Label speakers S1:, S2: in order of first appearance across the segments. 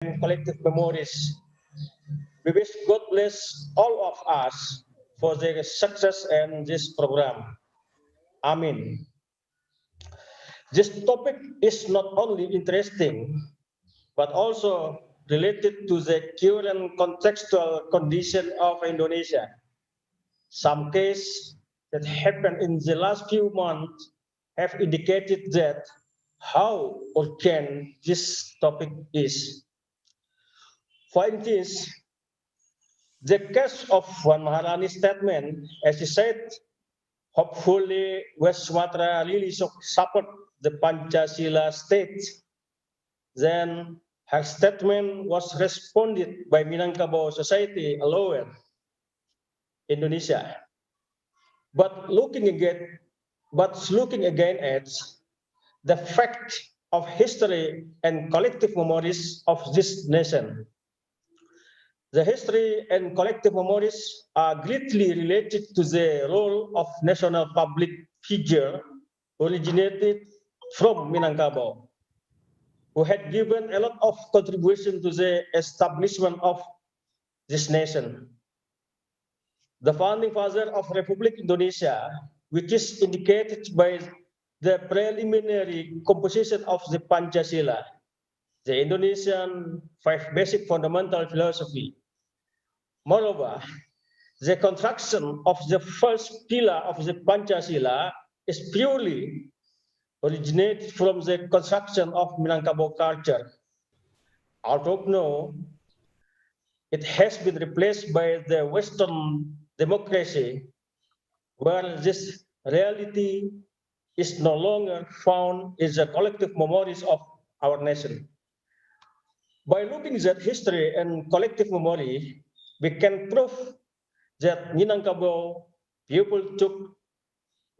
S1: and collective memories. We wish God bless all of us for the success and this program. Amen. This topic is not only interesting, but also related to the current contextual condition of Indonesia. Some cases that happened in the last few months have indicated that how urgent this topic is. For instance, the case of Wan Maharani's statement, as he said, hopefully West Sumatra really support the Pancasila state. Then her statement was responded by Minangkabau society alone, Indonesia. But looking again at the fact of history and collective memories of this nation. The history and collective memories are greatly related to the role of national public figure originated from Minangkabau, who had given a lot of contribution to the establishment of this nation. The founding father of Republic Indonesia, which is indicated by the preliminary composition of the Pancasila, the Indonesian five basic fundamental philosophy. Moreover, the construction of the first pillar of the Pancasila is purely originated from the construction of Minangkabau culture. Although now it has been replaced by the Western democracy, where this reality is no longer found in the collective memories of our nation. By looking at history and collective memory, we can prove that Minangkabau people took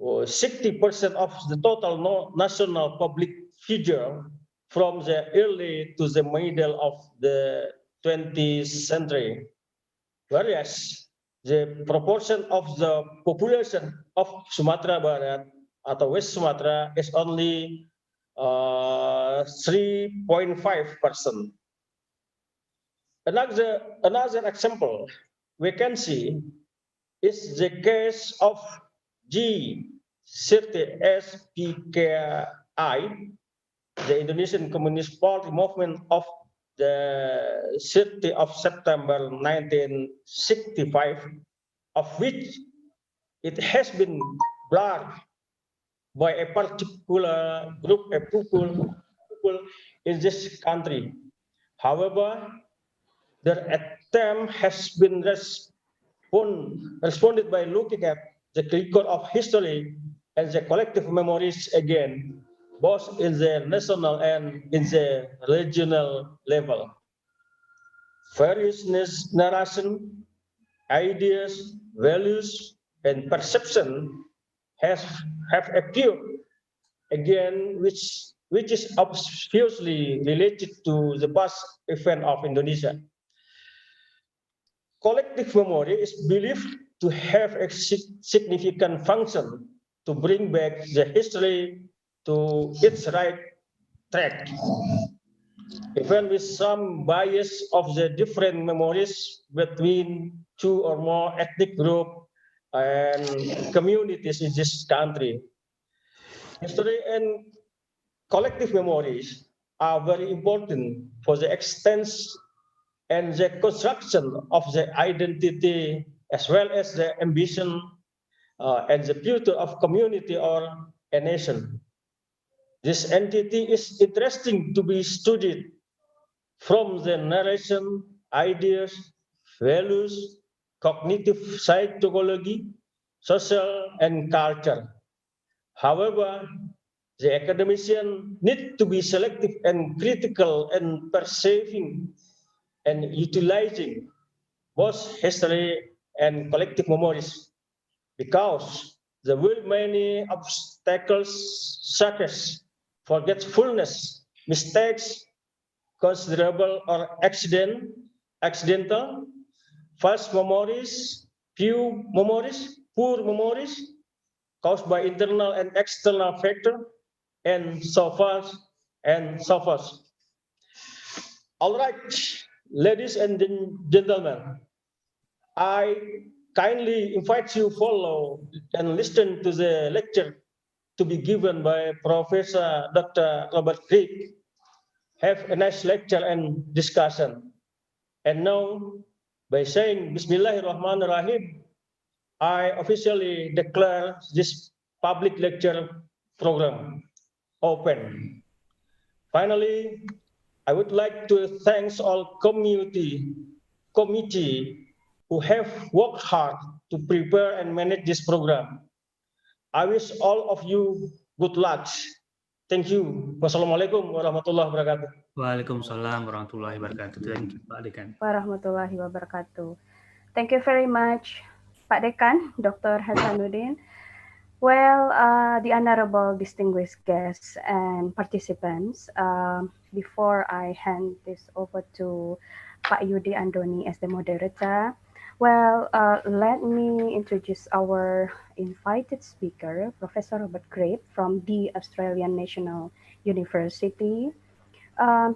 S1: 60% of the total national public figure from the early to the middle of the 20th century, whereas the proportion of the population of Sumatra Barat atau West Sumatra is only 3.5%. Another example we can see is the case of G30SPKI, the Indonesian Communist Party movement of the 30th of September 1965, of which it has been blurred by a particular group of people in this country. However, their attempt has been responded by looking at the record of history and the collective memories again, both in the national and in the regional level. Various narration, ideas, values, and perception have appeared again, which is obviously related to the past event of Indonesia. Collective memory is believed to have a significant function to bring back the history to its right track, even with some bias of the different memories between two or more ethnic groups and communities in this country. History and collective memories are very important for the extent and the construction of the identity, as well as the ambition and the future of community or a nation. This entity is interesting to be studied from the narration, ideas, values, cognitive psychology, social, and culture. However, the academician need to be selective and critical in perceiving and utilizing both history and collective memories, because there will be many obstacles such as forgetfulness, mistakes, considerable or accidental, false memories, poor memories caused by internal and external factor, and so forth and so forth. All right, ladies and gentlemen, I kindly invite you to follow and listen to the lecture to be given by Professor Dr. Robert Crick. Have a nice lecture and discussion. And now, by saying Bismillahirrahmanirrahim, I officially declare this public lecture program open. Finally, I would like to thank all committee who have worked hard to prepare and manage this program. I wish all of you good luck. Thank you. Wassalamualaikum warahmatullahi wabarakatuh.
S2: Waalaikumsalam warahmatullahi wabarakatuh. Thank you, Pak Dekan.
S3: Warahmatullahi wabarakatuh. Thank you very much, Pak Dekan, Dr. Hasanuddin. Well, the honorable distinguished guests and participants, before I hand this over to Pak Yudi Andoni as the moderator, well, let me introduce our invited speaker, Professor Robert Grape from the Australian National University.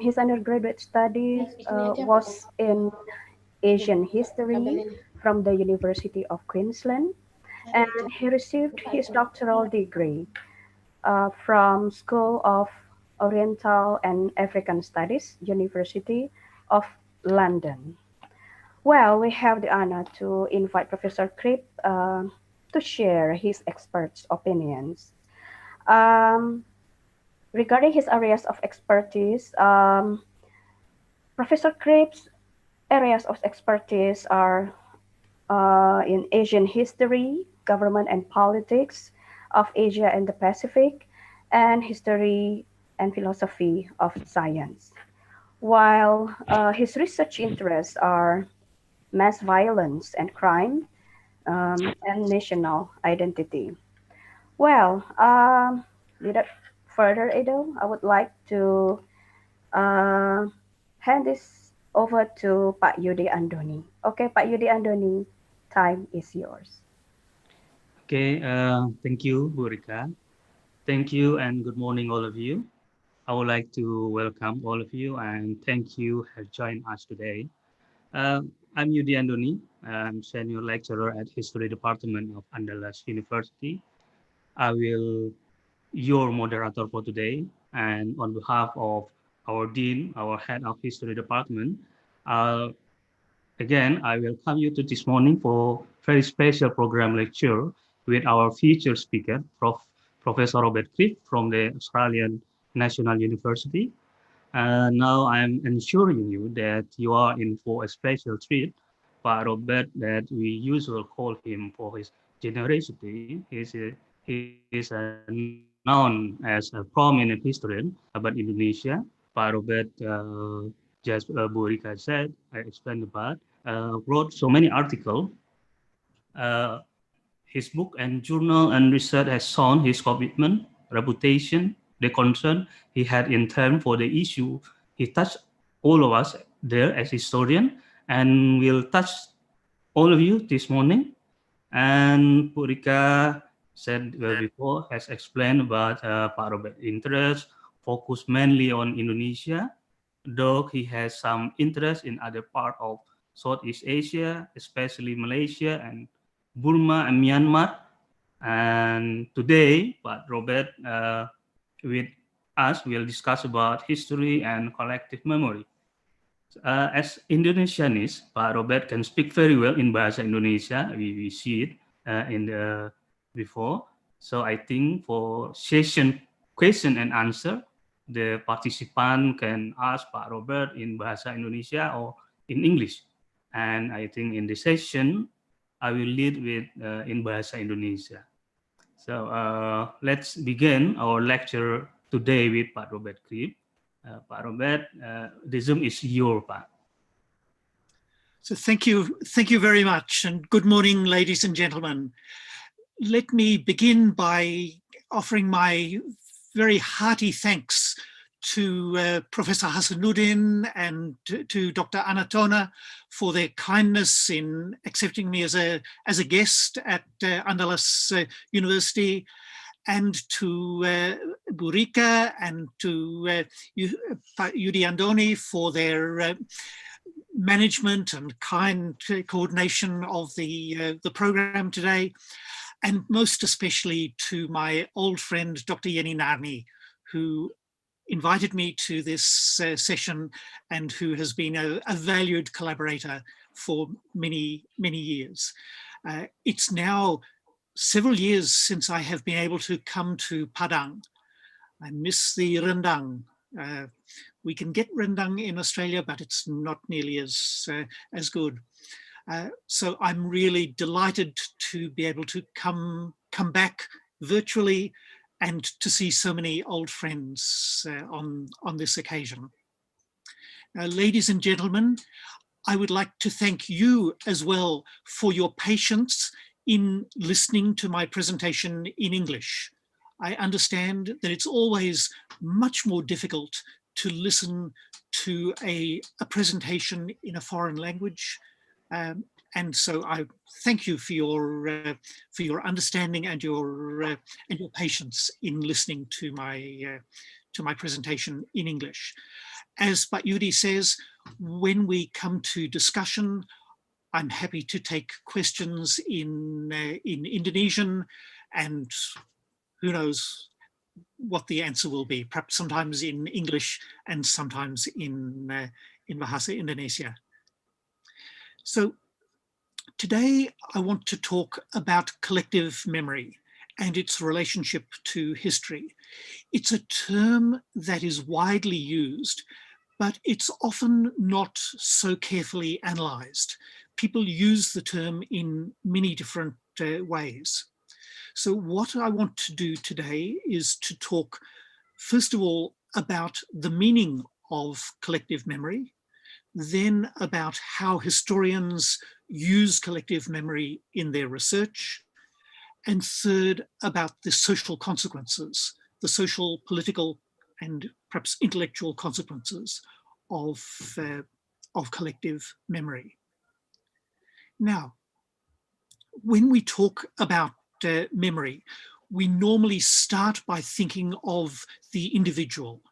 S3: His undergraduate studies was in Asian history from the University of Queensland, and he received his doctoral degree from School of Oriental and African Studies, University of London. Well, we have the honor to invite Professor Cripp to share his experts' opinions. Um, Regarding his areas of expertise, Professor Cripp's areas of expertise are in Asian history, government and politics of Asia and the Pacific, and history and philosophy of science. While his research interests are mass violence and crime and national identity. Well, without further ado, I would like to uh, hand this over to Pak Yudi Andoni. Okay, Pak Yudi Andoni, time is yours.
S2: Okay, thank you, Bu Rika. Thank you and good morning, all of you. I would like to welcome all of you and thank you have joined us today. I'm Yudi Andoni. I'm senior lecturer at History Department of Andalas University. I will your moderator for today, and on behalf of our dean, our head of History Department, uh, again, I welcome you to this morning for very special program lecture with our featured speaker, Professor Robert Cliff from the Australian National University. Now I'm ensuring you that you are in for a special treat. Pak Robert, that we usually call him for his generosity. He is known as a prominent historian about Indonesia. Pak Robert, just Bu Rika said, I explained about, wrote so many articles. Uh, his book and journal and research has shown his commitment, reputation, the concern he had in terms for the issue. He touched all of us there as historian and will touch all of you this morning. And Purika said before, has explained about Pak Robert's interest, focused mainly on Indonesia, though he has some interest in other part of Southeast Asia, especially Malaysia and Burma and Myanmar. And today, Pak Robert with us will discuss about history and collective memory. As Indonesianist, Pak Robert can speak very well in Bahasa Indonesia. We see it in the before. So I think for session question and answer, the participant can ask Pak Robert in Bahasa Indonesia or in English. And I think in the session, I will lead with in Bahasa Indonesia. So let's begin our lecture today with Pak Robert Krip. Pak Robert, the Zoom is your Pak.
S4: So thank you very much, and good morning, ladies and gentlemen. Let me begin by offering my very hearty thanks to Professor Hasanuddin and to Dr. Anatona for their kindness in accepting me as a guest at Andalas University, and to Burika and to Yudi Andoni for their management and kind coordination of the program today, and most especially to my old friend, Dr. Yeni Narni, who invited me to this session and who has been a valued collaborator for many, many years. It's now several years since I have been able to come to Padang. I miss the rendang. We can get rendang in Australia, but it's not nearly as good. So I'm really delighted to be able to come back virtually and to see so many old friends on this occasion. Ladies and gentlemen, I would like to thank you as well for your patience in listening to my presentation in English. I understand that it's always much more difficult to listen to a presentation in a foreign language. And so I thank you for your understanding and your patience in listening to my presentation in English. As Pak Yudi says, when we come to discussion, I'm happy to take questions in Indonesian, and who knows what the answer will be, perhaps sometimes in English and sometimes in Bahasa Indonesia. So today I want to talk about collective memory and its relationship to history. It's a term that is widely used, but it's often not so carefully analysed. People use the term in many different ways. So what I want to do today is to talk, first of all, about the meaning of collective memory, then about how historians use collective memory in their research, and third, about the social consequences, the social, political, and perhaps intellectual consequences of collective memory. Now, when we talk about memory, we normally start by thinking of the individual.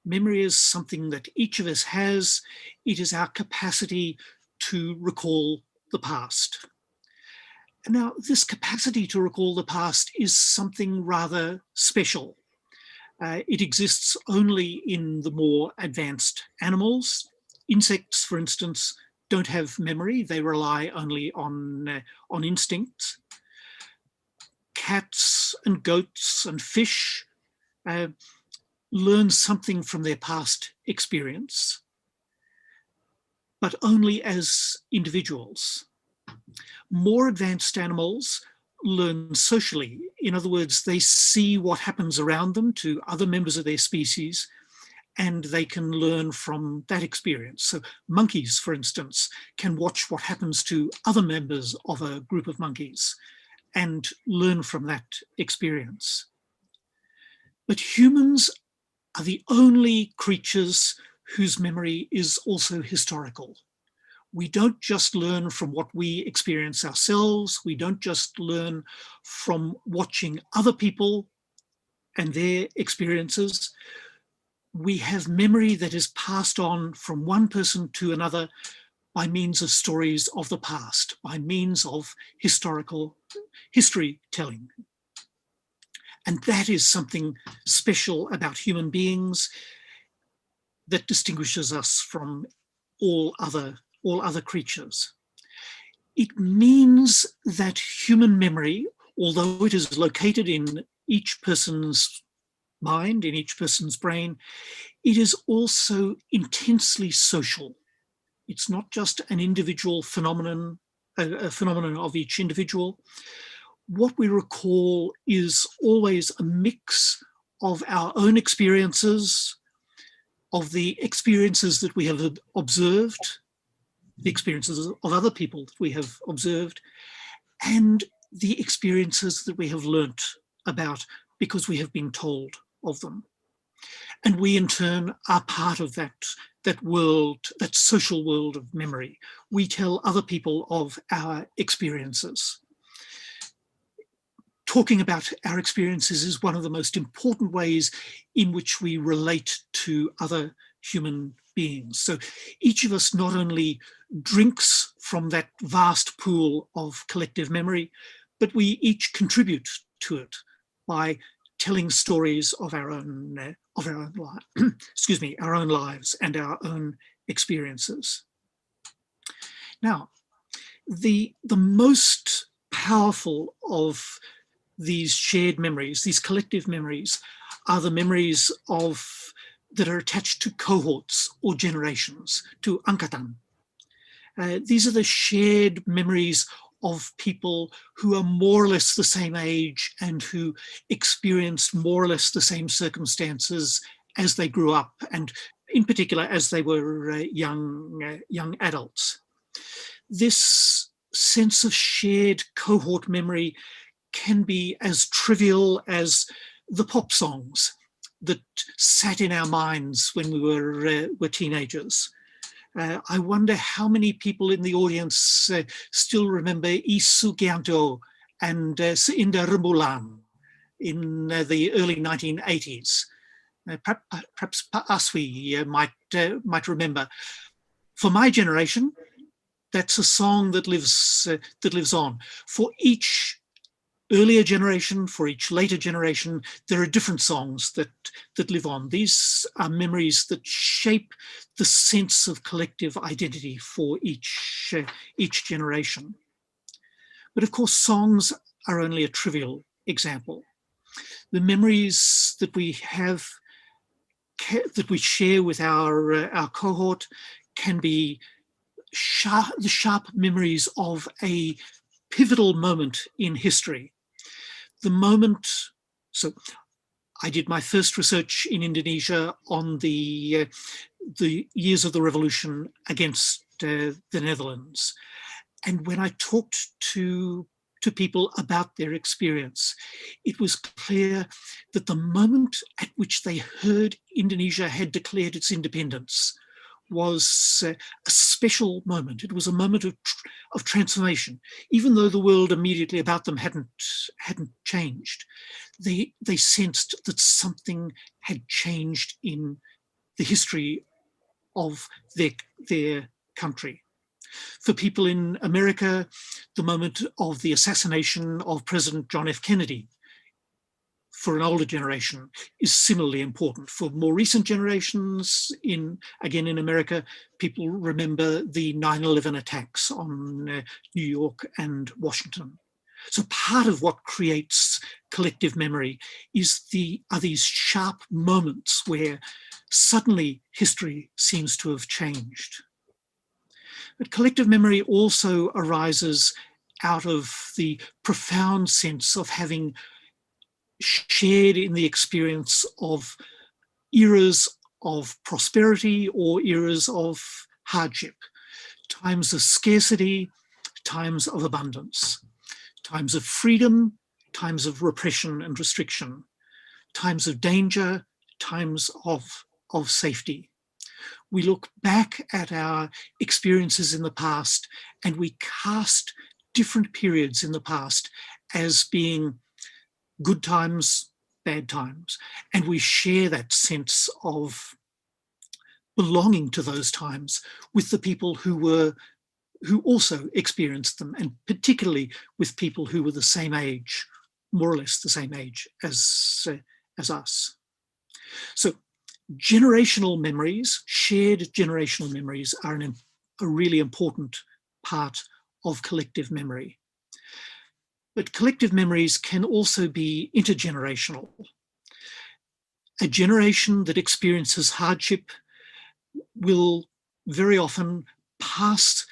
S4: Memory is something that each of us has. It is our capacity to recall the past. Now, this capacity to recall the past is something rather special. It exists only in the more advanced animals. Insects, for instance, don't have memory. They rely only on instincts. Cats and goats and fish learn something from their past experience, but only as individuals. More advanced animals learn socially. In other words, they see what happens around them to other members of their species, and they can learn from that experience. So monkeys, for instance, can watch what happens to other members of a group of monkeys and learn from that experience. But humans are the only creatures whose memory is also historical. We don't just learn from what we experience ourselves. We don't just learn from watching other people and their experiences. We have memory that is passed on from one person to another by means of stories of the past, by means of history telling. And that is something special about human beings that distinguishes us from all other creatures. It means that human memory, although it is located in each person's mind, in each person's brain, it is also intensely social. It's not just an individual phenomenon, a phenomenon of each individual. What we recall is always a mix of our own experiences, of the experiences that we have observed, the experiences of other people that we have observed, and the experiences that we have learnt about because we have been told of them. And we in turn are part of that world, that social world of memory. We tell other people of our experiences. talking about our experiences is one of the most important ways in which we relate to other human beings. So each of us not only drinks from that vast pool of collective memory, but we each contribute to it by telling stories of our own excuse me, our own lives and our own experiences. Now, the most powerful of these shared memories, these collective memories, are the memories that are attached to cohorts or generations, to angkatan. These are the shared memories of people who are more or less the same age and who experienced more or less the same circumstances as they grew up, and in particular as they were young adults. This sense of shared cohort memory can be as trivial as the pop songs that sat in our minds when we were teenagers. I wonder how many people in the audience still remember Isu Gianto and Seindah Rembulan in the early 1980s. Perhaps Pak Aswi might remember. For my generation, that's a song that lives on. For each earlier generation, for each later generation, there are different songs that live on. These are memories that shape the sense of collective identity for each generation. But of course, songs are only a trivial example. The memories that we have, that we share with our cohort, can be the sharp memories of a pivotal moment in history. The moment, so I did my first research in Indonesia on the years of the revolution against the Netherlands. And when I talked to people about their experience, it was clear that the moment at which they heard Indonesia had declared its independence was a special moment. It was a moment of transformation. Even though the world immediately about them hadn't changed, they sensed that something had changed in the history of their country. For people in America, the moment of the assassination of President John F. Kennedy, for an older generation, is similarly important. For more recent generations, again in America, people remember the 9/11 attacks on New York and Washington. So part of what creates collective memory are these sharp moments where suddenly history seems to have changed. But collective memory also arises out of the profound sense of having shared in the experience of eras of prosperity or eras of hardship, times of scarcity, times of abundance, times of freedom, times of repression and restriction, times of danger, times of safety. We look back at our experiences in the past and we cast different periods in the past as being good times, bad times, and we share that sense of belonging to those times with the people who also experienced them, and particularly with people who were the same age, more or less the same age as us. So generational memories, shared generational memories, are a really important part of collective memory. But collective memories can also be intergenerational. A generation that experiences hardship will very often pass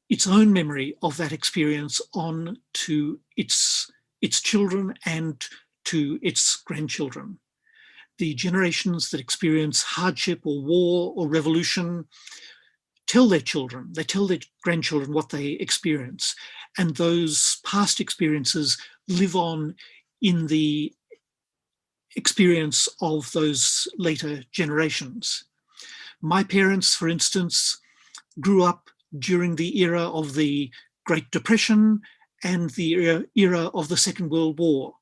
S4: its own memory of that experience on to its children and to its grandchildren. The generations that experience hardship or war or revolution tell their children, they tell their grandchildren what they experience, and those past experiences live on in the experience of those later generations. My parents, for instance, grew up during the era of the Great Depression and the era of the Second World War,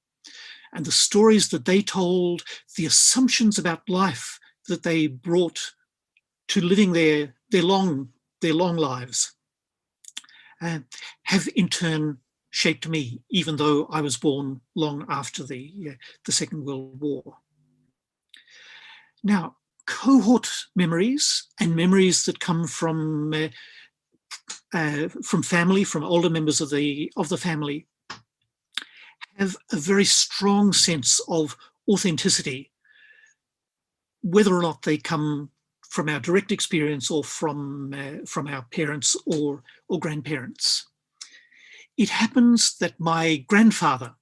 S4: and the stories that they told, the assumptions about life that they brought to living their long lives, have in turn shaped me, even though I was born long after the Second World War. Now, cohort memories and memories that come from family, from older members of the family, have a very strong sense of authenticity, whether or not they come from our direct experience or from our parents or grandparents. It happens that my grandfather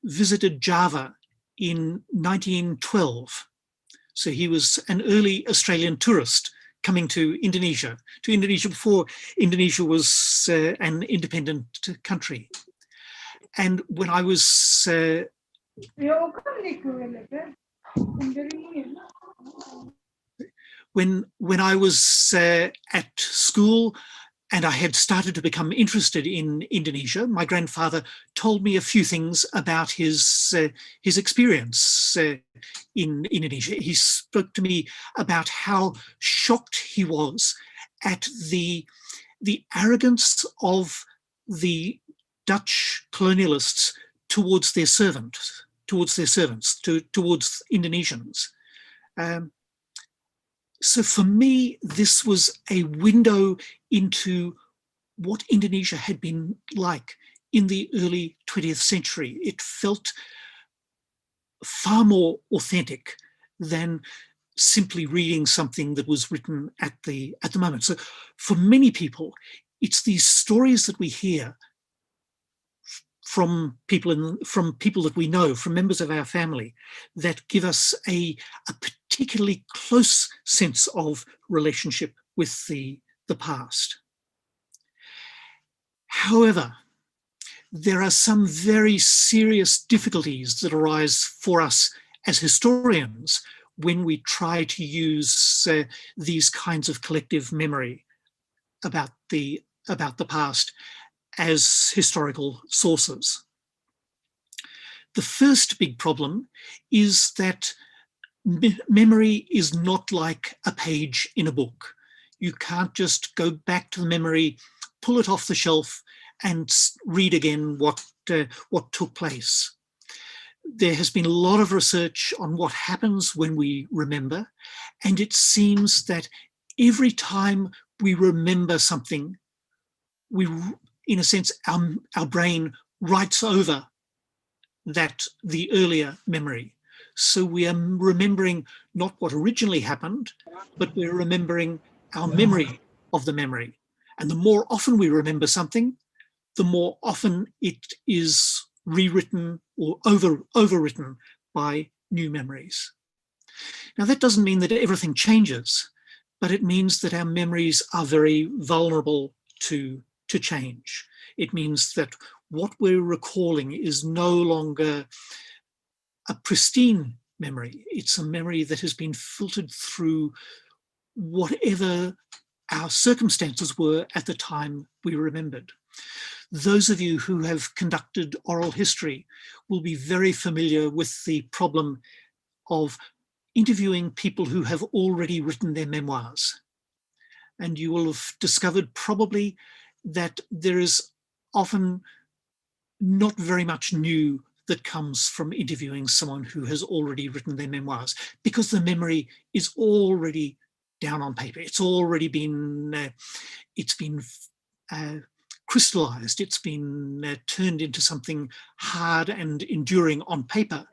S4: visited Java in 1912. So he was an early Australian tourist coming to Indonesia before Indonesia was an independent country. And when I was when I was at school and I had started to become interested in Indonesia, my grandfather told me a few things about his experience in Indonesia. He spoke to me about how shocked he was at the arrogance of the Dutch colonialists towards their servants, towards Indonesians. So for me, this was a window into what Indonesia had been like in the early 20th century. It felt far more authentic than simply reading something that was written at the moment. So for many people, it's these stories that we hear from people that we know, from members of our family, that give us a particularly close sense of relationship with the past. However, there are some very serious difficulties that arise for us as historians when we try to use these kinds of collective memory about the past as historical sources. The first big problem is that memory is not like a page in a book. You can't just go back to the memory, pull it off the shelf, and read again what took place. There has been a lot of research on what happens when we remember, and it seems that every time we remember something, in a sense, our brain writes over the earlier memory. So we are remembering not what originally happened, but we're remembering our memory of the memory. And the more often we remember something, the more often it is rewritten or overwritten by new memories. Now, that doesn't mean that everything changes, but it means that our memories are very vulnerable to change. It means that what we're recalling is no longer a pristine memory. It's a memory that has been filtered through whatever our circumstances were at the time we remembered. Those of you who have conducted oral history will be very familiar with the problem of interviewing people who have already written their memoirs. And you will have discovered probably that there is often not very much new that comes from interviewing someone who has already written their memoirs, because the memory is already down on paper. It's already been crystallized. It's been turned into something hard and enduring on paper.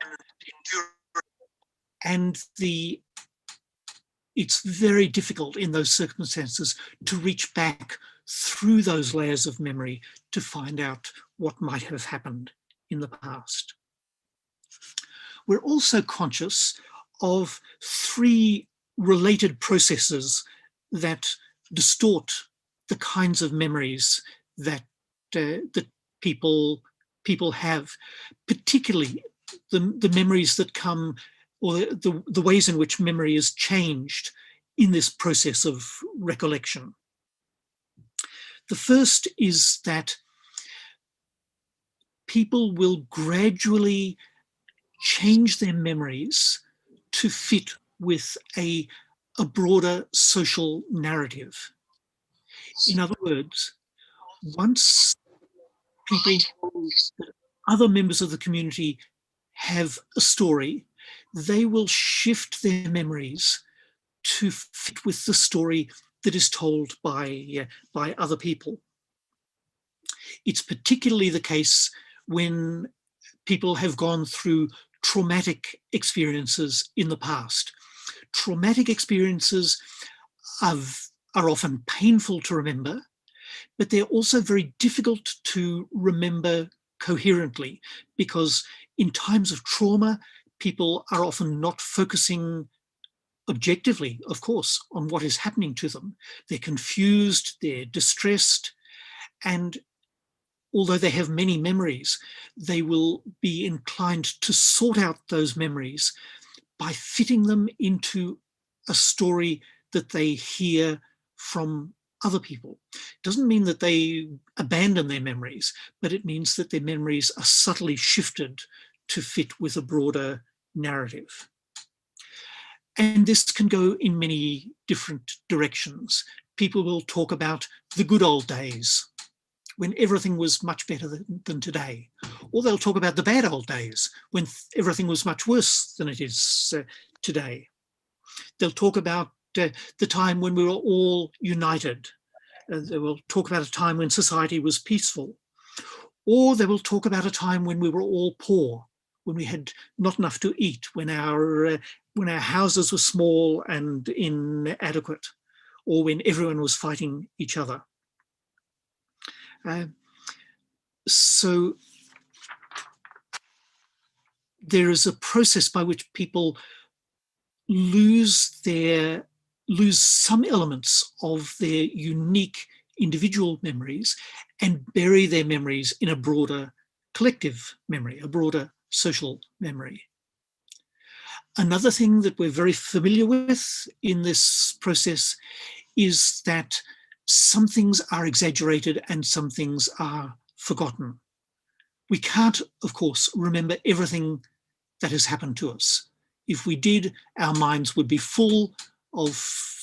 S4: And it's very difficult in those circumstances to reach back through those layers of memory to find out what might have happened in the past. We're also conscious of three related processes that distort the kinds of memories that people have, particularly the memories that come, or the ways in which memory is changed in this process of recollection. The first is that people will gradually change their memories to fit with a broader social narrative. In other words, once people know that other members of the community have a story, they will shift their memories to fit with the story that is told by other people. It's particularly the case when people have gone through traumatic experiences in the past. Traumatic experiences are often painful to remember, but they're also very difficult to remember coherently, because in times of trauma, people are often not focusing objectively, of course, on what is happening to them. They're confused, they're distressed, and although they have many memories, they will be inclined to sort out those memories by fitting them into a story that they hear from other people. It doesn't mean that they abandon their memories, but it means that their memories are subtly shifted to fit with a broader narrative. And this can go in many different directions. People will talk about the good old days, when everything was much better than today. Or they'll talk about the bad old days, when everything was much worse than it is today. They'll talk about the time when we were all united. They will talk about a time when society was peaceful. Or they will talk about a time when we were all poor, when we had not enough to eat, when our houses were small and inadequate, or when everyone was fighting each other. So there is a process by which people lose some elements of their unique individual memories and bury their memories in a broader collective memory, a broader social memory. Another thing that we're very familiar with in this process is that some things are exaggerated and some things are forgotten. We can't, of course, remember everything that has happened to us. If we did, our minds would be full of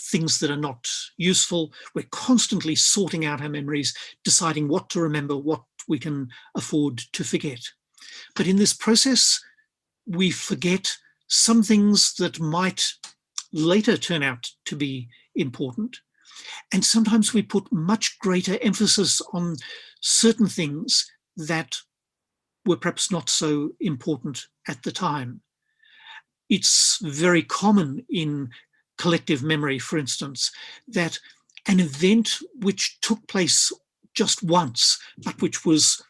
S4: things that are not useful. We're constantly sorting out our memories, deciding what to remember, what we can afford to forget. But in this process, we forget some things that might later turn out to be important. And sometimes we put much greater emphasis on certain things that were perhaps not so important at the time. It's very common in collective memory, for instance, that an event which took place just once, but which was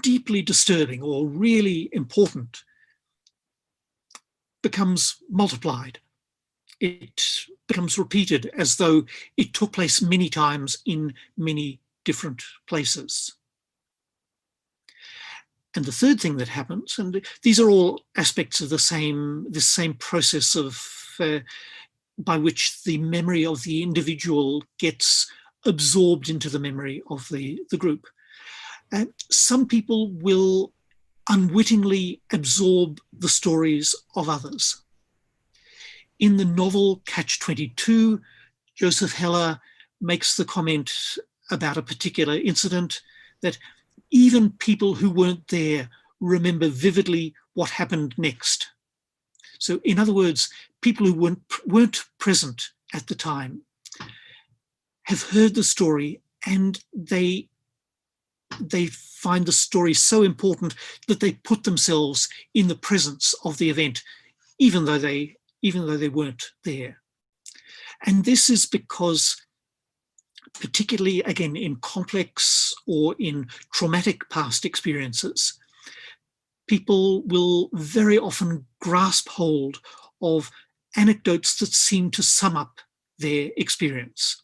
S4: deeply disturbing or really important, becomes multiplied. It becomes repeated as though it took place many times in many different places. And the third thing that happens, and these are all aspects of the same process of by which the memory of the individual gets absorbed into the memory of the group. Some people will unwittingly absorb the stories of others. In the novel Catch-22, Joseph Heller makes the comment about a particular incident that even people who weren't there remember vividly what happened next. So in other words, people who weren't present at the time have heard the story, and they find the story so important that they put themselves in the presence of the event, even though they weren't there. And this is because, particularly again in complex or in traumatic past experiences, people will very often grasp hold of anecdotes that seem to sum up their experience.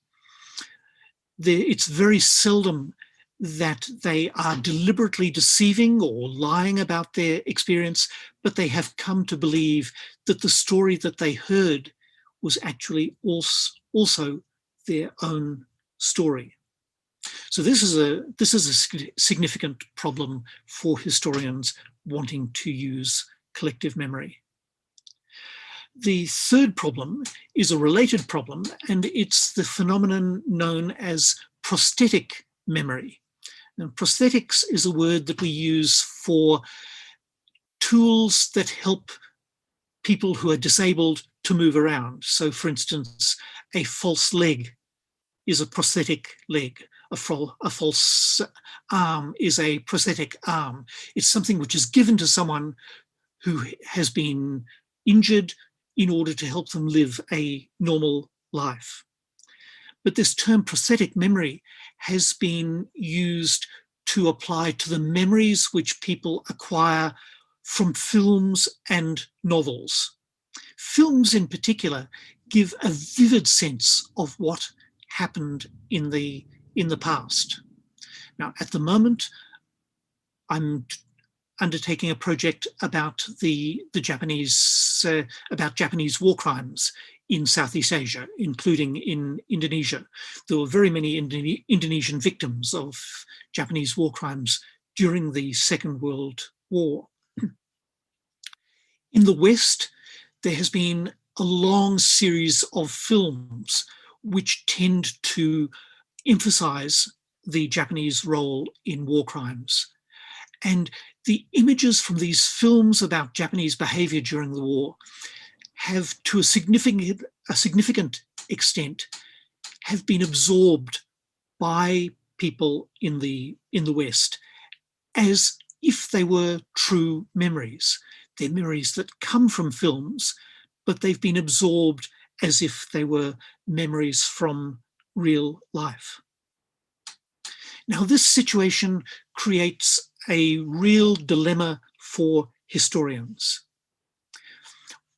S4: It's very seldom that they are deliberately deceiving or lying about their experience, but they have come to believe that the story that they heard was actually also their own story. So this is a significant problem for historians wanting to use collective memory. The third problem is a related problem, and it's the phenomenon known as prosthetic memory. Now, prosthetics is a word that we use for tools that help people who are disabled to move around. So, for instance, a false leg is a prosthetic leg. A false arm is a prosthetic arm. It's something which is given to someone who has been injured in order to help them live a normal life. But this term prosthetic memory has been used to apply to the memories which people acquire from films and novels. Films in particular give a vivid sense of what happened in the past. Now, at the moment, I'm undertaking a project about the Japanese about Japanese war crimes in Southeast Asia, including in Indonesia. There were very many Indonesian victims of Japanese war crimes during the Second World War. In the West, there has been a long series of films which tend to emphasize the Japanese role in war crimes. And the images from these films about Japanese behavior during the war have, to a significant extent, have been absorbed by people in the West as if they were true memories. They're memories that come from films, but they've been absorbed as if they were memories from real life. Now, this situation creates a real dilemma for historians.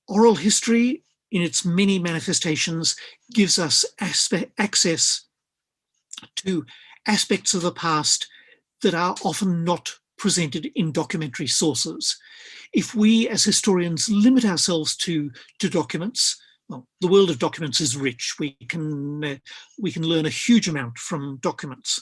S4: Oral history, in its many manifestations, gives us access to aspects of the past that are often not presented in documentary sources. If we as historians limit ourselves to documents, well, the world of documents is rich. We can learn a huge amount from documents.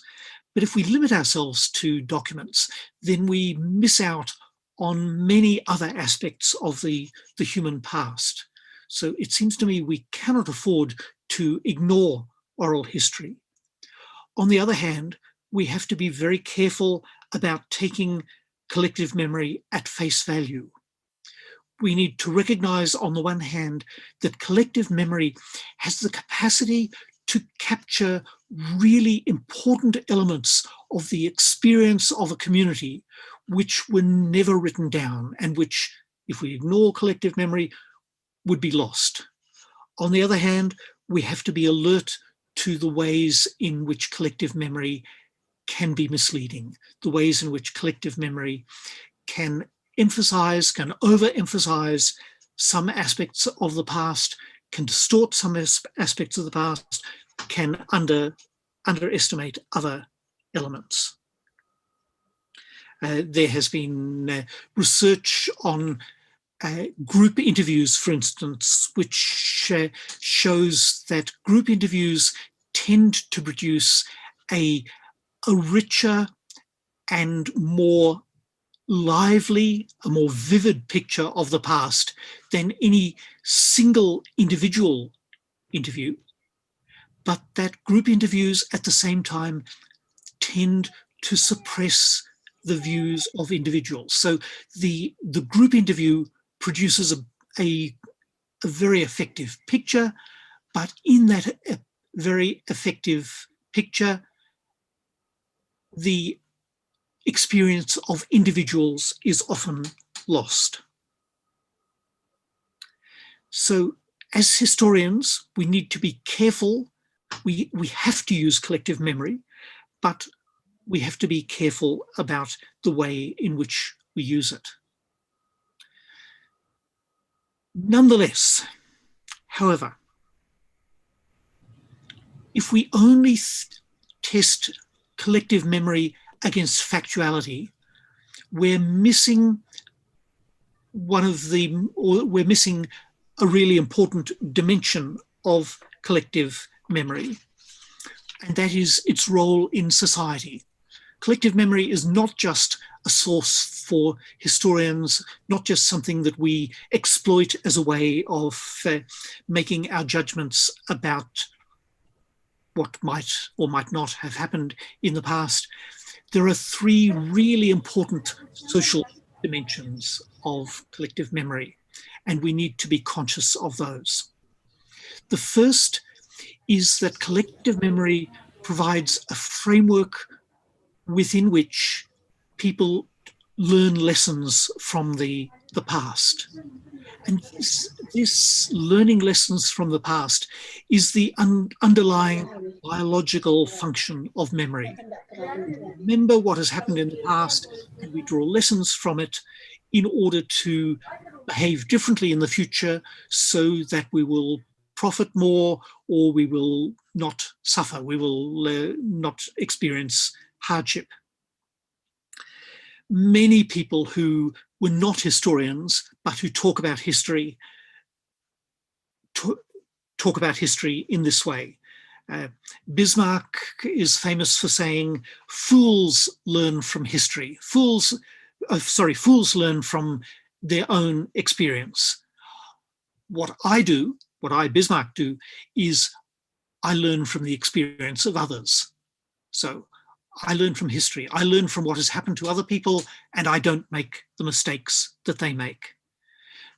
S4: But if we limit ourselves to documents, then we miss out on many other aspects of the human past. So it seems to me we cannot afford to ignore oral history. On the other hand, we have to be very careful about taking collective memory at face value. We need to recognize, on the one hand, that collective memory has the capacity to capture really important elements of the experience of a community which were never written down and which, if we ignore collective memory, would be lost. On the other hand, we have to be alert to the ways in which collective memory can be misleading, the ways in which collective memory can overemphasize some aspects of the past, can distort some aspects of the past, can underestimate other elements. There has been research on group interviews, for instance, which shows that group interviews tend to produce a richer and more lively, a more vivid picture of the past than any single individual interview, but that group interviews at the same time tend to suppress the views of individuals. So the group interview produces a very effective picture, but in that very effective picture, the experience of individuals is often lost. So as historians, we need to be careful. We have to use collective memory, but we have to be careful about the way in which we use it. Nonetheless, however, if we only test collective memory against factuality, we're missing we're missing a really important dimension of collective memory. and that is its role in society. Collective memory is not just a source for historians, not just something that we exploit as a way of making our judgments about what might or might not have happened in the past. There are three really important social dimensions of collective memory, and we need to be conscious of those. The first is that collective memory provides a framework within which people learn lessons from the past. And this learning lessons from the past is the underlying biological function of memory. Remember what has happened in the past, and we draw lessons from it in order to behave differently in the future so that we will profit more, or we will not suffer, we will not experience hardship. Many people who were not historians, but who talk about history, talk about history in this way. Bismarck is famous for saying, fools learn from history. Fools learn from their own experience. What I do, what I, Bismarck, do, is I learn from the experience of others. So I learn from history. I learn from what has happened to other people, and I don't make the mistakes that they make.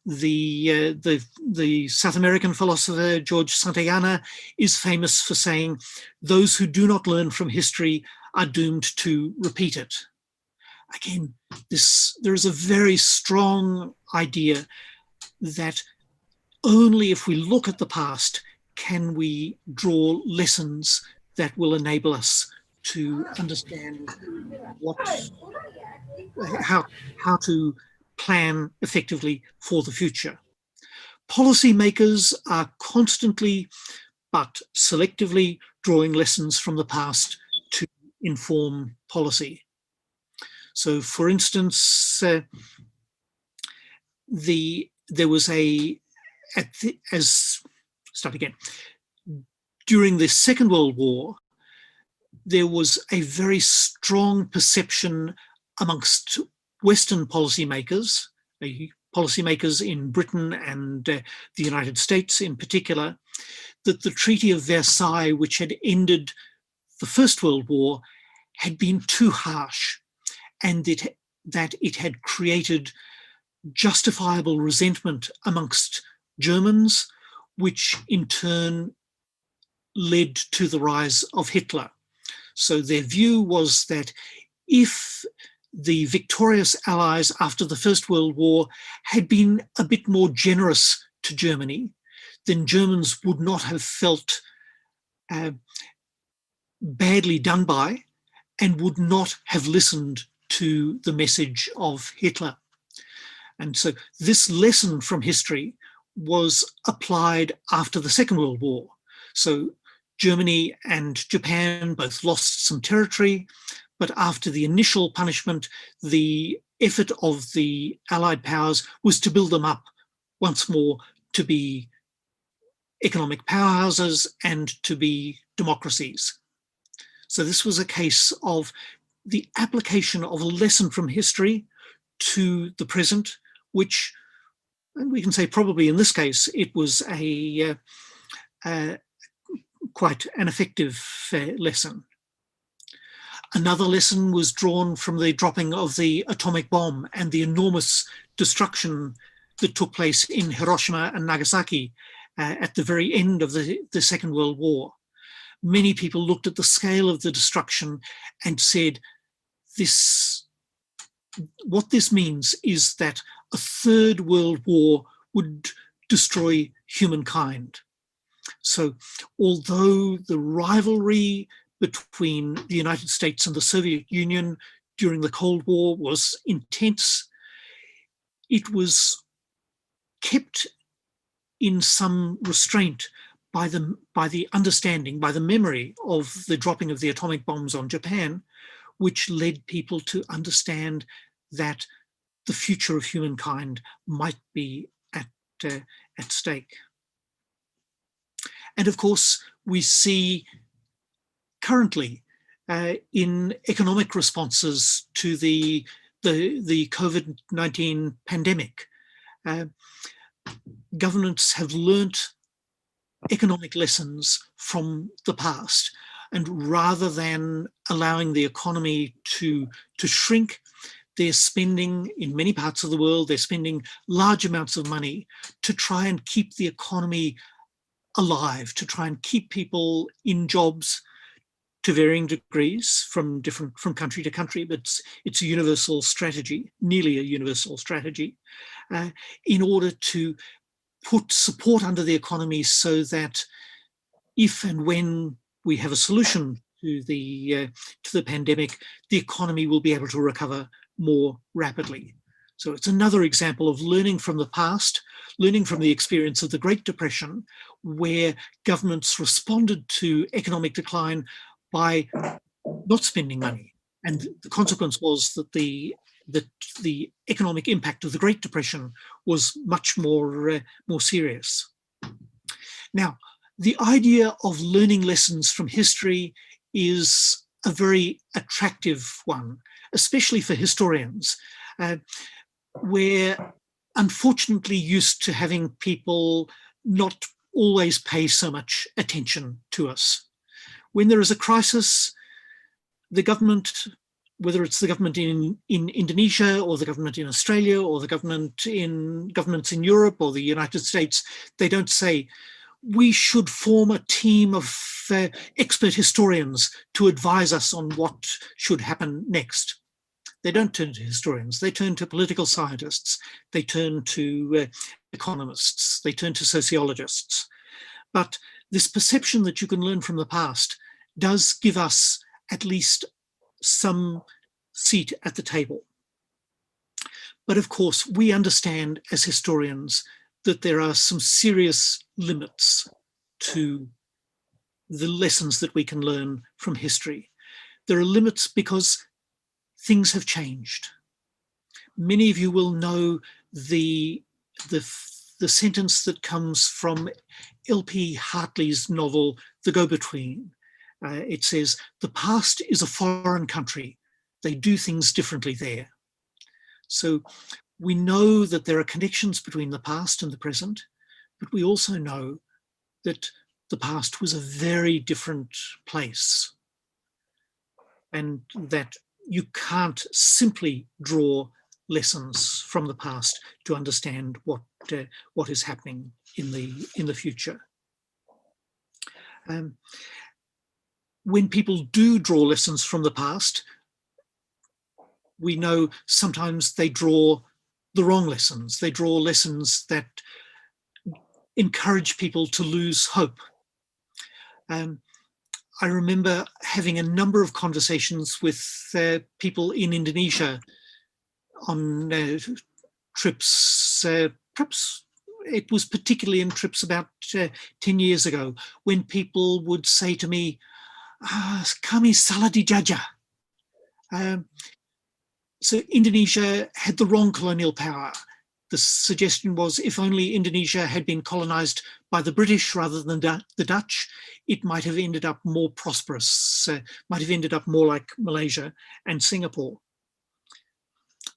S4: The South American philosopher George Santayana is famous for saying, those who do not learn from history are doomed to repeat it. Again, there is a very strong idea that only if we look at the past can we draw lessons that will enable us to understand how to plan effectively for the future. Policymakers are constantly but selectively drawing lessons from the past to inform policy. So, for instance, during the Second World War, there was a very strong perception amongst Western policymakers in Britain and the United States in particular, that the Treaty of Versailles, which had ended the First World War, had been too harsh, and that it had created justifiable resentment amongst Germans, which in turn led to the rise of Hitler. So their view was that if the victorious Allies after the First World War had been a bit more generous to Germany, then Germans would not have felt badly done by and would not have listened to the message of Hitler. And so this lesson from history was applied after the Second World War. So Germany and Japan both lost some territory, but after the initial punishment, the effort of the Allied powers was to build them up once more to be economic powerhouses and to be democracies. So this was a case of the application of a lesson from history to the present, which, and we can say probably in this case, it was quite an effective lesson. Another lesson was drawn from the dropping of the atomic bomb and the enormous destruction that took place in Hiroshima and Nagasaki at the very end of the Second World War. Many people looked at the scale of the destruction and said, what this means is that a third world war would destroy humankind. So although the rivalry between the United States and the Soviet Union during the Cold War was intense, it was kept in some restraint by the understanding, by the memory of the dropping of the atomic bombs on Japan, which led people to understand that the future of humankind might be at stake. And of course, we see currently in economic responses to the COVID-19 pandemic. Governments have learnt economic lessons from the past, and rather than allowing the economy to shrink, they're spending, in many parts of the world, they're spending large amounts of money to try and keep the economy alive, to try and keep people in jobs to varying degrees from country to country, but it's a universal strategy, nearly a universal strategy, in order to put support under the economy so that if and when we have a solution to the pandemic, the economy will be able to recover more rapidly. So it's another example of learning from the past, learning from the experience of the Great Depression, where governments responded to economic decline by not spending money. And the consequence was that the economic impact of the Great Depression was much more serious. Now, the idea of learning lessons from history is a very attractive one, especially for historians. We're unfortunately used to having people not always pay so much attention to us. When there is a crisis, the government, whether it's the government in Indonesia or the government in Australia or the governments in Europe or the United States, they don't say, we should form a team of expert historians to advise us on what should happen next. They don't turn to historians, they turn to political scientists, they turn to economists, they turn to sociologists. But this perception that you can learn from the past does give us at least some seat at the table. But of course, we understand as historians that there are some serious limits to the lessons that we can learn from history. There are limits because things have changed. Many of you will know the sentence that comes from L.P. Hartley's novel, The Go-Between. It says, the past is a foreign country. They do things differently there. So we know that there are connections between the past and the present, but we also know that the past was a very different place, and that you can't simply draw lessons from the past to understand what is happening in the future. When people do draw lessons from the past, we know sometimes they draw the wrong lessons. They draw lessons that encourage people to lose hope. I remember having a number of conversations with people in Indonesia on trips, perhaps it was particularly in trips about 10 years ago, when people would say to me, kami salah dijajah. So Indonesia had the wrong colonial power. The suggestion was if only Indonesia had been colonized by the British rather than the Dutch, it might have ended up more prosperous, might have ended up more like Malaysia and Singapore.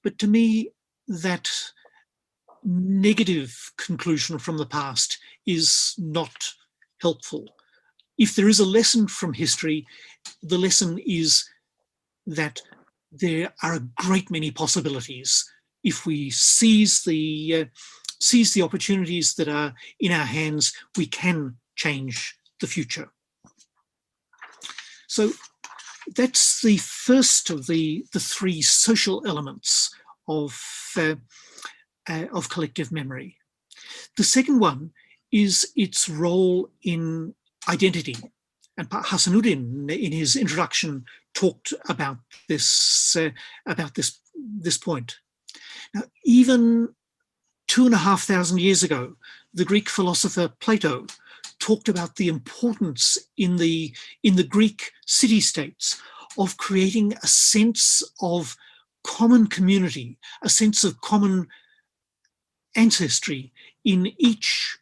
S4: But to me, that negative conclusion from the past is not helpful. If there is a lesson from history, the lesson is that there are a great many possibilities. If we seize the opportunities that are in our hands, we can change the future. So that's the first of the three social elements of collective memory. The second one is its role in identity. And Hasanuddin, in his introduction, talked about this point. Now, even 2,500 years ago, the Greek philosopher Plato talked about the importance in the Greek city-states of creating a sense of common community, a sense of common ancestry in each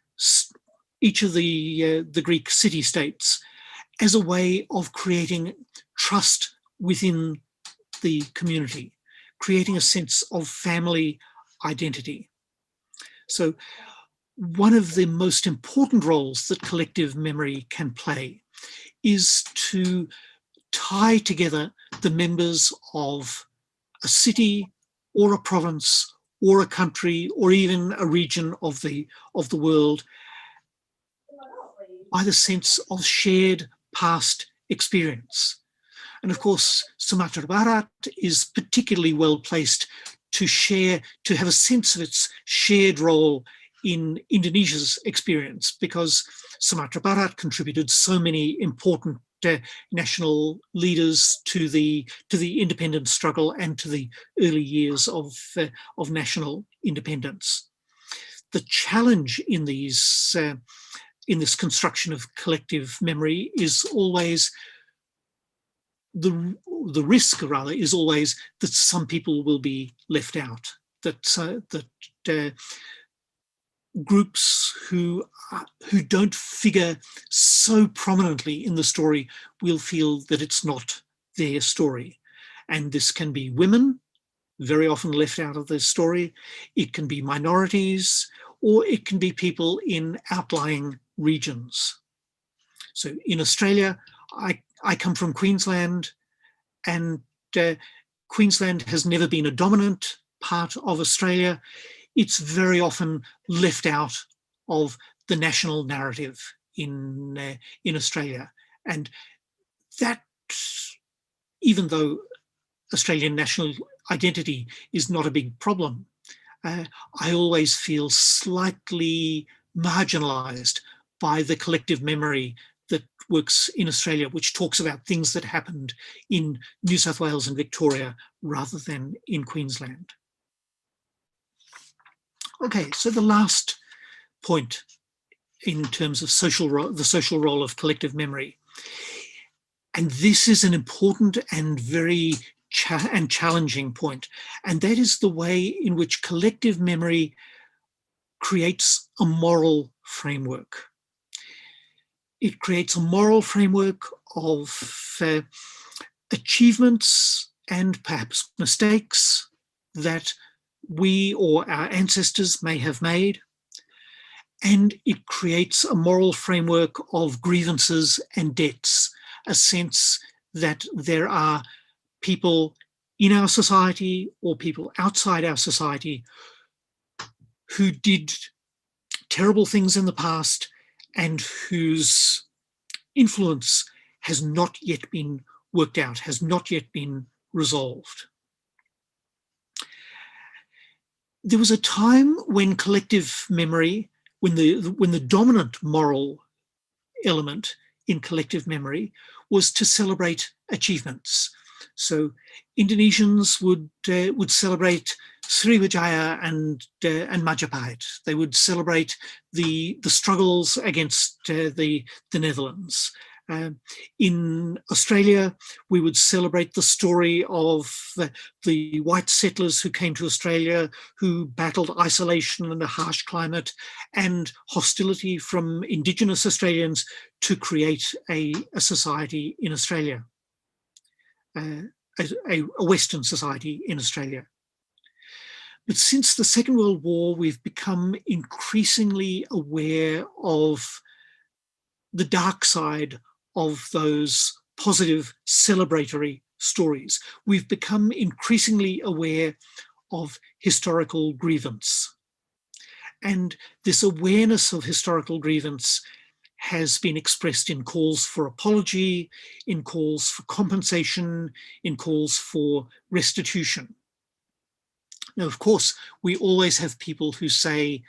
S4: of the Greek city-states, as a way of creating trust within the community, creating a sense of family identity. So one of the most important roles that collective memory can play is to tie together the members of a city or a province or a country or even a region of the world by the sense of shared past experience. And of course, Sumatera Barat is particularly well placed to have a sense of its shared role in Indonesia's experience, because Sumatera Barat contributed so many important national leaders to the independence struggle and to the early years of national independence. The challenge in these in this construction of collective memory is always the risk, rather, is always that some people will be left out, that groups who don't figure so prominently in the story will feel that it's not their story. And this can be women, very often left out of the story. It can be minorities, or it can be people in outlying regions. So in Australia, I come from Queensland, and Queensland has never been a dominant part of Australia. It's very often left out of the national narrative in Australia. And that, even though Australian national identity is not a big problem, I always feel slightly marginalised by the collective memory that works in Australia, which talks about things that happened in New South Wales and Victoria rather than in Queensland. Okay, so the last point in terms of the social role of collective memory, and this is an important and very challenging point, and that is the way in which collective memory creates a moral framework. It creates a moral framework of achievements and perhaps mistakes that we or our ancestors may have made. And it creates a moral framework of grievances and debts, a sense that there are people in our society or people outside our society who did terrible things in the past and whose influence has not yet been worked out, has not yet been resolved. There was a time when collective memory, when the dominant moral element in collective memory was to celebrate achievements. So Indonesians would celebrate Sriwijaya and Majapahit. They would celebrate the struggles against the Netherlands. In Australia, we would celebrate the story of the white settlers who came to Australia, who battled isolation and a harsh climate and hostility from Indigenous Australians to create a society in Australia, a Western society in Australia. But since the Second World War, we've become increasingly aware of the dark side of those positive celebratory stories. We've become increasingly aware of historical grievance. And this awareness of historical grievance has been expressed in calls for apology, in calls for compensation, in calls for restitution. Now, of course, we always have people who say,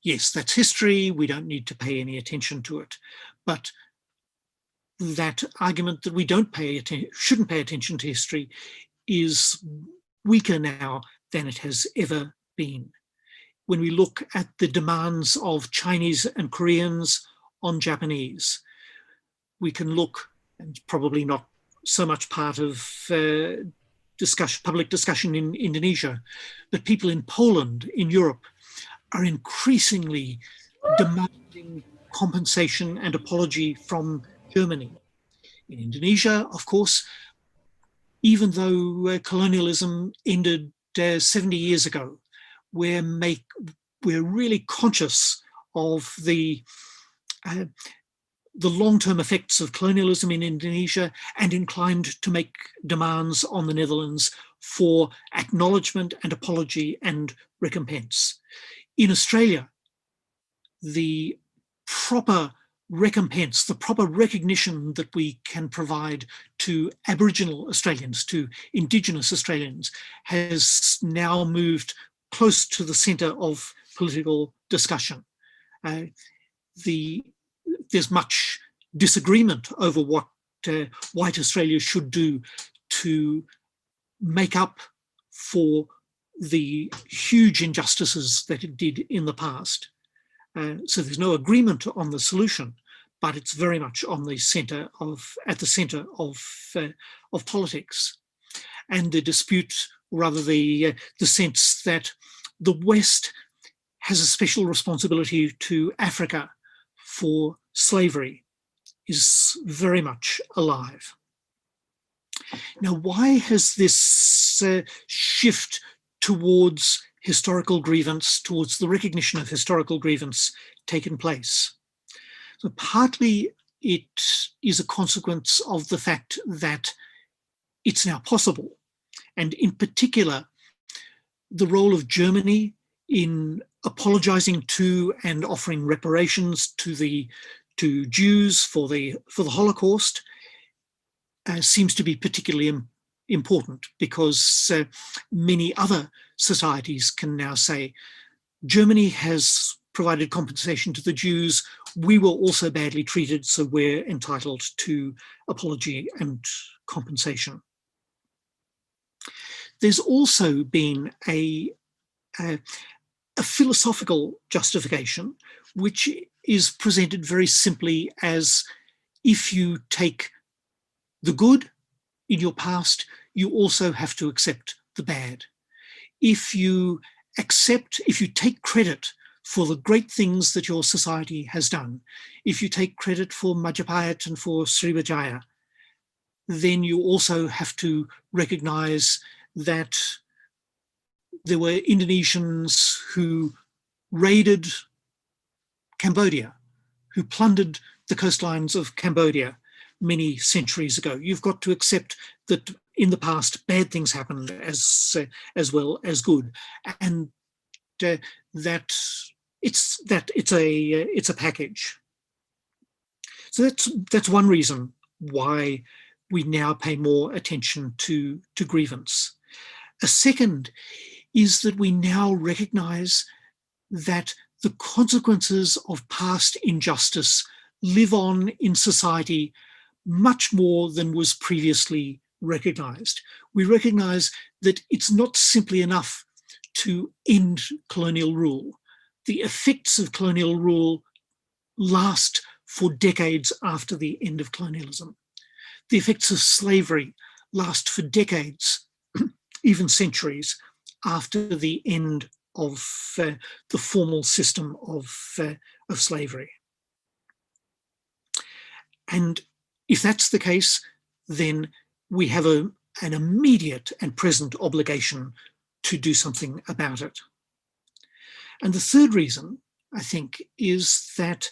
S4: yes, that's history, we don't need to pay any attention to it. But that argument that we shouldn't pay attention to history is weaker now than it has ever been. When we look at the demands of Chinese and Koreans on Japanese, we can look, and probably not so much part of public discussion in Indonesia, but people in Poland, in Europe, are increasingly demanding compensation and apology from Germany. In Indonesia, of course, even though colonialism ended 70 years ago, we're really conscious of the long-term effects of colonialism in Indonesia and inclined to make demands on the Netherlands for acknowledgement and apology and recompense. In Australia, the proper recompense, the proper recognition that we can provide to Aboriginal Australians, to Indigenous Australians, has now moved close to the centre of political discussion. There's much disagreement over what white Australia should do to make up for the huge injustices that it did in the past. So there's no agreement on the solution, but it's very much at the centre of politics. And the dispute, or rather the sense that the West has a special responsibility to Africa for slavery, is very much alive. Now, why has this shift towards historical grievance, towards the recognition of historical grievance, taken place? So partly it is a consequence of the fact that it's now possible, and in particular, the role of Germany in apologizing to and offering reparations to Jews for the Holocaust seems to be particularly important, because many other societies can now say, Germany has provided compensation to the Jews, we were also badly treated, so we're entitled to apology and compensation. There's also been a philosophical justification, which is presented very simply as, if you take the good in your past, you also have to accept the bad. If you take credit for the great things that your society has done, if you take credit for Majapahit and for Sriwijaya, then you also have to recognize that there were Indonesians who raided Cambodia, who plundered the coastlines of Cambodia many centuries ago. You've got to accept that in the past bad things happened as well as good, and that it's a package. So that's one reason why we now pay more attention to grievance. A second is that we now recognize that the consequences of past injustice live on in society much more than was previously recognized. We recognize that it's not simply enough to end colonial rule. The effects of colonial rule last for decades after the end of colonialism. The effects of slavery last for decades, even centuries, after the end of the formal system of slavery. And if that's the case, then we have an immediate and present obligation to do something about it. And the third reason, I think, is that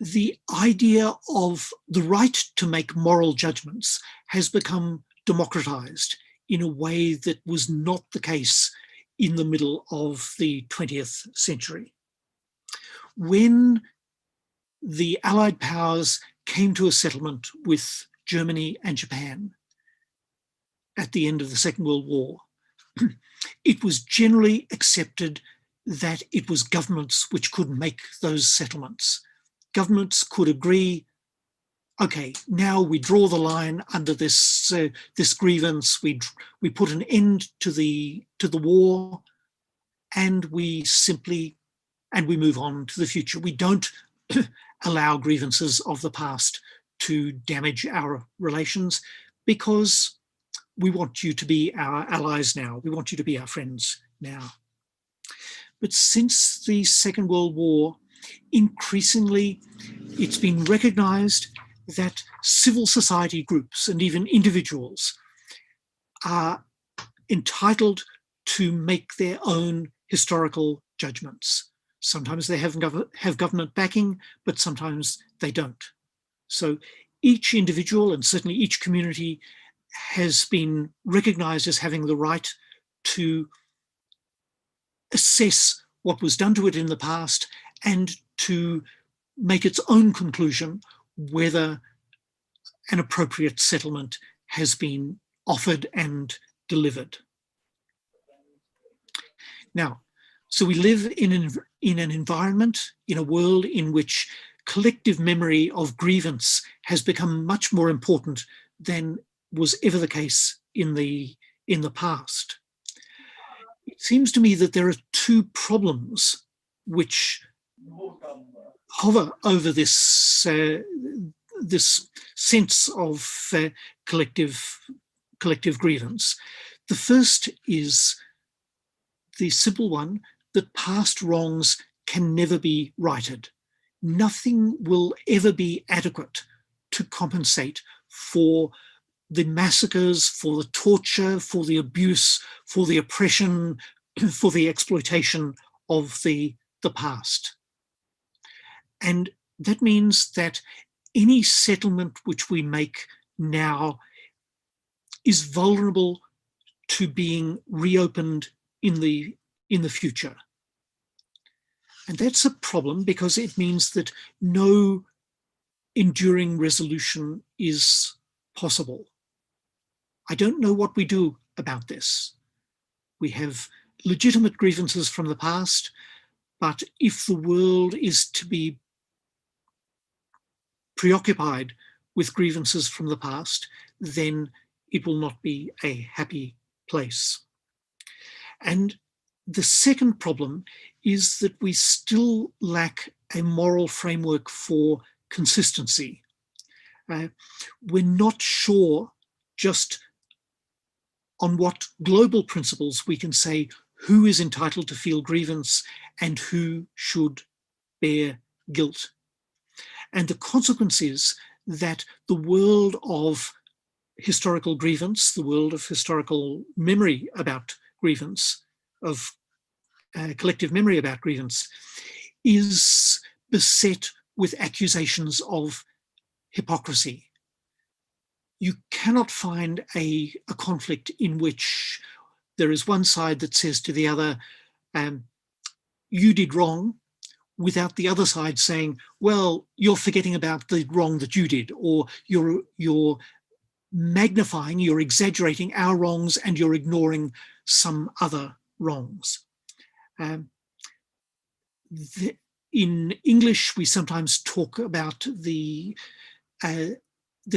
S4: the idea of the right to make moral judgments has become democratized in a way that was not the case in the middle of the 20th century. When the Allied powers came to a settlement with Germany and Japan at the end of the Second World War, it was generally accepted that it was governments which could make those settlements. Governments could agree, okay, now we draw the line under this grievance, we put an end to the war, and we move on to the future. We don't allow grievances of the past to damage our relations, because we want you to be our allies now. We want you to be our friends now. But since the Second World War, increasingly it's been recognized that civil society groups and even individuals are entitled to make their own historical judgments. Sometimes they have government backing, but sometimes they don't. So each individual and certainly each community has been recognized as having the right to assess what was done to it in the past and to make its own conclusion whether an appropriate settlement has been offered and delivered. Now, so we live in an environment, in a world in which collective memory of grievance has become much more important than was ever the case in the past. It seems to me that there are two problems which hover over this this sense of collective grievance. The first is the simple one that past wrongs can never be righted. Nothing will ever be adequate to compensate for the massacres, for the torture, for the abuse, for the oppression, for the exploitation of the past. And that means that any settlement which we make now is vulnerable to being reopened in the future. And that's a problem because it means that no enduring resolution is possible. I don't know what we do about this. We have legitimate grievances from the past, but if the world is to be preoccupied with grievances from the past, then it will not be a happy place. And the second problem is that we still lack a moral framework for consistency. We're not sure just on what global principles we can say who is entitled to feel grievance and who should bear guilt. And the consequence is that the world of historical grievance, the world of historical memory about grievance, of collective memory about grievance, is beset with accusations of hypocrisy. You cannot find a conflict in which there is one side that says to the other, you did wrong, without the other side saying, well, you're forgetting about the wrong that you did, or you're magnifying, you're exaggerating our wrongs and you're ignoring some other wrongs. In English, we sometimes talk about the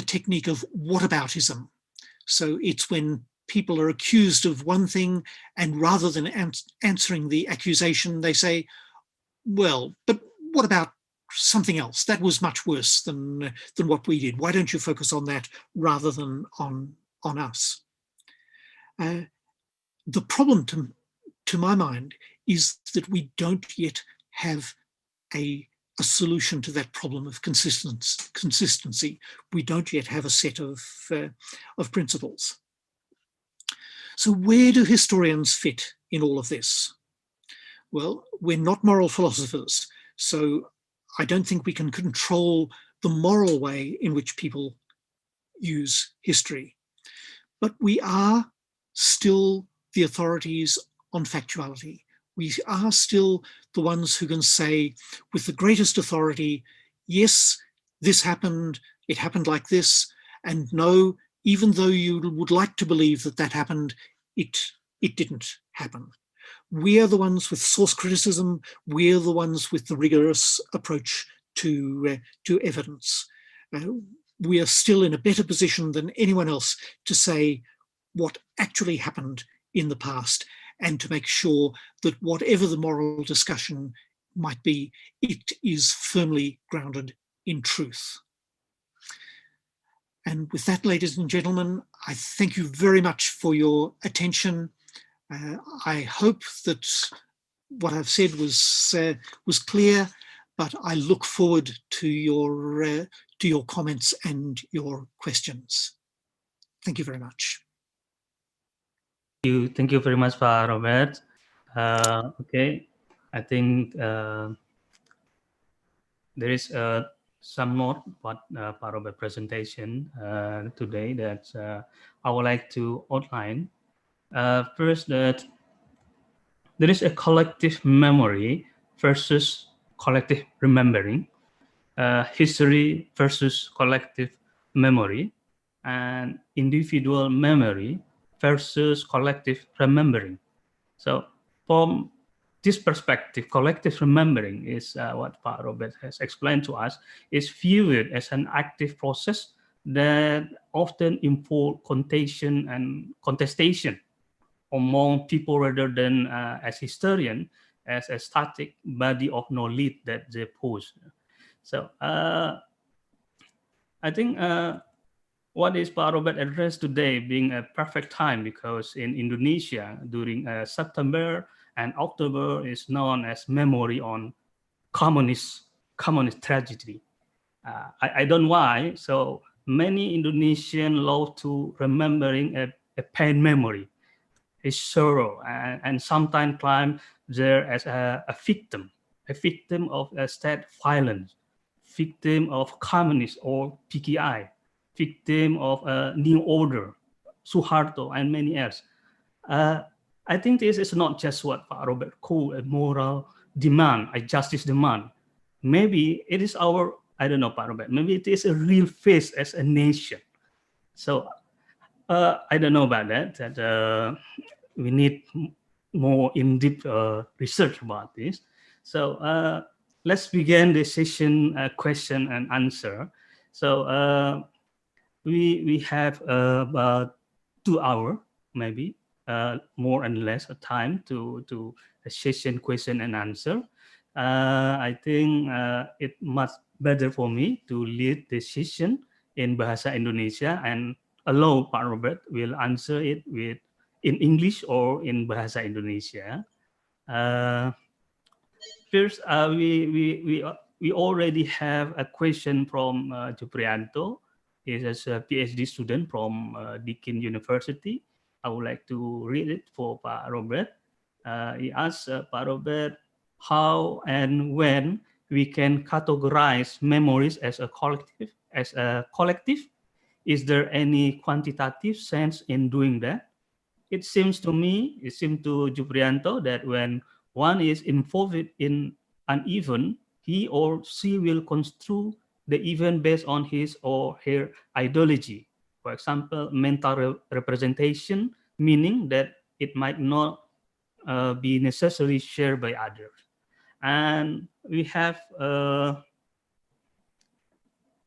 S4: technique of whataboutism. So it's when people are accused of one thing and rather than answering the accusation, they say, well, but what about something else? That was much worse than what we did. Why don't you focus on that rather than on us? The problem to my mind is that we don't yet have a solution to that problem of consistency. We don't yet have a set of principles. So where do historians fit in all of this? Well, we're not moral philosophers, so I don't think we can control the moral way in which people use history. But we are still the authorities on factuality. We are still the ones who can say with the greatest authority, yes, this happened, it happened like this, and no, even though you would like to believe that that happened, it didn't happen. We are the ones with source criticism. We're the ones with the rigorous approach to evidence. We are still in a better position than anyone else to say what actually happened in the past and to make sure that whatever the moral discussion might be, it is firmly grounded in truth. And with that, ladies and gentlemen, I thank you very much for your attention. I hope that what I've said was clear, but I look forward to your to your comments and your questions. Thank you very much.
S2: Thank you very much, Pak Robert. Okay, I think there is some note about Pak Robert presentation today that I would like to outline. First, that there is a collective memory versus collective remembering, history versus collective memory, and individual memory versus collective remembering. So from this perspective, collective remembering is what Pak Robert has explained to us, is viewed as an active process that often involves contention and contestation among people rather than as historian, as a static body of knowledge that they pose. So I think what is Pak Robert addressed today being a perfect time, because in Indonesia during September and October is known as Memori on communist tragedy. I don't know why. So many Indonesian love to remembering a pain memory, his sorrow, and sometimes climb there as a victim of a state violence, victim of communist or PKI, victim of a new order, Suharto, and many others. I think this is not just what Pak Robert called a moral demand, a justice demand. Maybe it is our, I don't know, Pak Robert, maybe it is a real face as a nation. So I don't know about that, we need more in-depth research about this. So let's begin the session question and answer. So we have about 2 hours, maybe more and less time to a session question and answer. I think it much better for me to lead the session in Bahasa Indonesia and allow Pak Robert will answer it with in English or in Bahasa Indonesia. First, we already have a question from Juprianto. He is a PhD student from Deakin University. I would like to read it for Pak Robert. He asks Pak Robert how and when we can categorize memories as a collective. Is there any quantitative sense in doing that? It seems to Juprianto that when one is involved in an event, he or she will construe the event based on his or her ideology. For example, mental representation, meaning that it might not be necessarily shared by others. And we have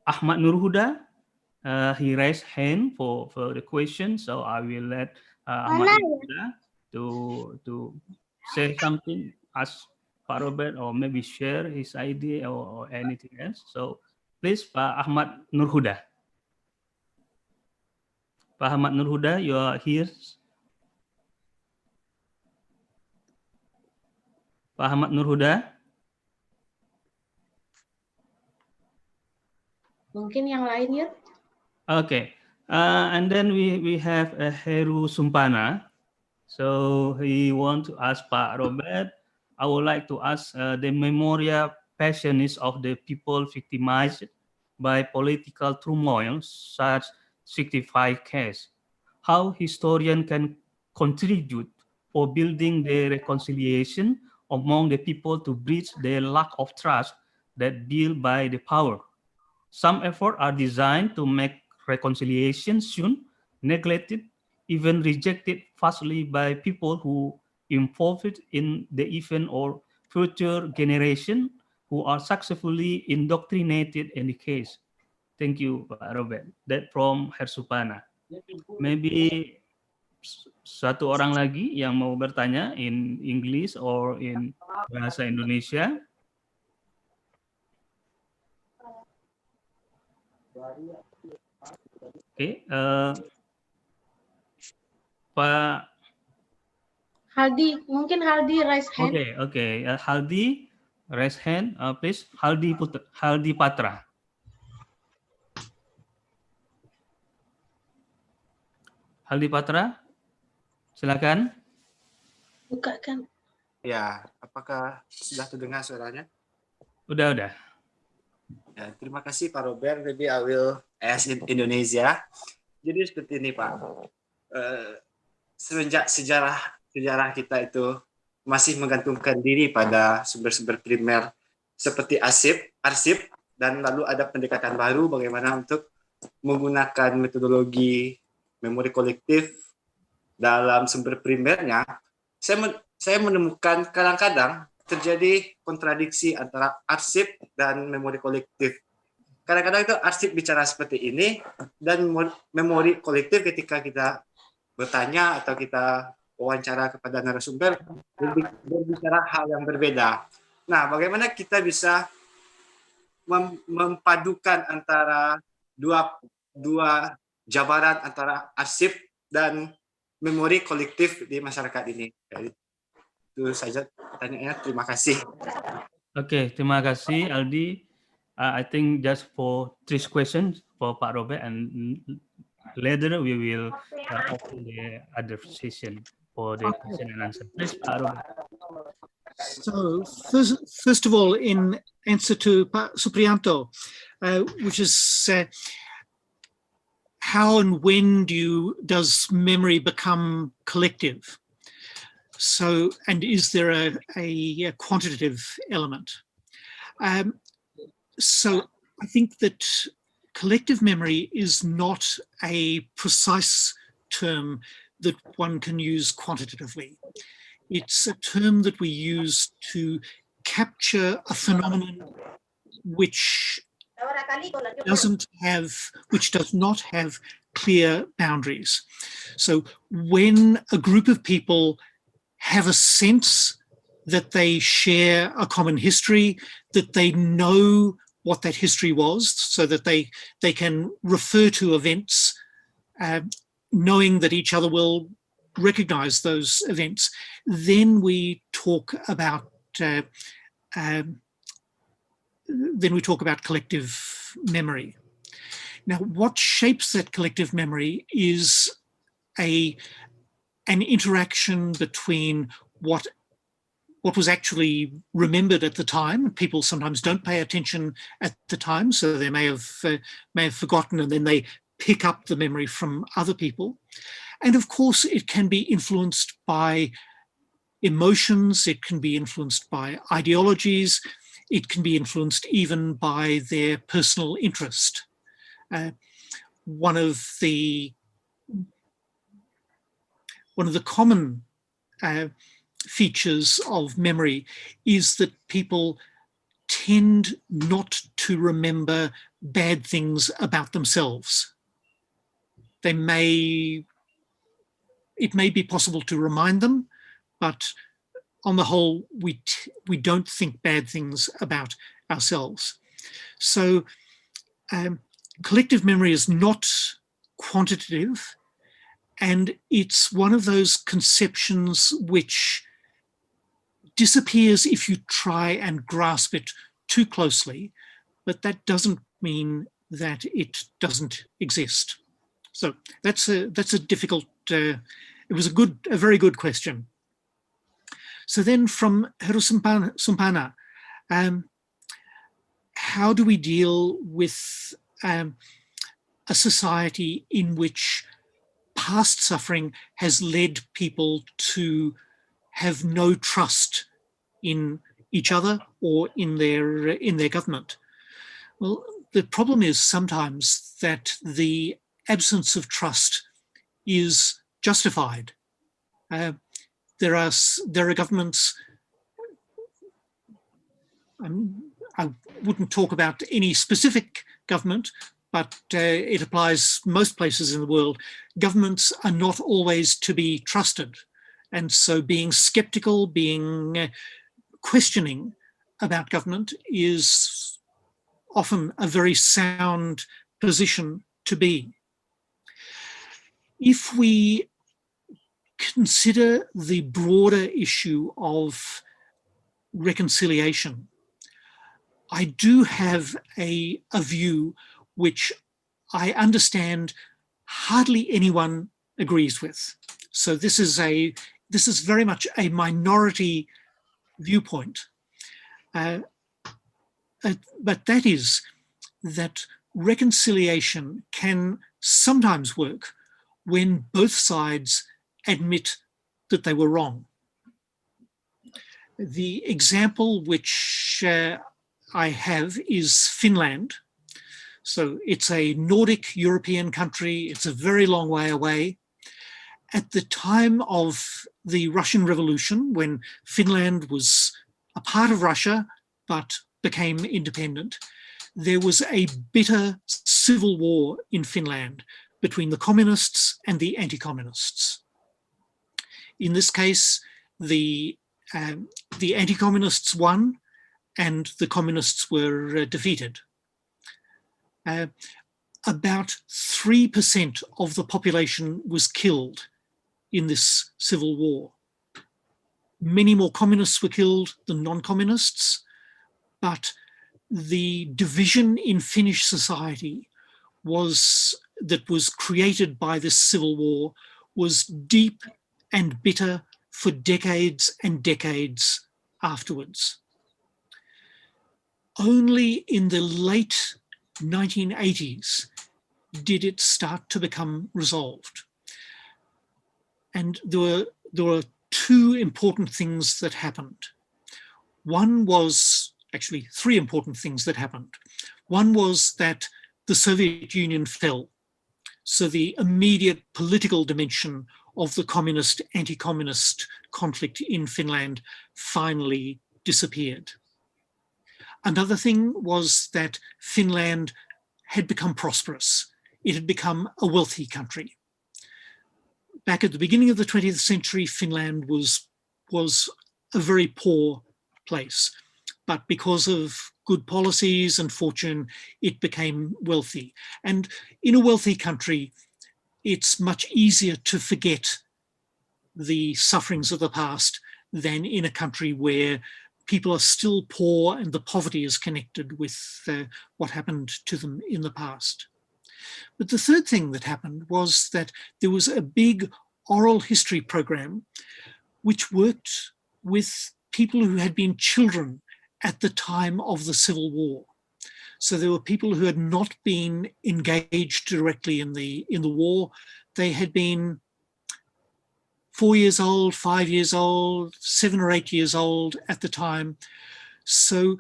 S2: Ahmad Nurhuda. He raised hand for the question, so I will let Ahmad Nurhuda to say something, ask Pak Robert, or maybe share his idea or anything else. So please, Pak Ahmad Nurhuda. Pak Ahmad Nurhuda, you are here. Pak Ahmad Nurhuda.
S5: Mungkin yang lain ya.
S2: Okay, and then we have Heru Sumpana. So he want to ask Pak Robert. I would like to ask the memorial passionists of the people victimized by political turmoil, such 65 case. How historian can contribute for building the reconciliation among the people to bridge the lack of trust that built by the power. Some efforts are designed to make reconciliation soon neglected, even rejected vastly by people who involved in the event or future generation who are successfully indoctrinated in the case. Thank you, Pak Robert. That from Hersupana. Maybe satu orang lagi yang mau bertanya in English or in Bahasa Indonesia. Okay, Pak
S5: Haldi, mungkin Haldi raise hand.
S2: Okay. Haldi, raise hand, please. Haldi Patra. Haldi Patra, silakan.
S5: Buka kan.
S6: Ya, apakah sudah terdengar suaranya?
S2: Udah.
S6: Ya, terima kasih Pak Robert. Maybe I will ask in Indonesia. Jadi seperti ini Pak. Semenjak sejarah kita itu masih menggantungkan diri pada sumber-sumber primer seperti arsip, dan lalu ada pendekatan baru bagaimana untuk menggunakan metodologi memori kolektif dalam sumber primernya. Saya menemukan kadang-kadang terjadi kontradiksi antara arsip dan memori kolektif. Kadang-kadang itu arsip bicara seperti ini, dan memori kolektif ketika kita bertanya atau kita wawancara kepada narasumber berbicara hal yang berbeda. Nah, bagaimana kita bisa memadukan antara dua jabaran antara arsip dan memori kolektif di masyarakat ini? Itu saja pertanyaannya. Terima kasih.
S2: Oke, terima kasih Aldi. I think just for 3 questions for Pak Robert, and later we will open the other session for the question and answer. Please, Pak Robert.
S4: So first of all, in answer to Pak Supriyanto, which is how and when does memory become collective? So, and is there a quantitative element? So I think that collective memory is not a precise term that one can use quantitatively. It's a term that we use to capture a phenomenon which does not have clear boundaries. So when a group of people have a sense that they share a common history, that they know what that history was, so that they can refer to events, knowing that each other will recognize those events, then we talk about collective memory. Now, what shapes that collective memory is an interaction between what was actually remembered at the time. People sometimes don't pay attention at the time, so they may have forgotten, and then they pick up the memory from other people. And of course, it can be influenced by emotions, it can be influenced by ideologies, it can be influenced even by their personal interest. One of the common features of memory is that people tend not to remember bad things about themselves. It may be possible to remind them, but on the whole, we don't think bad things about ourselves. So collective memory is not quantitative, and it's one of those conceptions which disappears if you try and grasp it too closely, but that doesn't mean that it doesn't exist. So that's a difficult, it was a very good question. So then from Heru Sumpana, how do we deal with a society in which past suffering has led people to have no trust in each other or in their government? Well, the problem is sometimes that the absence of trust is justified. There are governments, I wouldn't talk about any specific government, but it applies most places in the world. Governments are not always to be trusted. And so being skeptical, questioning about government is often a very sound position to be. If we consider the broader issue of reconciliation, I do have a view which I understand hardly anyone agrees with. So this is very much a minority viewpoint. But that is that reconciliation can sometimes work when both sides admit that they were wrong. The example which I have is Finland. So it's a Nordic European country. It's a very long way away. At the time of the Russian Revolution, when Finland was a part of Russia but became independent, there was a bitter civil war in Finland between the communists and the anti-communists. In this case, the anti-communists won and the communists were defeated. About 3% of the population was killed in this civil war. Many more communists were killed than non-communists, but the division in Finnish society that was created by this civil war was deep and bitter for decades and decades afterwards. Only in the late 1980s did it start to become resolved. And there were two important things that happened. One was, actually three important things that happened. One was that the Soviet Union fell. So the immediate political dimension of the communist, anti-communist conflict in Finland finally disappeared. Another thing was that Finland had become prosperous. It had become a wealthy country. Back at the beginning of the 20th century, Finland was a very poor place. But because of good policies and fortune, it became wealthy. And in a wealthy country, it's much easier to forget the sufferings of the past than in a country where people are still poor and the poverty is connected with what happened to them in the past. But the third thing that happened was that there was a big oral history program which worked with people who had been children at the time of the Civil War. So there were people who had not been engaged directly in the war. They had been 4 years old, 5 years old, 7 or 8 years old at the time. So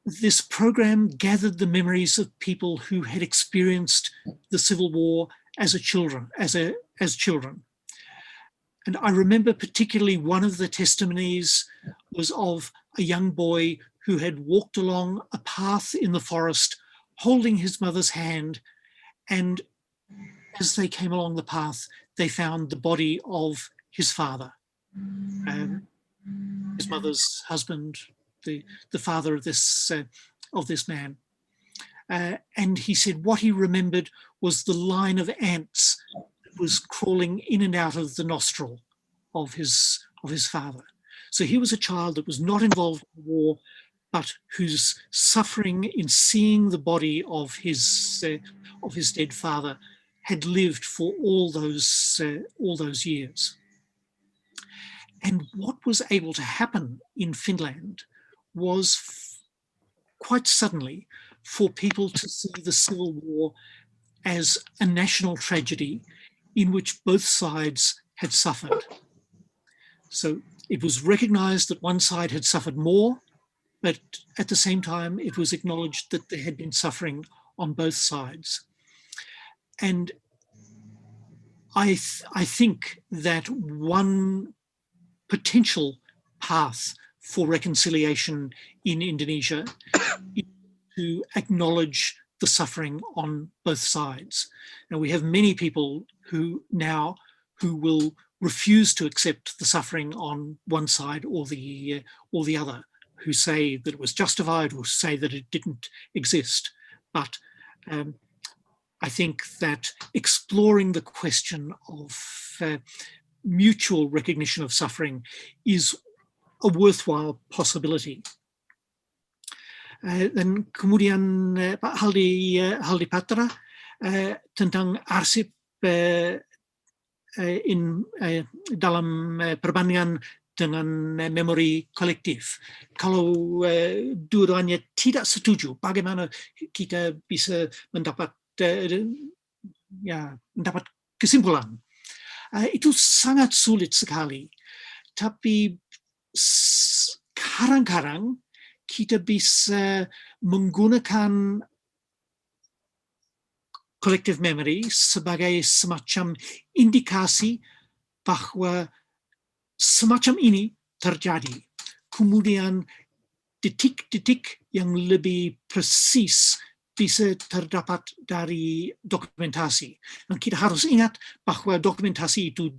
S4: this program gathered the memories of people who had experienced the Civil War as children. And I remember particularly one of the testimonies was of a young boy who had walked along a path in the forest, holding his mother's hand. And as they came along the path, they found the body of his father, his mother's husband, the father of this man. And he said what he remembered was the line of ants that was crawling in and out of the nostril of his father. So he was a child that was not involved in the war, but whose suffering in seeing the body of his dead father had lived for all those years. And what was able to happen in Finland was quite suddenly for people to see the Civil War as a national tragedy in which both sides had suffered. So it was recognized that one side had suffered more, but at the same time, it was acknowledged that there had been suffering on both sides. And I think that one potential path for reconciliation in Indonesia is to acknowledge the suffering on both sides. Now, we have many people who will refuse to accept the suffering on one side or the other, who say that it was justified or say that it didn't exist. But I think that exploring the question of mutual recognition of suffering is a worthwhile possibility. Dan kemudian Pak Haldi Patra tentang arsip dalam perbandingan dengan memori kolektif. Kalau dua-duanya tidak setuju, bagaimana kita bisa mendapat mendapat kesimpulan? Itu sangat sulit sekali. Tapi kadang-kadang kita bisa menggunakan collective memory sebagai semacam indikasi bahwa semacam ini terjadi. Kemudian detik-detik yang lebih presis bisa terdapat dari dokumentasi. Dan kita harus ingat bahwa dokumentasi itu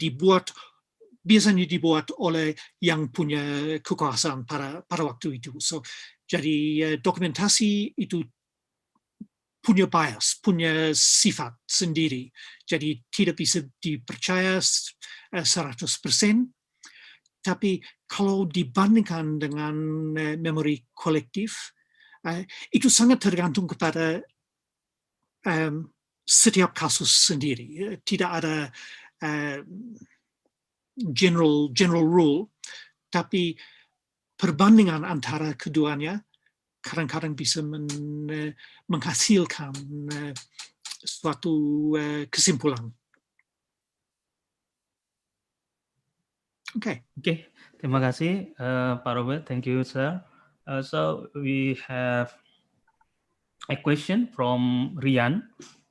S4: biasanya dibuat oleh yang punya kekuasaan pada waktu itu. So, jadi dokumentasi itu punya bias, punya sifat sendiri. Jadi tidak bisa dipercaya 100%. Tapi kalau dibandingkan dengan memori kolektif, itu sangat tergantung kepada setiap kasus sendiri. Tidak ada general rule, tapi perbandingan antara keduanya kadang-kadang bisa menghasilkan suatu kesimpulan. Okay,
S2: terima kasih Pak Robert. Thank you, sir. So we have a question from Rian.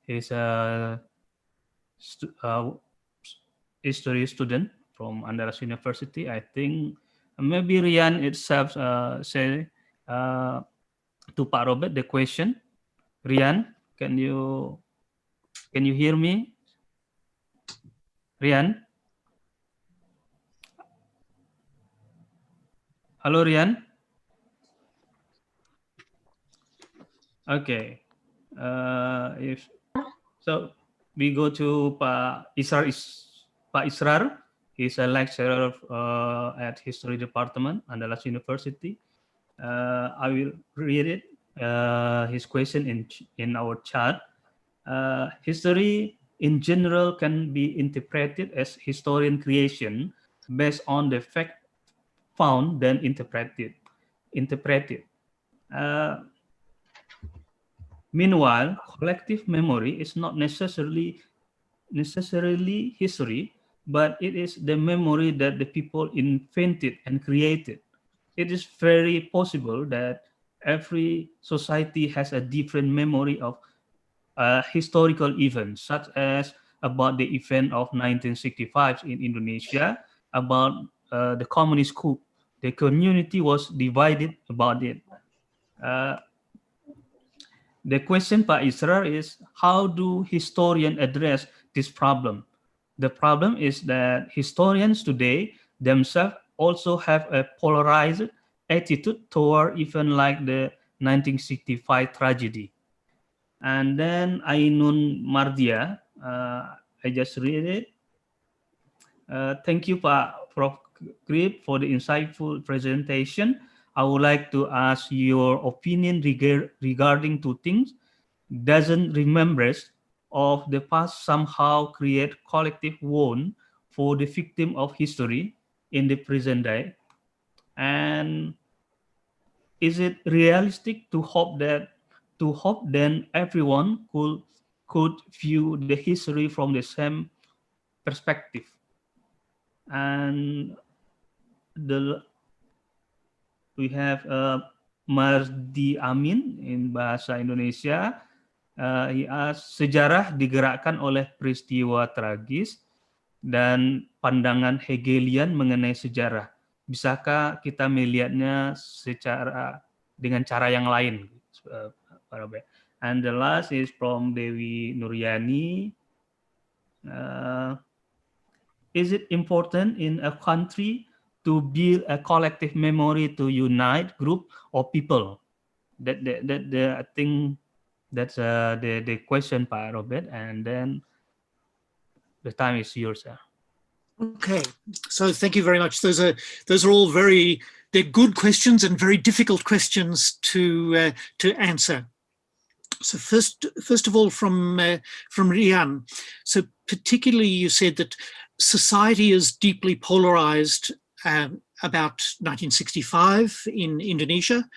S2: He's a history student from Andalas University. I think maybe Rian itself say to Pak Robert the question. Rian, can you hear me? Rian? Hello, Rian? Okay. So we go to Pak Israr. He's a lecturer at History Department, Andalas University. I will read it. His question in our chat. History in general can be interpreted as historian creation based on the fact found, then interpreted. Meanwhile, collective memory is not necessarily history, but it is the memory that the people invented and created. It is very possible that every society has a different memory of historical events, such as about the event of 1965 in Indonesia, about the communist coup. The community was divided about it. The question, Pak Israr, is how do historians address this problem? The problem is that historians today themselves also have a polarized attitude toward events like the 1965 tragedy. And then Ainun Mardia, I just read it. Thank you, Prof. Grip, for the insightful presentation. I would like to ask your opinion regarding two things. Doesn't remembrance of the past somehow create collective wound for the victim of history in the present day? And is it realistic to hope then everyone could view the history from the same perspective? And we have Mardi Amin in bahasa Indonesia. He asks, sejarah digerakkan oleh peristiwa tragis dan pandangan Hegelian mengenai sejarah. Bisakah kita melihatnya dengan cara yang lain? And the last is from Dewi Nuryani. Is it important in a country to build a collective memory to unite group or people? I think that's the question, Pak Robert. And then the time is yours, sir.
S4: Okay, so thank you very much. Those are all they're good questions and very difficult questions to answer. So first of all, from Rian. So particularly, you said that society is deeply polarized about 1965 in Indonesia,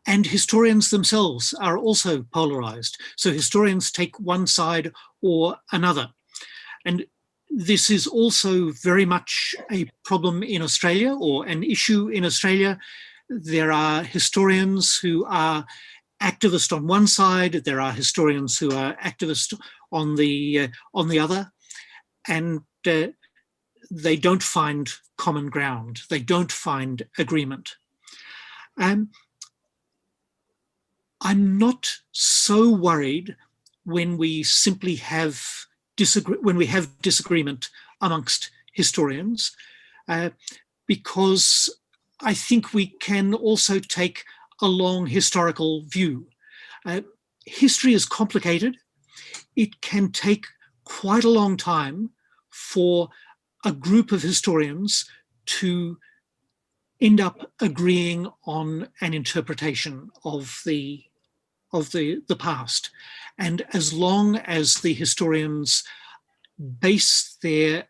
S4: and historians themselves are also polarized. So historians take one side or another. And this is also very much a problem in Australia, or an issue in Australia. There are historians who are activist on one side, there are historians who are activist on the other, and they don't find common ground. They don't find agreement. I'm not so worried when we simply have disagreement amongst historians, because I think we can also take a long historical view. History is complicated. It can take quite a long time for a group of historians to end up agreeing on an interpretation of the past. And as long as the historians base their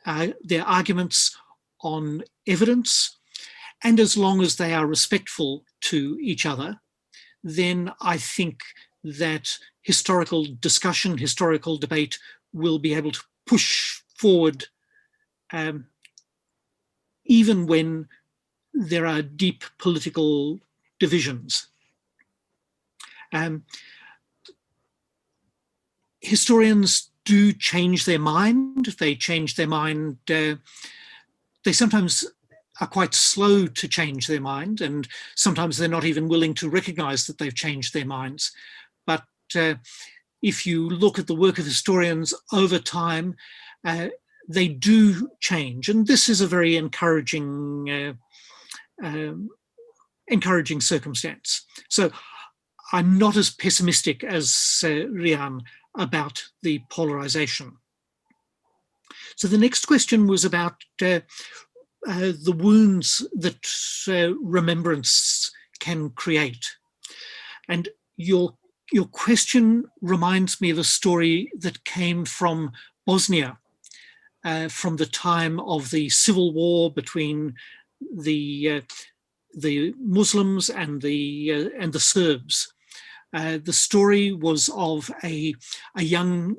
S4: arguments on evidence, and as long as they are respectful to each other, then I think that historical discussion, historical debate will be able to push forward even when there are deep political divisions. Historians do change their mind. They change their mind. They sometimes are quite slow to change their mind, and sometimes they're not even willing to recognize that they've changed their minds. But if you look at the work of historians over time, they do change, and this is a very encouraging circumstance. So I'm not as pessimistic as Rian about the polarization. So the next question was about the wounds that remembrance can create. And your question reminds me of a story that came from Bosnia, from the time of the civil war between the Muslims and the Serbs. The story was of a young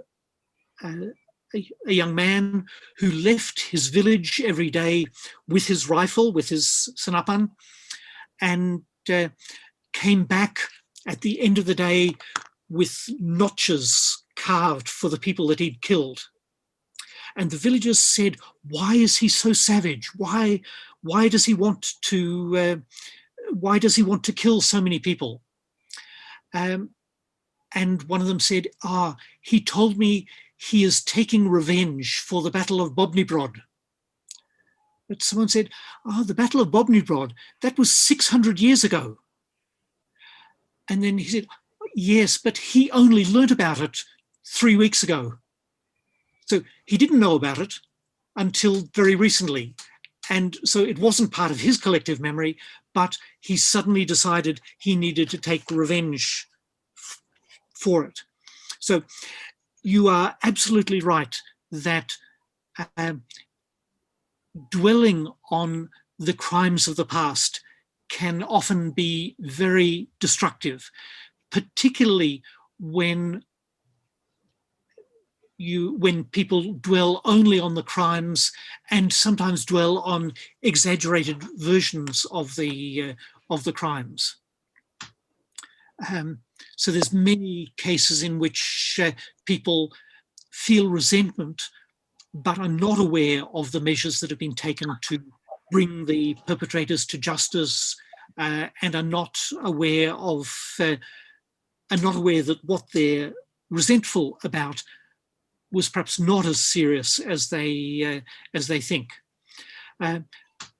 S4: man who left his village every day with his rifle, with his senapan, and came back at the end of the day with notches carved for the people that he'd killed. And the villagers said, "Why is he so savage? Why does he want to kill so many people?" And one of them said, he told me he is taking revenge for the Battle of Bobni Brod. But someone said, the Battle of Bobni Brod, that was 600 years ago. And then he said, yes, but he only learnt about it 3 weeks ago. So he didn't know about it until very recently. And so it wasn't part of his collective memory, but he suddenly decided he needed to take revenge for it. So you are absolutely right that dwelling on the crimes of the past can often be very destructive, particularly when people dwell only on the crimes and sometimes dwell on exaggerated versions of the crimes. So there's many cases in which people feel resentment, but are not aware of the measures that have been taken to bring the perpetrators to justice, and are not aware that what they're resentful about was perhaps not as serious as they think.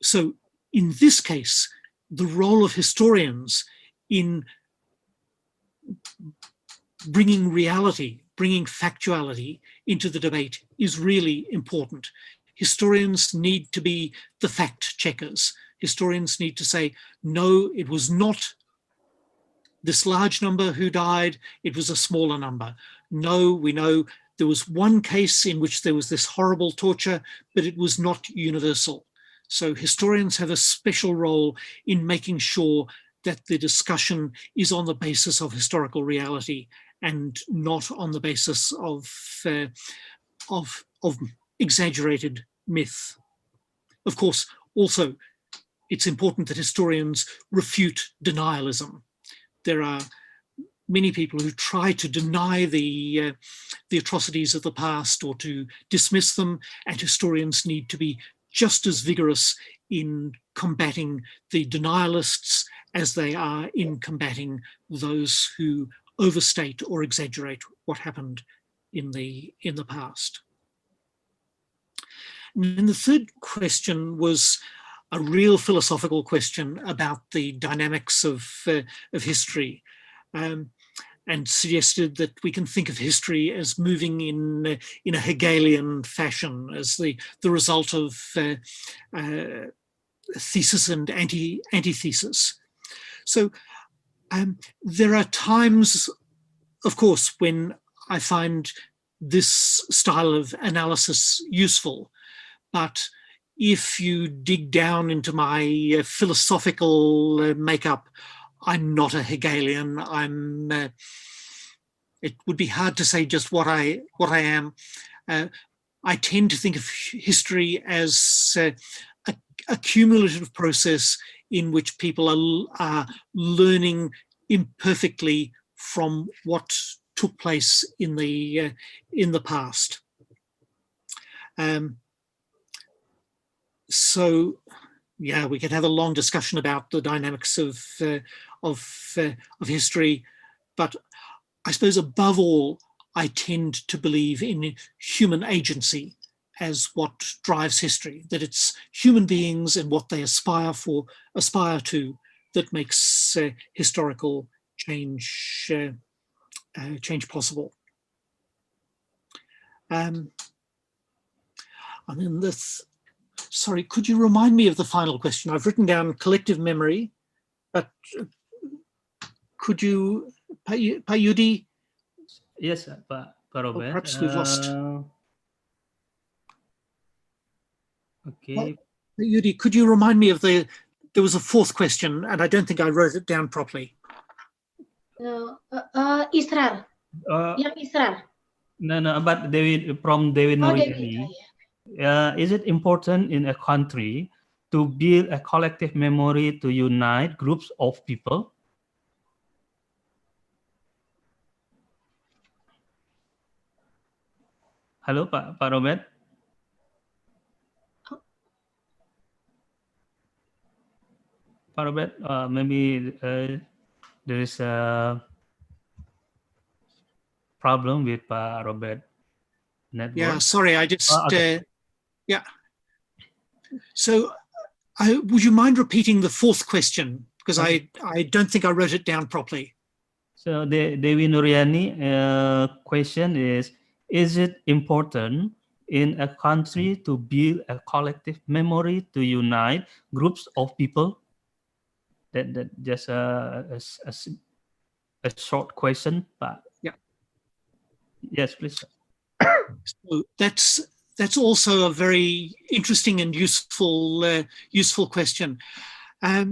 S4: So in this case, the role of historians in bringing reality, bringing factuality into the debate is really important. Historians need to be the fact checkers. Historians need to say, no, it was not this large number who died, it was a smaller number. No, we know there was one case in which there was this horrible torture, but it was not universal. So historians have a special role in making sure that the discussion is on the basis of historical reality and not on the basis of exaggerated myth. Of course, also, it's important that historians refute denialism. There are many people who try to deny the atrocities of the past or to dismiss them, and historians need to be just as vigorous in combating the denialists as they are in combating those who overstate or exaggerate what happened in the past. And the third question was a real philosophical question about the dynamics of history, and suggested that we can think of history as moving in a Hegelian fashion, as the result of thesis and antithesis. So there are times, of course, when I find this style of analysis useful, but if you dig down into my philosophical makeup, I'm not a Hegelian. It would be hard to say just what I am. I tend to think of history as a cumulative process in which people are learning imperfectly from what took place in the past. So, yeah, we could have a long discussion about the dynamics of history, but I suppose above all, I tend to believe in human agency as what drives history, that it's human beings and what they aspire to that makes historical change possible. And then this, sorry, could you remind me of the final question? I've written down collective memory, but could you, Pak Yudi?
S2: Yes, Pak Robert.
S4: Perhaps we've lost.
S2: Okay.
S4: Yudi, could you remind me of there was a fourth question, and I don't think I wrote it down properly.
S5: Israr. Yang Israr.
S2: No, but from Dewi Nuriani. Is it important in a country to build a collective memory to unite groups of people? Hello, Pak Robert. Pak Robert, maybe there is a problem with Pak Robert network.
S4: Yeah, sorry, I just,
S2: okay.
S4: Yeah. So would you mind repeating the fourth question? Because okay. I don't think I wrote it down properly.
S2: So the Dewi Nuriani question is it important in a country to build a collective memory to unite groups of people? That just a short question, but
S4: yeah.
S2: Yes, please.
S4: So that's also a very interesting and useful question. I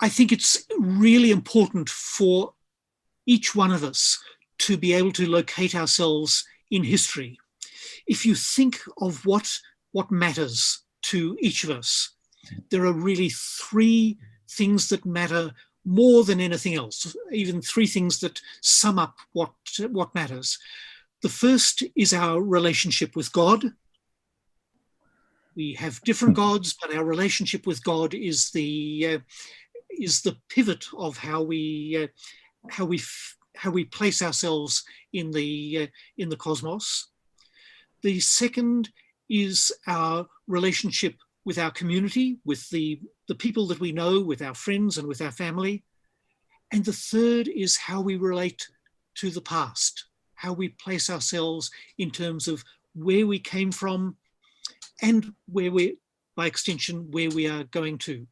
S4: think it's really important for each one of us to be able to locate ourselves in history. If you think of what matters to each of us, there are really three things that matter more than anything else, even three things that sum up what matters. The first is our relationship with God. We have different gods, but our relationship with God is the pivot of how we place ourselves in the cosmos. The second is our relationship with our community, with the people that we know, with our friends and with our family. And the third is how we relate to the past, how we place ourselves in terms of where we came from and where by extension, where we are going to.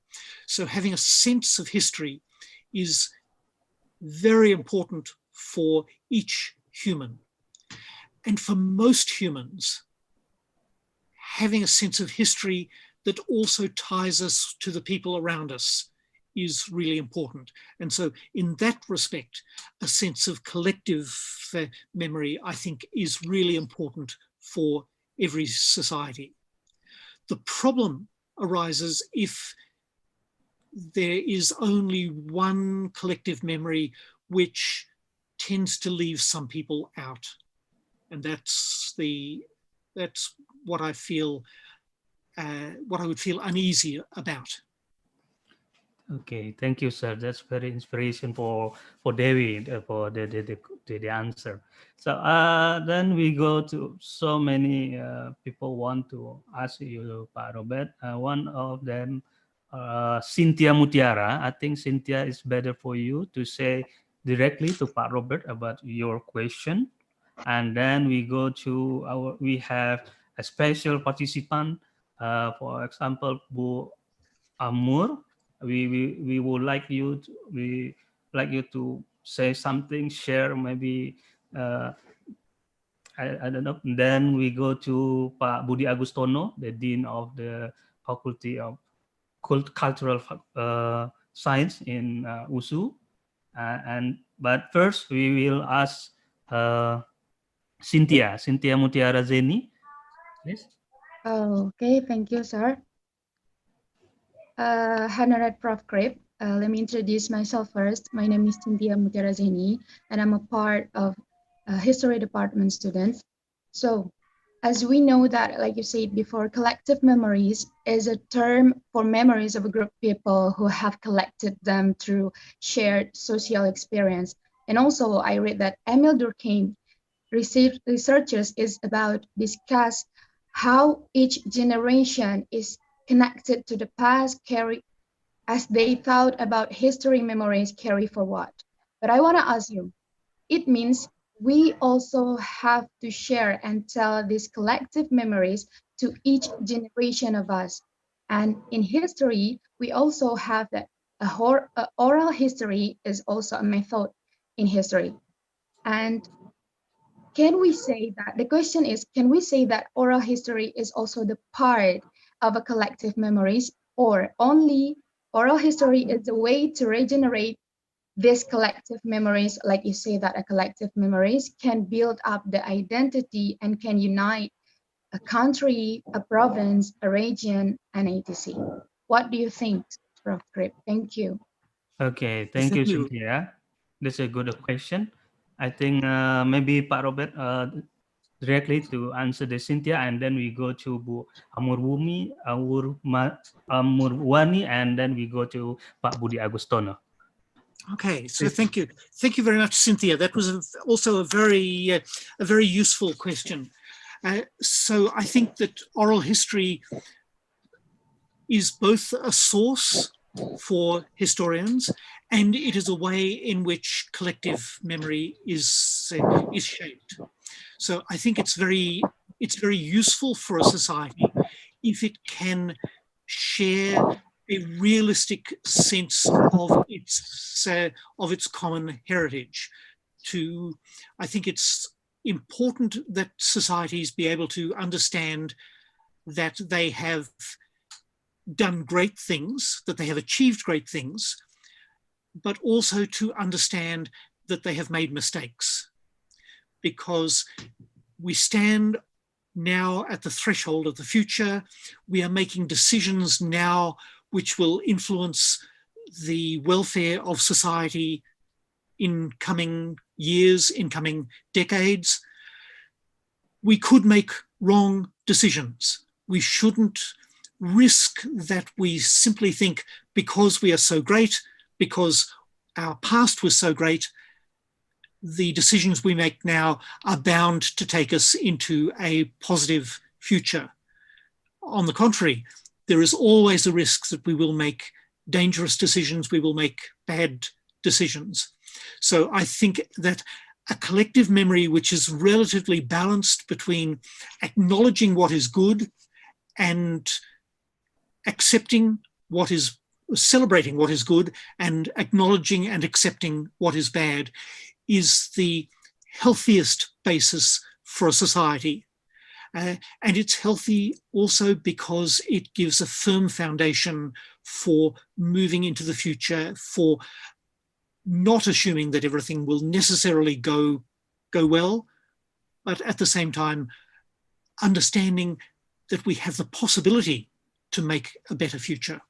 S4: So having a sense of history is very important for each human. And for most humans, having a sense of history that also ties us to the people around us is really important. And so in that respect, a sense of collective memory, I think, is really important for every society. The problem arises if there is only one collective memory which tends to leave some people out. And that's what I feel, what I would feel uneasy about.
S2: Okay, thank you, sir. That's very inspiration for Dewi for the answer. So then we go to so many people want to ask you, Pak Robert. One of them, Cynthia Mutiara. I think Cynthia is better for you to say directly to Pak Robert about your question, and then we go to we have a special participant. For example, Bu Amur. We would like you to say something, share maybe, I don't know. Then we go to Pak Budi Agustono, the Dean of the Faculty of Cultural Science in USU. But first we will ask Cynthia Mutiara Zeni, please.
S7: Okay, thank you, sir. Honored Prof. Krip, let me introduce myself first. My name is Cynthia Mutiara Zeni, and I'm a part of History Department students. So, as we know that, like you said before, collective memories is a term for memories of a group of people who have collected them through shared social experience. And also, I read that Emile Durkheim researchers is about discuss how each generation is connected to the past, as they thought about history memories carry forward. But I want to ask you, it means we also have to share and tell these collective memories to each generation of us. And in history, we also have that oral history is also a method in history. And can we say that, the question is, can we say that oral history is also the part of a collective memories, or only oral history is a way to regenerate these collective memories, like you say that a collective memories can build up the identity and can unite a country, a province, a region, and etc. What do you think, Prof. Krip? Thank you.
S2: Okay, thank you, Cynthia. That's a good question. I think maybe Pak Robert directly to answer the Cynthia, and then we go to Bu Amurwani, and then we go to Pak Budi Agustono.
S4: Okay, so thank you very much, Cynthia. That was also a very useful question. So I think that oral history is both a source for historians, and it is a way in which collective memory is shaped. So I think it's very useful for a society if it can share a realistic sense of its common heritage. I think it's important that societies be able to understand that they have done great things, that they have achieved great things, but also to understand that they have made mistakes. Because we stand now at the threshold of the future. We are making decisions now which will influence the welfare of society in coming years, in coming decades. We could make wrong decisions. We shouldn't risk that we simply think because we are so great, because our past was so great, the decisions we make now are bound to take us into a positive future. On the contrary, there is always a risk that we will make dangerous decisions, we will make bad decisions. So I think that a collective memory which is relatively balanced between acknowledging what is good and celebrating what is good and acknowledging and accepting what is bad is the healthiest basis for a society. And it's healthy also because it gives a firm foundation for moving into the future, for not assuming that everything will necessarily go well, but at the same time, understanding that we have the possibility to make a better future.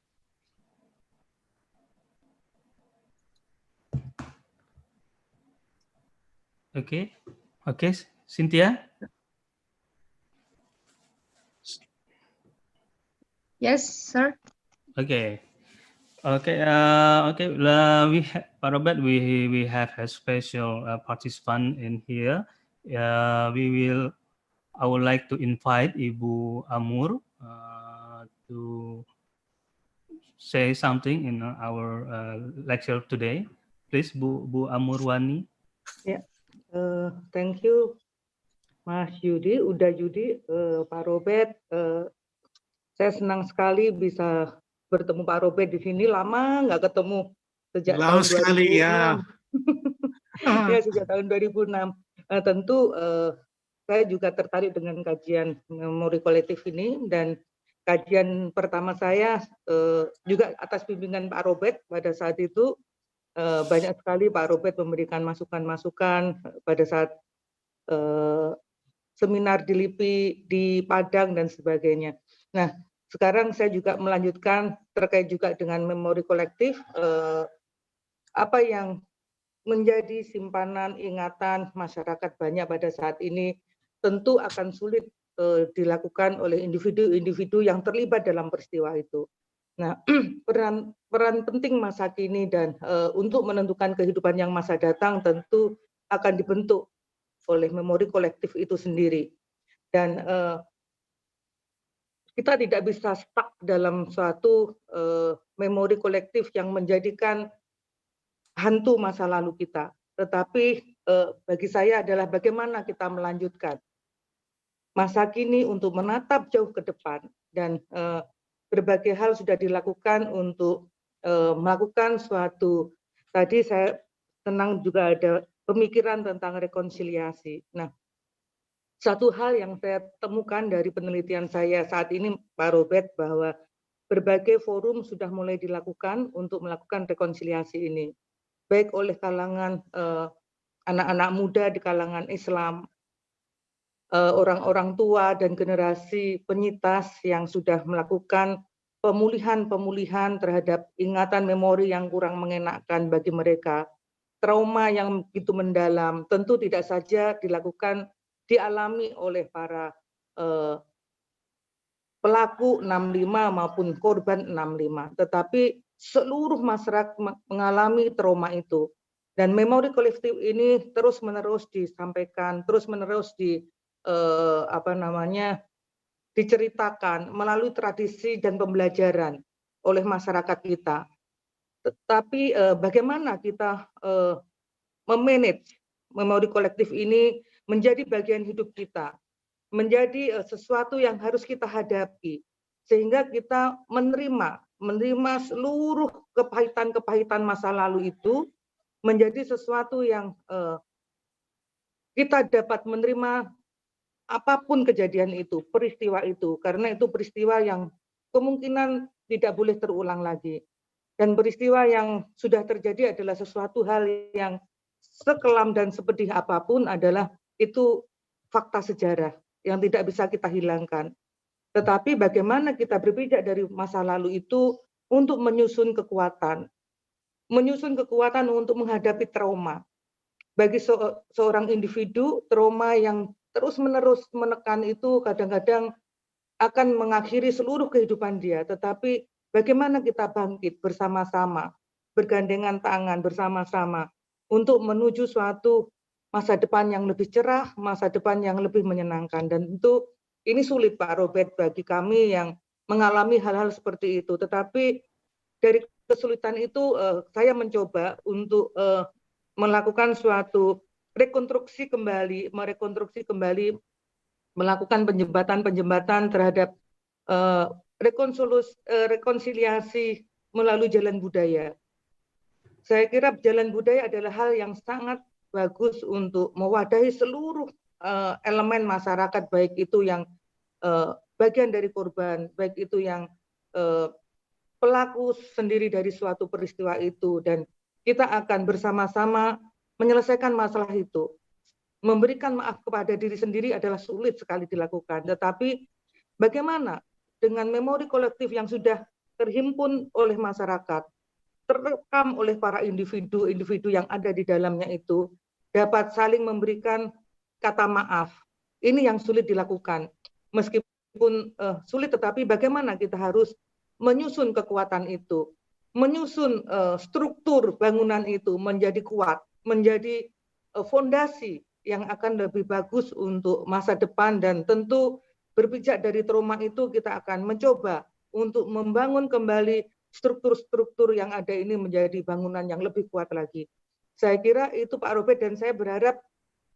S2: Okay, Cynthia?
S7: Yes, sir.
S2: Okay. Okay. Pak Robert, we have a special participant in here. I would like to invite Ibu Amur to say something in our lecture today. Please, Bu Amurwani.
S8: Ya, thank you, Mas Yudi, Pak Robert. Saya senang sekali bisa bertemu Pak Robert di sini. Lama nggak ketemu sejak tahun 2006.
S4: Ya.
S8: Ya, sejak tahun 2006. Tentu saya juga tertarik dengan kajian memori kolektif ini, dan kajian pertama saya juga atas bimbingan Pak Robert pada saat itu. Banyak sekali Pak Robert memberikan masukan-masukan pada saat seminar di LIPI, di Padang, dan sebagainya. Nah, sekarang saya juga melanjutkan terkait juga dengan memori kolektif, apa yang menjadi simpanan ingatan masyarakat banyak pada saat ini tentu akan sulit dilakukan oleh individu-individu yang terlibat dalam peristiwa itu. Nah, peran penting masa kini dan untuk menentukan kehidupan yang masa datang tentu akan dibentuk oleh memori kolektif itu sendiri. Dan kita tidak bisa stuck dalam suatu memori kolektif yang menjadikan hantu masa lalu kita. Tetapi bagi saya adalah bagaimana kita melanjutkan masa kini untuk menatap jauh ke depan, dan berbagai hal sudah dilakukan untuk melakukan suatu, tadi saya senang juga ada pemikiran tentang rekonsiliasi. Nah, satu hal yang saya temukan dari penelitian saya saat ini, Pak Robert, bahwa berbagai forum sudah mulai dilakukan untuk melakukan rekonsiliasi ini, baik oleh kalangan anak-anak muda di kalangan Islam, orang-orang tua dan generasi penyintas yang sudah melakukan pemulihan terhadap ingatan memori yang kurang mengenakan bagi mereka. Trauma yang begitu mendalam tentu tidak saja dialami oleh para pelaku 65 maupun korban 65, tetapi seluruh masyarakat mengalami trauma itu. Dan memori kolektif ini terus-menerus disampaikan, terus-menerus diceritakan melalui tradisi dan pembelajaran oleh masyarakat kita. Tetapi bagaimana kita memanage memori kolektif ini menjadi bagian hidup kita, menjadi sesuatu yang harus kita hadapi, sehingga kita menerima seluruh kepahitan masa lalu itu menjadi sesuatu yang kita dapat menerima apapun kejadian itu, peristiwa itu, karena itu peristiwa yang kemungkinan tidak boleh terulang lagi. Dan peristiwa yang sudah terjadi adalah sesuatu hal yang sekelam dan sepedih apapun adalah itu fakta sejarah yang tidak bisa kita hilangkan. Tetapi bagaimana kita berpijak dari masa lalu itu untuk menyusun kekuatan untuk menghadapi trauma. Bagi seorang individu, trauma yang terus-menerus menekan itu kadang-kadang akan mengakhiri seluruh kehidupan dia. Tetapi bagaimana kita bangkit bersama-sama, bergandengan tangan bersama-sama untuk menuju suatu masa depan yang lebih cerah, masa depan yang lebih menyenangkan. Dan tentu ini sulit, Pak Robert, bagi kami yang mengalami hal-hal seperti itu. Tetapi dari kesulitan itu saya mencoba untuk melakukan suatu merekonstruksi kembali, melakukan penjembatan terhadap rekonsiliasi melalui jalan budaya. Saya kira jalan budaya adalah hal yang sangat bagus untuk mewadahi seluruh elemen masyarakat, baik itu yang bagian dari korban, baik itu yang pelaku sendiri dari suatu peristiwa itu, dan kita akan bersama-sama menyelesaikan masalah itu. Memberikan maaf kepada diri sendiri adalah sulit sekali dilakukan, tetapi bagaimana dengan memori kolektif yang sudah terhimpun oleh masyarakat, terekam oleh para individu-individu yang ada di dalamnya itu, dapat saling memberikan kata maaf. Ini yang sulit dilakukan. Meskipun sulit, tetapi bagaimana kita harus menyusun kekuatan itu, menyusun struktur bangunan itu menjadi kuat, menjadi fondasi yang akan lebih bagus untuk masa depan. Dan tentu berpijak dari trauma itu, kita akan mencoba untuk membangun kembali struktur-struktur yang ada ini menjadi bangunan yang lebih kuat lagi. Saya kira itu Pak Robert, dan saya berharap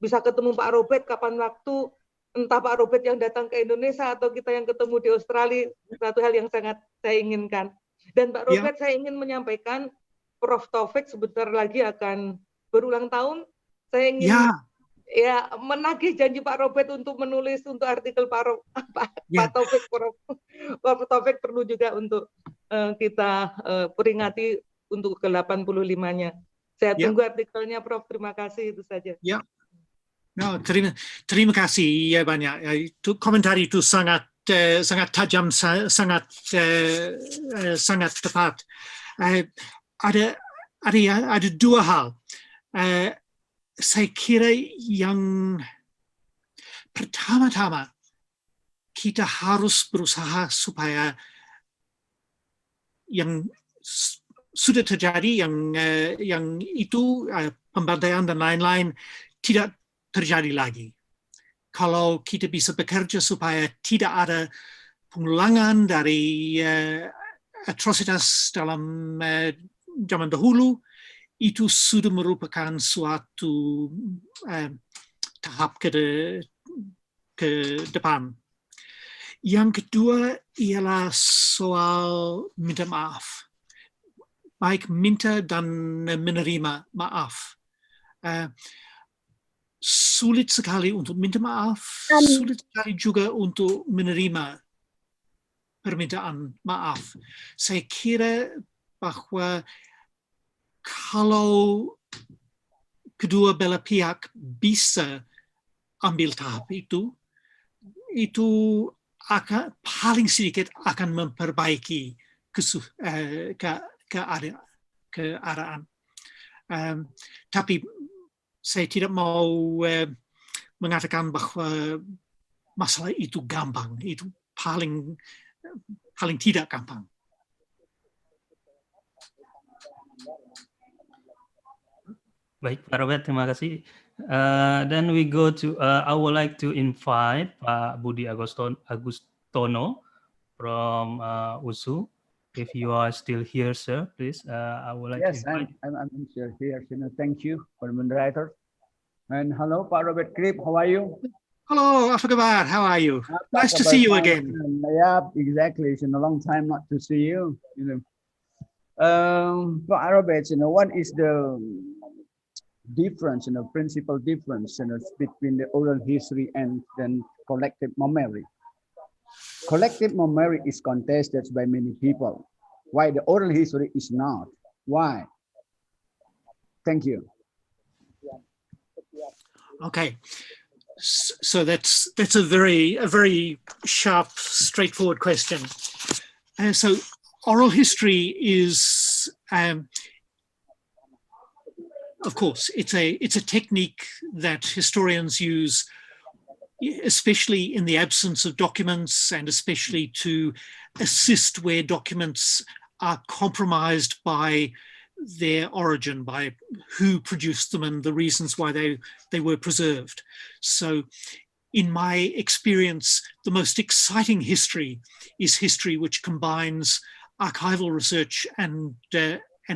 S8: bisa ketemu Pak Robert kapan waktu, entah Pak Robert yang datang ke Indonesia atau kita yang ketemu di Australia, satu hal yang sangat saya inginkan. Dan Pak Robert, saya ingin menyampaikan Prof. Taufik sebentar lagi akan berulang tahun. Saya ingin menagih janji Pak Robert untuk menulis untuk artikel Pak Taufik. Prof. Taufik perlu juga untuk kita peringati untuk ke-85-nya. Saya tunggu artikelnya, Prof. Terima kasih, itu saja.
S4: No, terima kasih ya banyak. Itu komentar itu sangat tajam, sangat tepat. Ada dua hal. Saya kira yang pertama-tama kita harus berusaha supaya yang sudah terjadi, yang itu pembantaian dan lain-lain tidak terjadi lagi. Kalau kita bisa bekerja supaya tidak ada pengulangan dari atrositas dalam zaman dahulu, itu sudah merupakan suatu tahap ke depan. Yang kedua ialah soal minta maaf. Baik minta dan menerima maaf. Sulit sekali untuk minta maaf, sulit sekali juga untuk menerima permintaan maaf. Saya kira bahwa kalau kedua belah pihak bisa ambil tahap itu akan paling sedikit akan memperbaiki keadaan. Tapi saya tidak mau mengatakan bahwa masalah itu gampang. Itu paling tidak gampang.
S2: Baik, Pak Robert, terima kasih. Then we go to, I would like to invite Pak Budi Agustono from USU. If you are still here, sir, please, I would like to invite.
S9: Yes, I'm still here. Thank you for the moderator. And hello, Pak Robert Krip, how are you?
S4: Hello, apa kabar? How are you? Nice to see you again.
S9: Yeah, exactly. It's been a long time not to see you. Pak Robert, what is the difference, principal difference, between the oral history and then collective memory? Collective memory is contested by many people. Why the oral history is not? Why? Thank you.
S4: Okay, so that's a very sharp, straightforward question. So oral history is, of course, it's a technique that historians use, especially in the absence of documents and especially to assist where documents are compromised by their origin, by who produced them and the reasons why they were preserved. So in my experience, the most exciting history is history which combines archival research and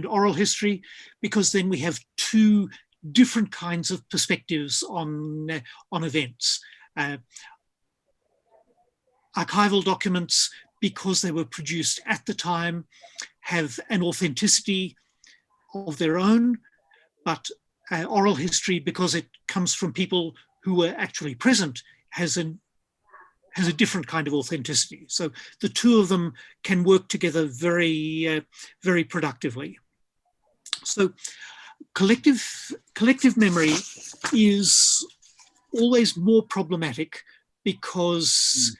S4: oral history, because then we have two different kinds of perspectives on events. Archival documents because they were produced at the time, have an authenticity of their own, but oral history, because it comes from people who were actually present, has a different kind of authenticity. So the two of them can work together very, very productively. So collective memory is always more problematic because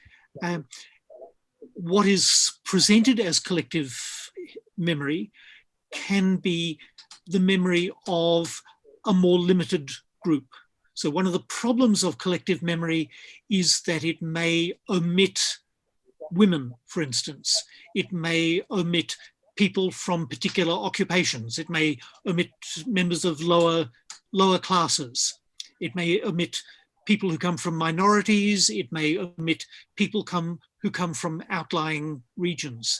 S4: what is presented as collective memory can be the memory of a more limited group. So one of the problems of collective memory is that it may omit women, for instance. It may omit people from particular occupations. It may omit members of lower classes. It may omit people who come from minorities. It may omit people who come from outlying regions.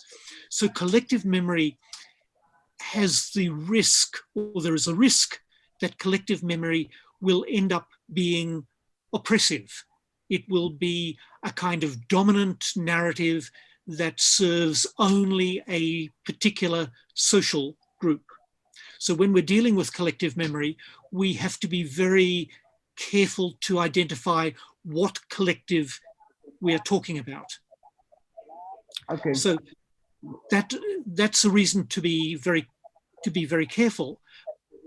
S4: So collective memory has the risk, or there is a risk, that collective memory will end up being oppressive. It will be a kind of dominant narrative that serves only a particular social group. So when we're dealing with collective memory, we have to be very careful to identify what collective we are talking about.
S9: Okay.
S4: So that's a reason to be very careful.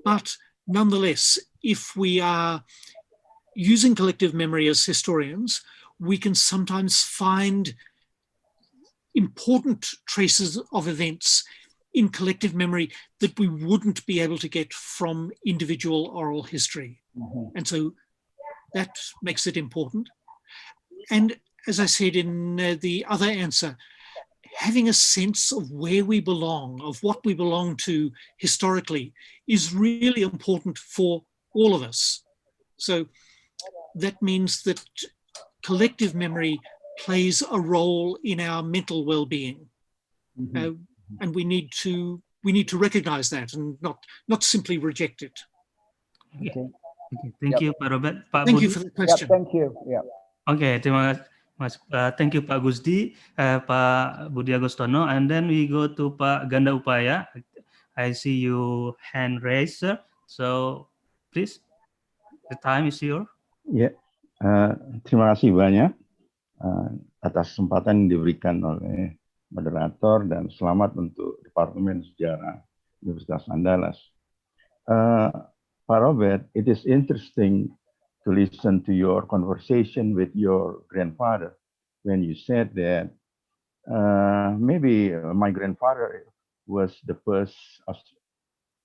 S4: But nonetheless, if we are using collective memory as historians, we can sometimes find important traces of events in collective memory that we wouldn't be able to get from individual oral history. And so that makes it important. And as I said in the other answer, having a sense of where we belong, of what we belong to historically, is really important for all of us. So that means that collective memory plays a role in our mental well-being. And we need to recognize that and not simply reject it.
S2: Okay.
S9: Okay.
S2: Okay. Thank you, Pak Robert. Pak
S4: Thank you
S2: Budi.
S4: for the
S9: Yeah,
S4: question.
S9: thank you. Yeah.
S2: Okay, terima kasih. Mas, thank you Pak Gusdi, Pak Budi Agostono, and then we go to Pak Ganda Upaya. I see you hand raised, sir. So please, the time is yours.
S10: Ya, terima kasih banyak atas kesempatan yang diberikan oleh moderator dan selamat untuk Departemen Sejarah Universitas Andalas. Pak Robert, it is interesting to listen to your conversation with your grandfather when you said that maybe my grandfather was the first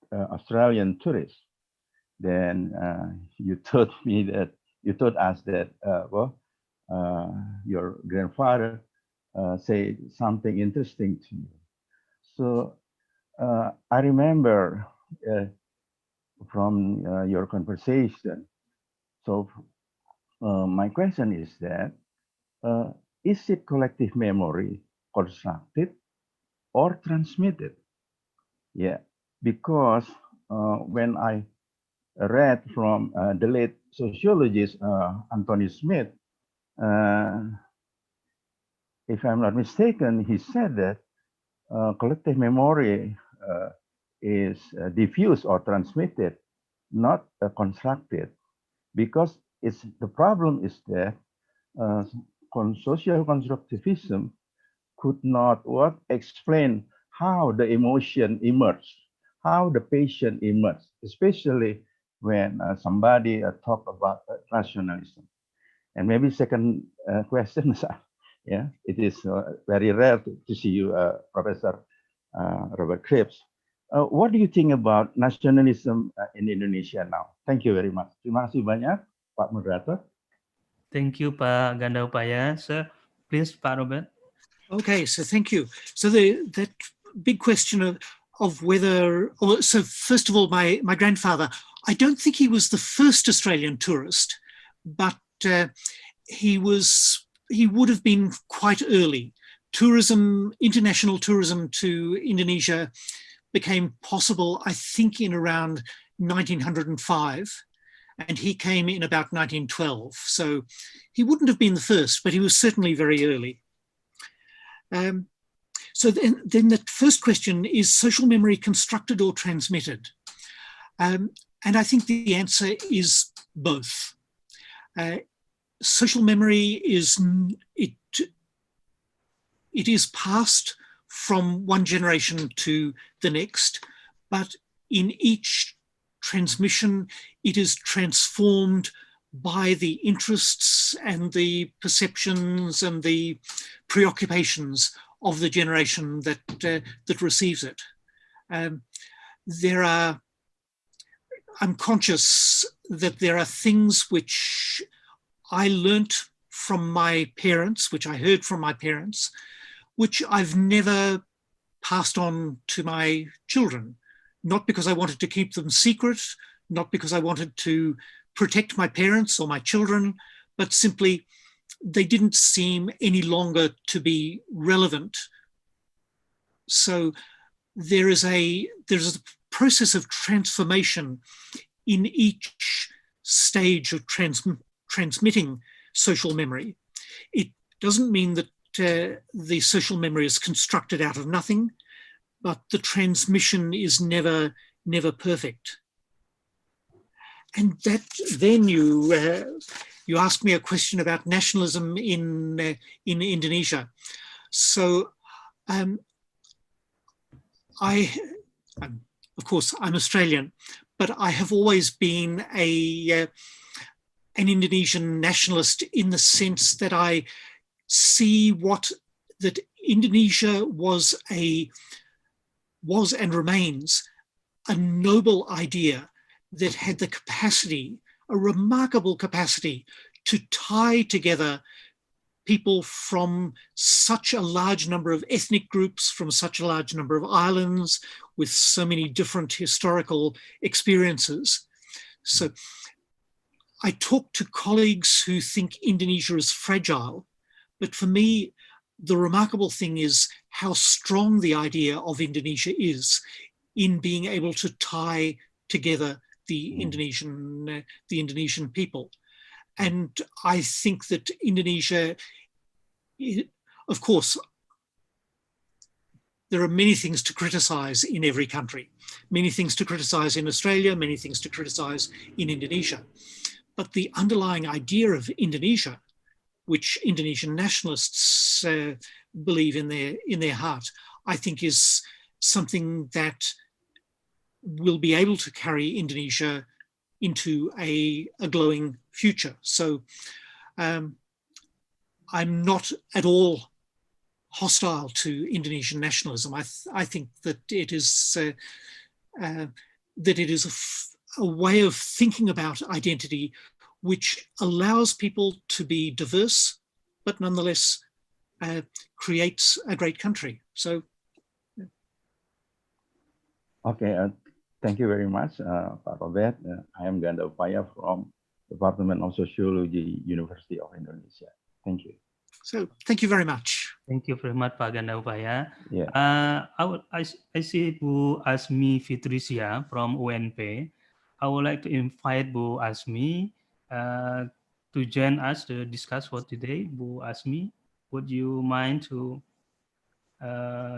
S10: Australian tourist. Then you told us that your grandfather said something interesting to you. So I remember from your conversation. So my question is that, is it collective memory constructed or transmitted? Yeah, because when I read from the late sociologist Anthony Smith, if I'm not mistaken, he said that collective memory is diffused or transmitted, not constructed, because the problem is that social constructivism could not explain how the emotion emerged, how the patient emerged, especially when somebody talk about nationalism. And maybe second question, yeah, it is very rare to see you, Professor Robert Cripps. What do you think about nationalism in Indonesia now? Thank you very much. Terima kasih banyak, Pak Moderator.
S2: Thank you, Pak Ganda Upaya, sir. Please, Pak Robert.
S4: Okay, so thank you. So that big question of whether, so first of all, my grandfather, I don't think he was the first Australian tourist, but he would have been quite early. International tourism to Indonesia became possible, I think, in around 1905, and he came in about 1912. So he wouldn't have been the first, but he was certainly very early. So then the first question is social memory constructed or transmitted? And I think the answer is both. Social memory is, it is passed from one generation to the next, but in each transmission, it is transformed by the interests and the perceptions and the preoccupations of the generation that that receives it. I'm conscious that there are things which I learnt from my parents, which I heard from my parents, which I've never passed on to my children, not because I wanted to keep them secret, not because I wanted to protect my parents or my children, but simply they didn't seem any longer to be relevant. So there is a process of transformation in each stage of transmitting social memory. It doesn't mean that the social memory is constructed out of nothing, but the transmission is never perfect. And that then you asked me a question about nationalism in Indonesia. So of course, I'm Australian, but I have always been an Indonesian nationalist in the sense that I see that Indonesia was and remains a noble idea that had the capacity, a remarkable capacity, to tie together people from such a large number of ethnic groups, from such a large number of islands, with so many different historical experiences. So I talk to colleagues who think Indonesia is fragile, but for me, the remarkable thing is how strong the idea of Indonesia is in being able to tie together the Indonesian people. And I think that Indonesia, of course, there are many things to criticize in every country, many things to criticize in Australia, many things to criticize in Indonesia. But the underlying idea of Indonesia, which Indonesian nationalists believe in their heart, I think is something that will be able to carry Indonesia into a glowing future. So I'm not at all hostile to Indonesian nationalism. I think that it is a way of thinking about identity which allows people to be diverse, but nonetheless creates a great country. So,
S10: okay, thank you very much, Pak Robert. I am Ganda Upaya from Department of Sociology, University of Indonesia. Thank you.
S4: So, thank you very much.
S2: Thank you very much, Pak Ganda Upaya.
S10: Yeah.
S2: I see Bu Asmi Fitricia from UNP. I would like to invite Bu Asmi to join us to discuss for today. Bu Asmi, would you mind to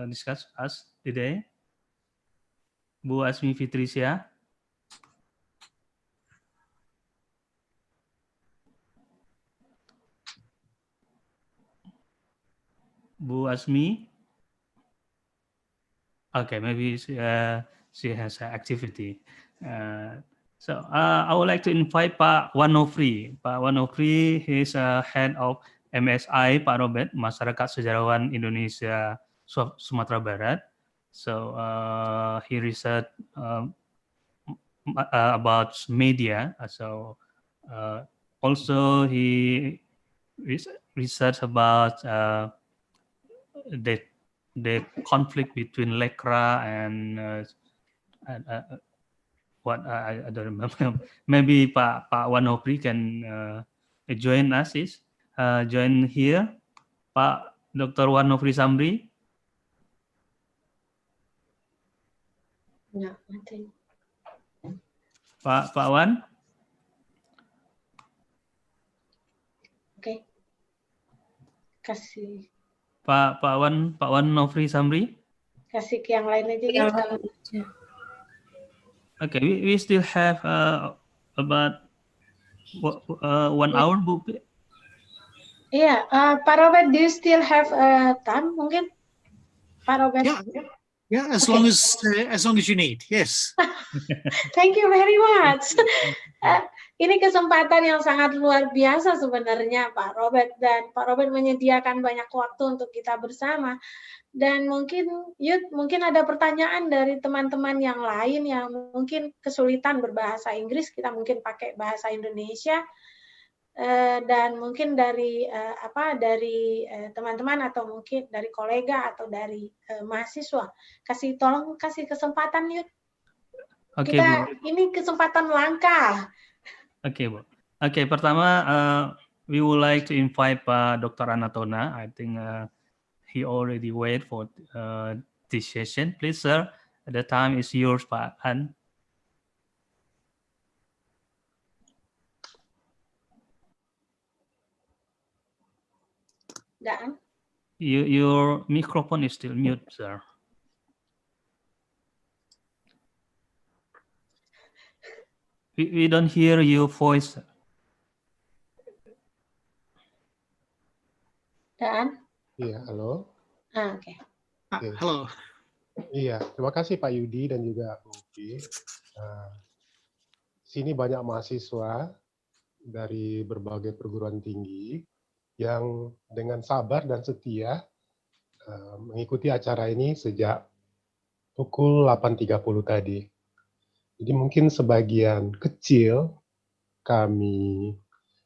S2: discuss us today? Bu Asmi Fitricia. Bu Asmi. Okay, maybe she has an activity. So I would like to invite Pak Wanofri. Pak Wanofri, he's head of MSI, Pak Robert, Masyarakat Sejarawan Indonesia, Sumatera Barat. So he researched about media. So also he researched about the conflict between Lekra and what I don't remember. Maybe Pak Wanopri can join us. Join here, Pak Dr. Wanopri Samri.
S5: Yeah, I think.
S2: Pak Wan.
S5: Okay. Kasih.
S2: Pak Wan Nofri Samri.
S5: Kasih ke yang lain aja ya.
S2: Okay, we still have about 1 hour, Bu.
S5: Iya, Pak Robert, do you still have time mungkin? Pak Robert.
S4: Yeah, as
S5: Okay.
S4: long as you need. Yes.
S5: Thank you very much. Ini kesempatan yang sangat luar biasa sebenarnya Pak Robert, dan Pak Robert menyediakan banyak waktu untuk kita bersama. Dan mungkin ada pertanyaan dari teman-teman yang lain yang mungkin kesulitan berbahasa Inggris, kita mungkin pakai bahasa Indonesia. Dan mungkin dari teman-teman atau mungkin dari kolega atau dari mahasiswa, tolong kasih kesempatan Yud.
S2: Oke,
S5: Kita
S2: Bu.
S5: ini kesempatan langka.
S2: Oke, Bu. Oke, pertama we would like to invite Pak Dr. Anatona. I think he already wait for this session. Please, sir, the time is yours, Pak An.
S5: Dan
S2: Your microphone is still mute, sir. We don't hear your voice.
S5: Dan?
S11: Iya, halo.
S5: Oke.
S4: Halo.
S11: Iya, terima kasih Pak Yudi dan juga Bu Upi. Sini banyak mahasiswa dari berbagai perguruan tinggi yang dengan sabar dan setia mengikuti acara ini sejak pukul 8.30 tadi. Jadi mungkin sebagian kecil kami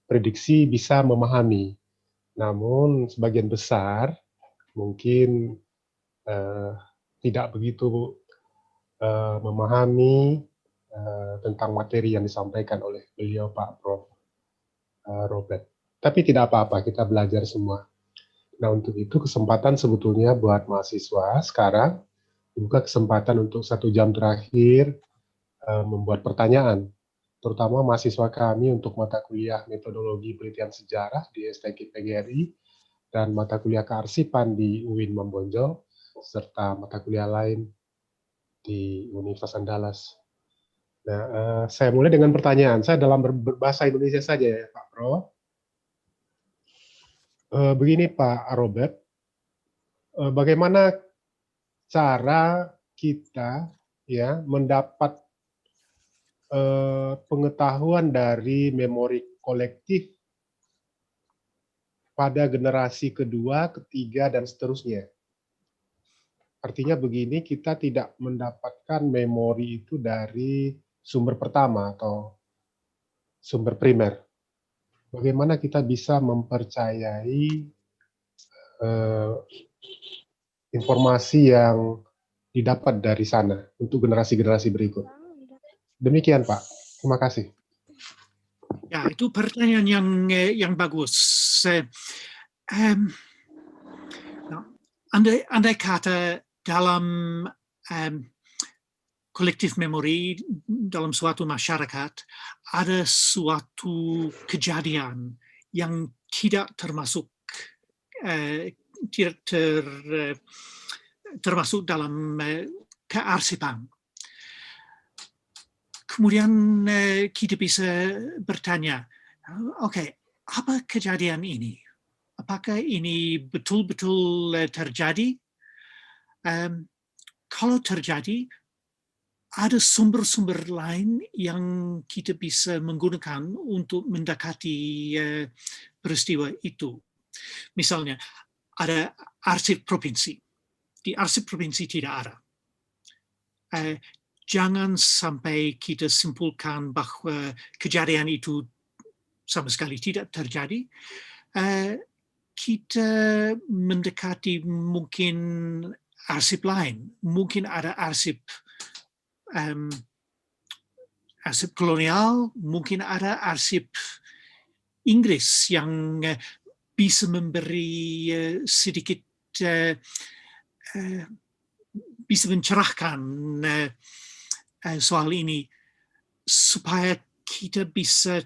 S11: prediksi bisa memahami, namun sebagian besar mungkin tidak begitu memahami tentang materi yang disampaikan oleh beliau Pak Prof. Robert. Tapi tidak apa-apa, kita belajar semua. Nah, untuk itu kesempatan sebetulnya buat mahasiswa sekarang dibuka kesempatan untuk 1 jam terakhir membuat pertanyaan, terutama mahasiswa kami untuk mata kuliah metodologi penelitian sejarah di STQ PGRI dan mata kuliah kearsipan di UIN Membonjol, serta mata kuliah lain di Universitas Andalas. Nah, saya mulai dengan pertanyaan. Saya dalam berbahasa Indonesia saja ya, Pak Pro. Begini Pak Robert, bagaimana cara kita ya mendapat pengetahuan dari memori kolektif pada generasi kedua, ketiga, dan seterusnya. Artinya begini, kita tidak mendapatkan memori itu dari sumber pertama atau sumber primer. Bagaimana kita bisa mempercayai informasi yang didapat dari sana untuk generasi-generasi berikut. Demikian Pak, terima kasih.
S4: Ya, itu pertanyaan yang bagus. Andai kata dalam kolektif memori dalam suatu masyarakat ada suatu kejadian yang tidak termasuk termasuk dalam kearsipan. Kemudian kita bisa bertanya, oke, apa kejadian ini? Apakah ini betul-betul terjadi? Kalau terjadi, ada sumber-sumber lain yang kita bisa menggunakan untuk mendekati peristiwa itu. Misalnya, ada arsip provinsi. Di arsip provinsi tidak ada. Jangan sampai kita simpulkan bahwa kejadian itu sama sekali tidak terjadi. Kita mendekati mungkin arsip lain. Mungkin ada arsip kolonial, mungkin ada arsip Inggris yang bisa memberi sedikit bisa mencerahkan soal ini supaya kita bisa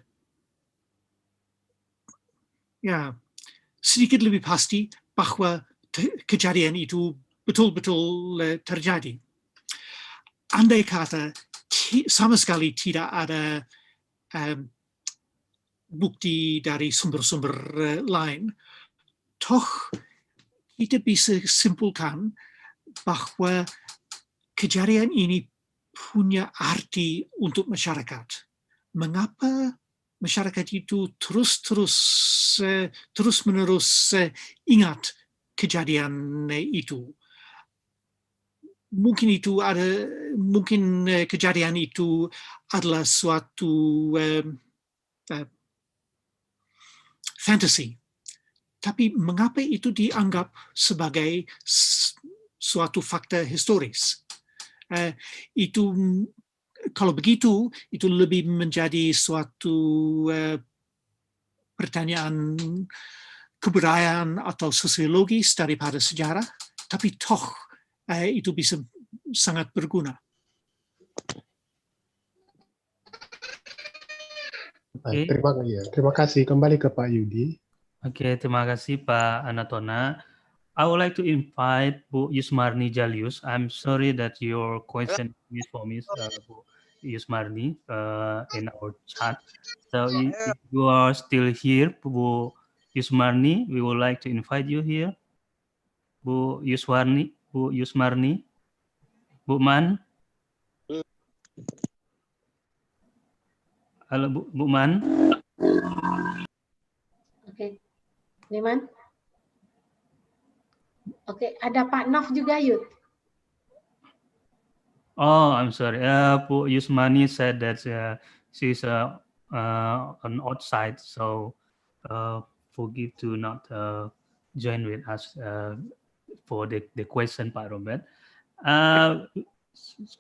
S4: sedikit lebih pasti bahwa kejadian itu betul-betul terjadi. Andai kata sama sekali tidak ada bukti dari sumber-sumber lain, toh kita bisa simpulkan bahwa kejadian ini punya arti untuk masyarakat. Mengapa masyarakat itu terus-menerus ingat kejadian itu? Mungkin kejadian itu adalah suatu fantasi. Tapi mengapa itu dianggap sebagai suatu fakta historis? Kalau begitu, itu lebih menjadi suatu pertanyaan kebudayaan atau sosiologis daripada sejarah, tapi toh itu bisa sangat berguna.
S2: Oke.
S11: Terima kasih. Kembali ke Pak Yudi.
S2: Oke, terima kasih Pak Anatona. I would like to invite Bu Yusmarni Jalius. I'm sorry that your question is for me, Bu Yusmarni, in our chat. So if you are still here, Bu Yusmarni, we would like to invite you here. Bu Yusmarni, Bu Man. Halo Bu Man.
S5: Oke, Man. Oke, ada Pak Nov juga, Yud.
S2: Oh, I'm sorry. Bu Yusmani said that she's on outside, so forgive to not join with us for the question, Pak Robert.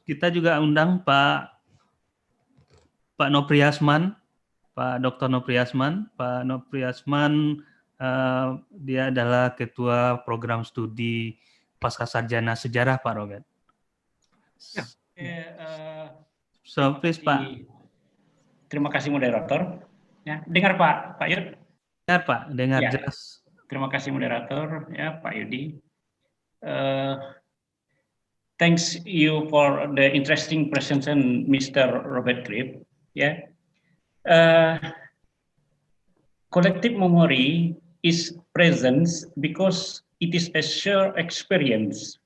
S2: Kita juga undang Pak Nopriasman, Pak Dr. Nopriasman. Pak Nopriasman dia adalah ketua program studi pascasarjana sejarah, Pak Robert. So please, Pak.
S12: Terima kasih moderator. Ya, dengar Pak Yud?
S2: Dengar Pak, dengar
S12: ya,
S2: jelas.
S12: Terima kasih moderator, ya Pak Yudi. Thanks you for the interesting presentation, Mr. Robert Grip. Ya, collective memory is present because it is a shared experience.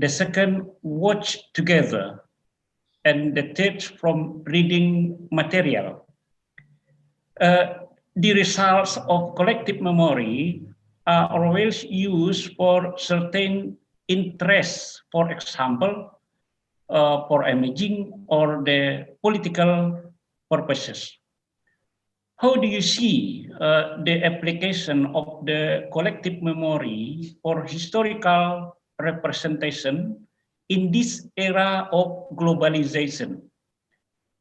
S12: The second, watch together, and the third, from reading material. The results of collective memory are always used for certain interests, for example, for imaging or the political purposes. How do you see the application of the collective memory for historical representation in this era of globalization?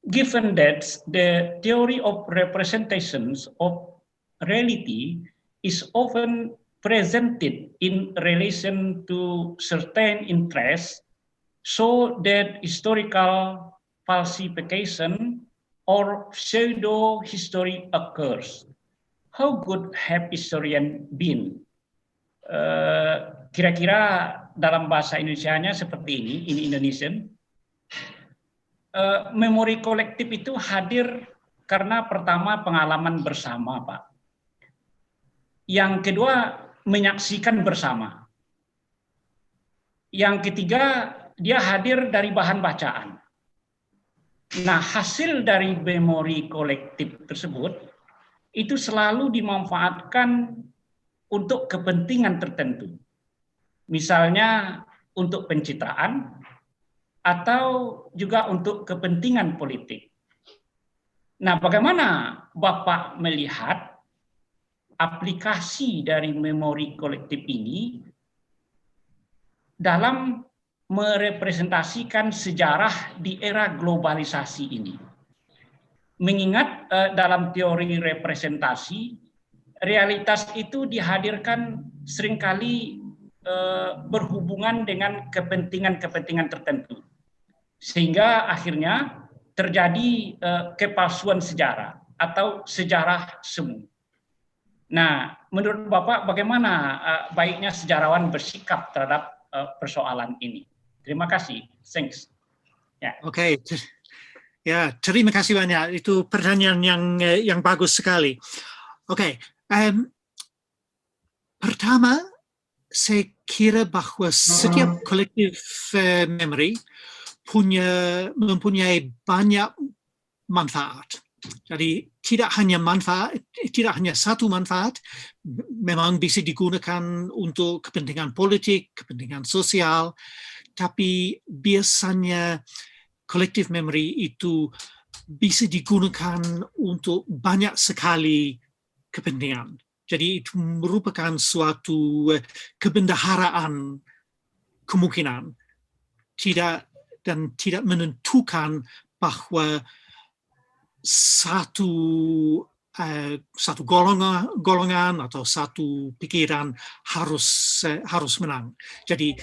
S12: Given that the theory of representations of reality is often presented in relation to certain interests, so that historical falsification or pseudo-history occurs. How good have historians been? Kira-kira dalam bahasa Indonesianya seperti ini Indonesian. Memori kolektif itu hadir karena pertama pengalaman bersama, Pak. Yang kedua, menyaksikan bersama. Yang ketiga, dia hadir dari bahan bacaan. Nah, hasil dari memori kolektif tersebut itu selalu dimanfaatkan untuk kepentingan tertentu. Misalnya untuk pencitraan atau juga untuk kepentingan politik. Nah, bagaimana Bapak melihat aplikasi dari memori kolektif ini dalam merepresentasikan sejarah di era globalisasi ini? Mengingat dalam teori representasi, realitas itu dihadirkan seringkali berhubungan dengan kepentingan-kepentingan tertentu. Sehingga akhirnya terjadi kepalsuan sejarah atau sejarah semu. Nah, menurut Bapak bagaimana baiknya sejarawan bersikap terhadap persoalan ini? Terima kasih. Thanks. Ya.
S4: Oke. Ya, terima kasih banyak. Itu pertanyaan yang bagus sekali. Oke. Pertama, saya kira bahwa setiap kolektif memory mempunyai banyak manfaat. Jadi tidak hanya satu manfaat, memang bisa digunakan untuk kepentingan politik, kepentingan sosial, tapi biasanya collective memory itu bisa digunakan untuk banyak sekali kepentingan. Jadi itu merupakan suatu kebendaharaan kemungkinan, tidak menentukan bahwa satu golongan atau satu pikiran harus menang. Jadi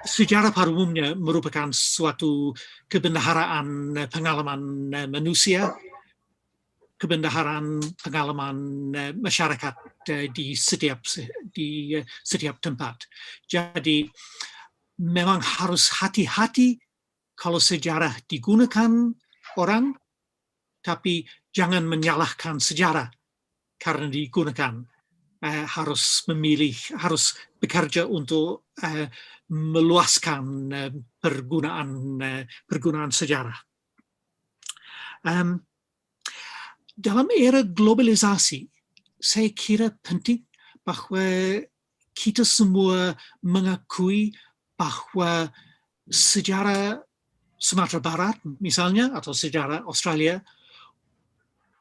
S4: sejarah pada umumnya merupakan suatu kebendaharaan pengalaman manusia, kebendaharaan pengalaman masyarakat di setiap tempat. Jadi memang harus hati-hati kalau sejarah digunakan orang, tapi jangan menyalahkan sejarah karena digunakan. Harus bekerja untuk meluaskan penggunaan sejarah. Dalam era globalisasi, saya kira penting bahwa kita semua mengakui bahwa sejarah Sumatera Barat misalnya atau sejarah Australia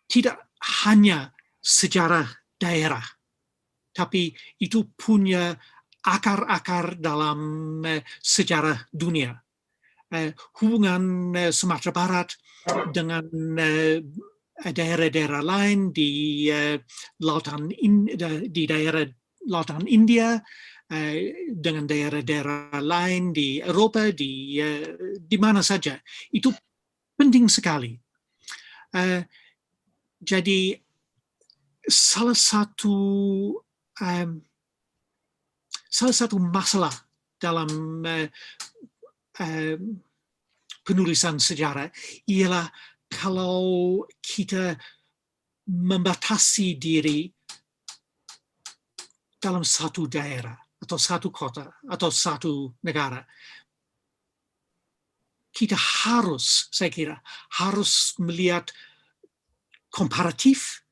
S4: tidak hanya sejarah daerah, tapi itu punya akar-akar dalam sejarah dunia. Hubungan Sumatera Barat dengan daerah-daerah lain di daerah lautan India, dengan daerah-daerah lain di Eropa, di mana saja, itu penting sekali. Jadi salah satu masalah dalam penulisan sejarah ialah kalau kita membatasi diri dalam satu daerah atau satu kota atau satu negara. Kita saya kira harus melihat komparatif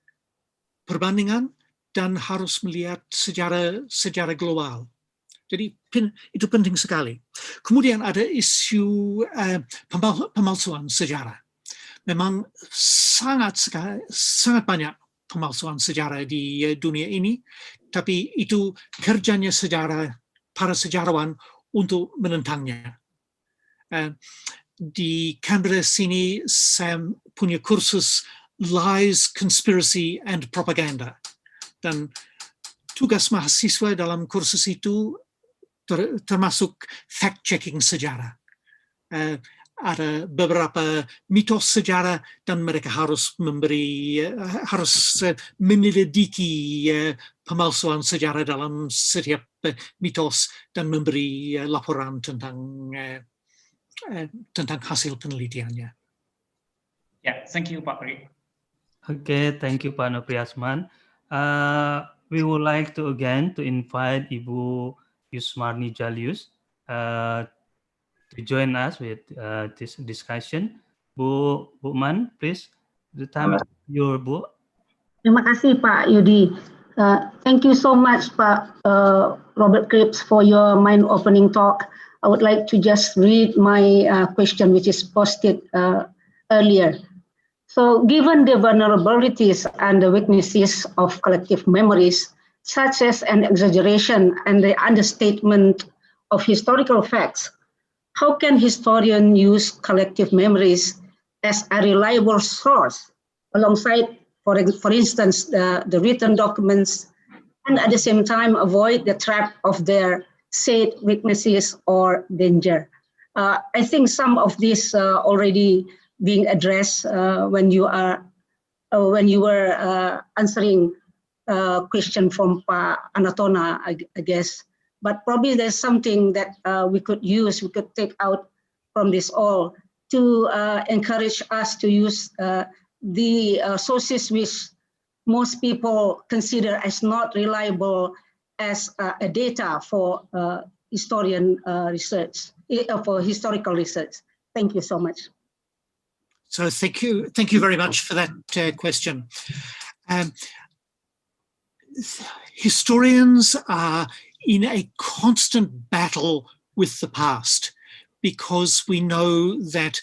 S4: perbandingan dan harus melihat sejarah global. Jadi itu penting sekali. Kemudian ada isu pemalsuan sejarah. Memang sangat banyak pemalsuan sejarah di dunia ini, tapi itu kerjanya para sejarawan untuk menentangnya. Di Canberra sini saya punya kursus Lies, Conspiracy and Propaganda, dan tugas mahasiswa dalam kursus itu termasuk fact-checking sejarah. Ada beberapa mitos sejarah dan mereka harus menyelidiki pemalsuan sejarah dalam setiap mitos dan memberi laporan tentang hasil penelitiannya.
S12: Yeah, thank you, Pak Pri.
S2: Okay, thank you, Pak Nopriasman. We would like to invite Ibu Yusmarni Jalius to join us with this discussion. Bu Man, please. The time is your, Bu.
S13: Terima kasih, Pak Yudi. Thank you so much, Pak Robert Cripps, for your mind-opening talk. I would like to just read my question, which is posted earlier. So, given the vulnerabilities and the weaknesses of collective memories, such as an exaggeration and the understatement of historical facts, how can historians use collective memories as a reliable source alongside, for instance, the written documents, and at the same time avoid the trap of their said weaknesses or danger? I think some of these already being addressed when you were answering question from Pa Anatona, I guess. But probably there's something that we could take out from this all to encourage us to use the sources which most people consider as not reliable as a data for historian research, for historical research. Thank you so much.
S4: So thank you very much for that question. Historians are in a constant battle with the past because we know that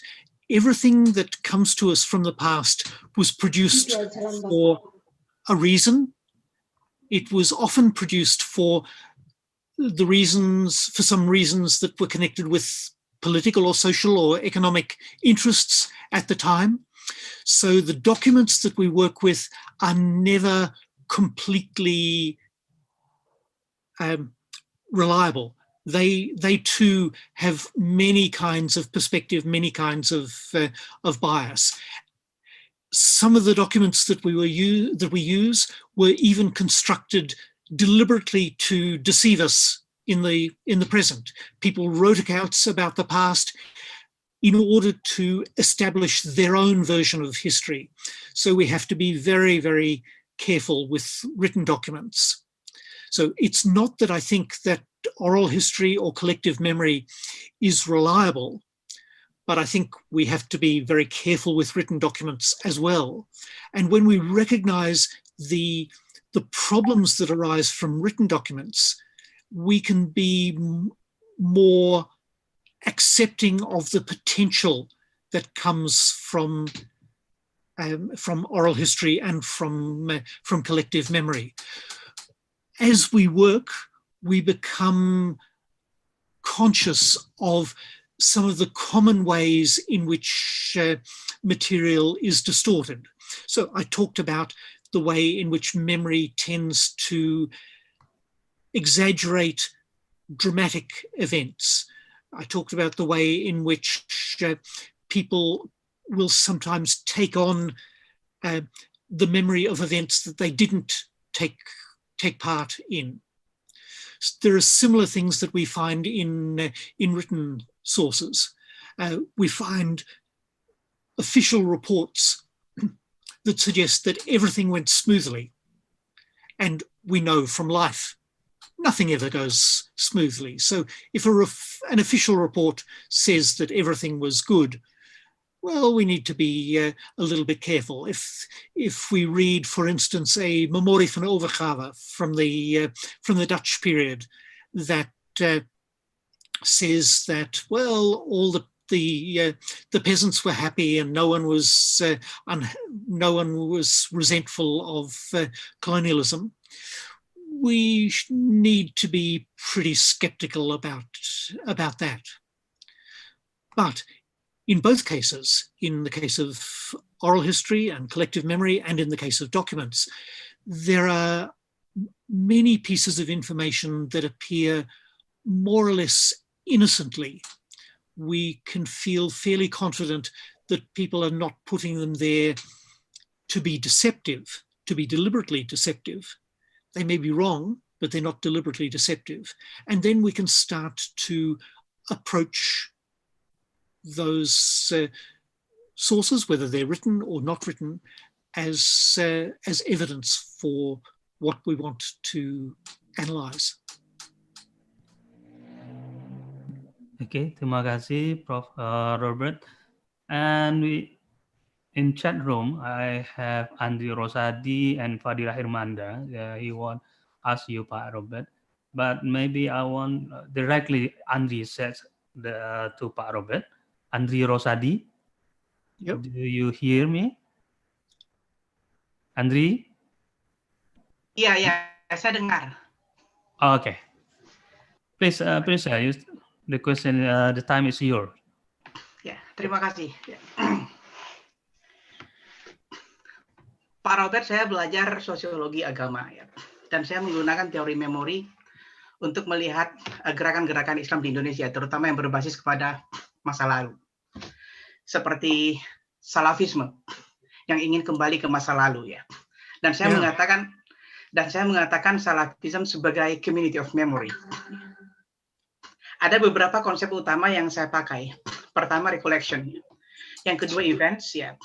S4: everything that comes to us from the past was produced for a reason. It was often produced for some reasons that were connected with political or social or economic interests at the time. So the documents that we work with are never completely reliable. They too have many kinds of perspective, many kinds of bias. Some of the documents that we use were even constructed deliberately to deceive us in the present. People wrote accounts about the past in order to establish their own version of history. So we have to be very, very careful with written documents. So it's not that I think that oral history or collective memory is reliable, but I think we have to be very careful with written documents as well. And when we recognize the problems that arise from written documents, we can be more accepting of the potential that comes from oral history and from collective memory. As we work, we become conscious of some of the common ways in which material is distorted. So I talked about the way in which memory tends to exaggerate dramatic events. I talked about the way in which people will sometimes take on the memory of events that they didn't take part in. There are similar things that we find in written sources. We find official reports that suggest that everything went smoothly. And we know from life, nothing ever goes smoothly. So if an official report says that everything was good, well, we need to be a little bit careful. If we read, for instance, a Memori van Overgave from the Dutch period that says that, well, all the peasants were happy and no one was resentful of colonialism, we need to be pretty skeptical about that. But in both cases, in the case of oral history and collective memory, and in the case of documents, there are many pieces of information that appear more or less innocently. We can feel fairly confident that people are not putting them there to be deceptive, to be deliberately deceptive. They may be wrong, but they're not deliberately deceptive. And then we can start to approach those sources, whether they're written or not written, as evidence for what we want to analyze.
S2: Okay, terima kasih, Prof. Robert. And in chat room, I have Andri Rosadi and Fadila Hermanda. He want ask you, Pak Robert, but maybe I want directly Andri says to Pak Robert. Andri Rosadi, yep. Do you hear me? Andri?
S14: Iya, saya dengar.
S2: Okay. Please use the question. The time is yours.
S14: Ya, terima kasih. Ya. Pak Robert, saya belajar sosiologi agama ya, dan saya menggunakan teori memori untuk melihat gerakan-gerakan Islam di Indonesia, terutama yang berbasis kepada masa lalu, seperti salafisme yang ingin kembali ke masa lalu ya. Dan saya mengatakan Dan saya mengatakan Salafism sebagai community of memory. Ada beberapa konsep utama yang saya pakai. Pertama, recollection. Yang kedua, events. Ya,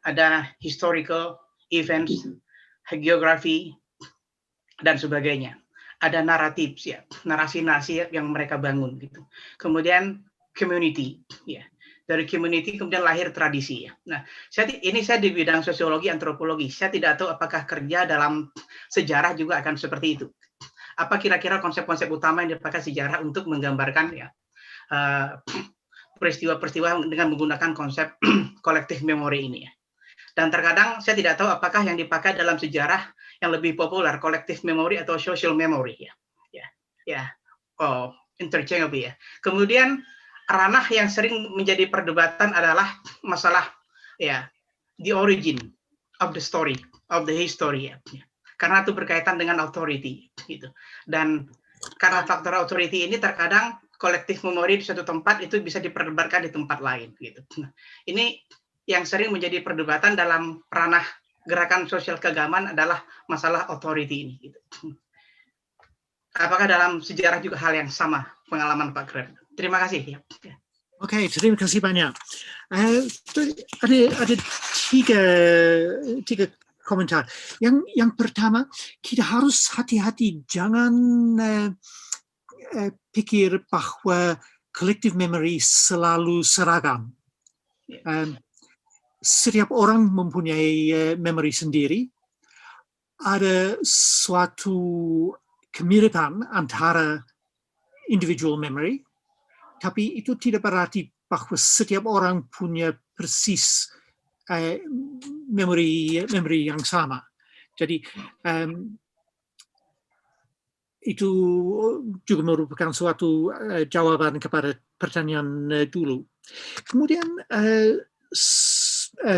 S14: ada historical events, geography, dan sebagainya. Ada naratif, ya, narasi-narasi yang mereka bangun gitu. Kemudian community, ya. Dari community kemudian lahir tradisi, ya. Nah, saya di bidang sosiologi antropologi. Saya tidak tahu apakah kerja dalam sejarah juga akan seperti itu. Apa kira-kira konsep-konsep utama yang dipakai sejarah untuk menggambarkan, ya, peristiwa-peristiwa dengan menggunakan konsep collective memory ini, ya. Dan terkadang saya tidak tahu apakah yang dipakai dalam sejarah yang lebih populer collective memory atau social memory, interchangeable, ya. Kemudian ranah yang sering menjadi perdebatan adalah masalah, ya, the origin of the story, of the history, ya. Karena itu berkaitan dengan authority, gitu. Dan karena faktor authority ini terkadang collective memory di suatu tempat itu bisa diperdebatkan di tempat lain, gitu. Nah, ini yang sering menjadi perdebatan dalam ranah gerakan sosial keagamaan adalah masalah authority ini, gitu. Apakah dalam sejarah juga hal yang sama pengalaman Pak Kreb? Terima kasih. Ya.
S4: Oke, terima kasih banyak. Ada tiga komentar. Yang pertama, kita harus hati-hati, jangan pikir bahwa collective memory selalu seragam. Setiap orang mempunyai memori sendiri. Ada suatu kemiripan antara individual memory, tapi itu tidak berarti bahwa setiap orang punya persis memori yang sama. Jadi itu juga merupakan suatu jawaban kepada pertanyaan dulu. Kemudian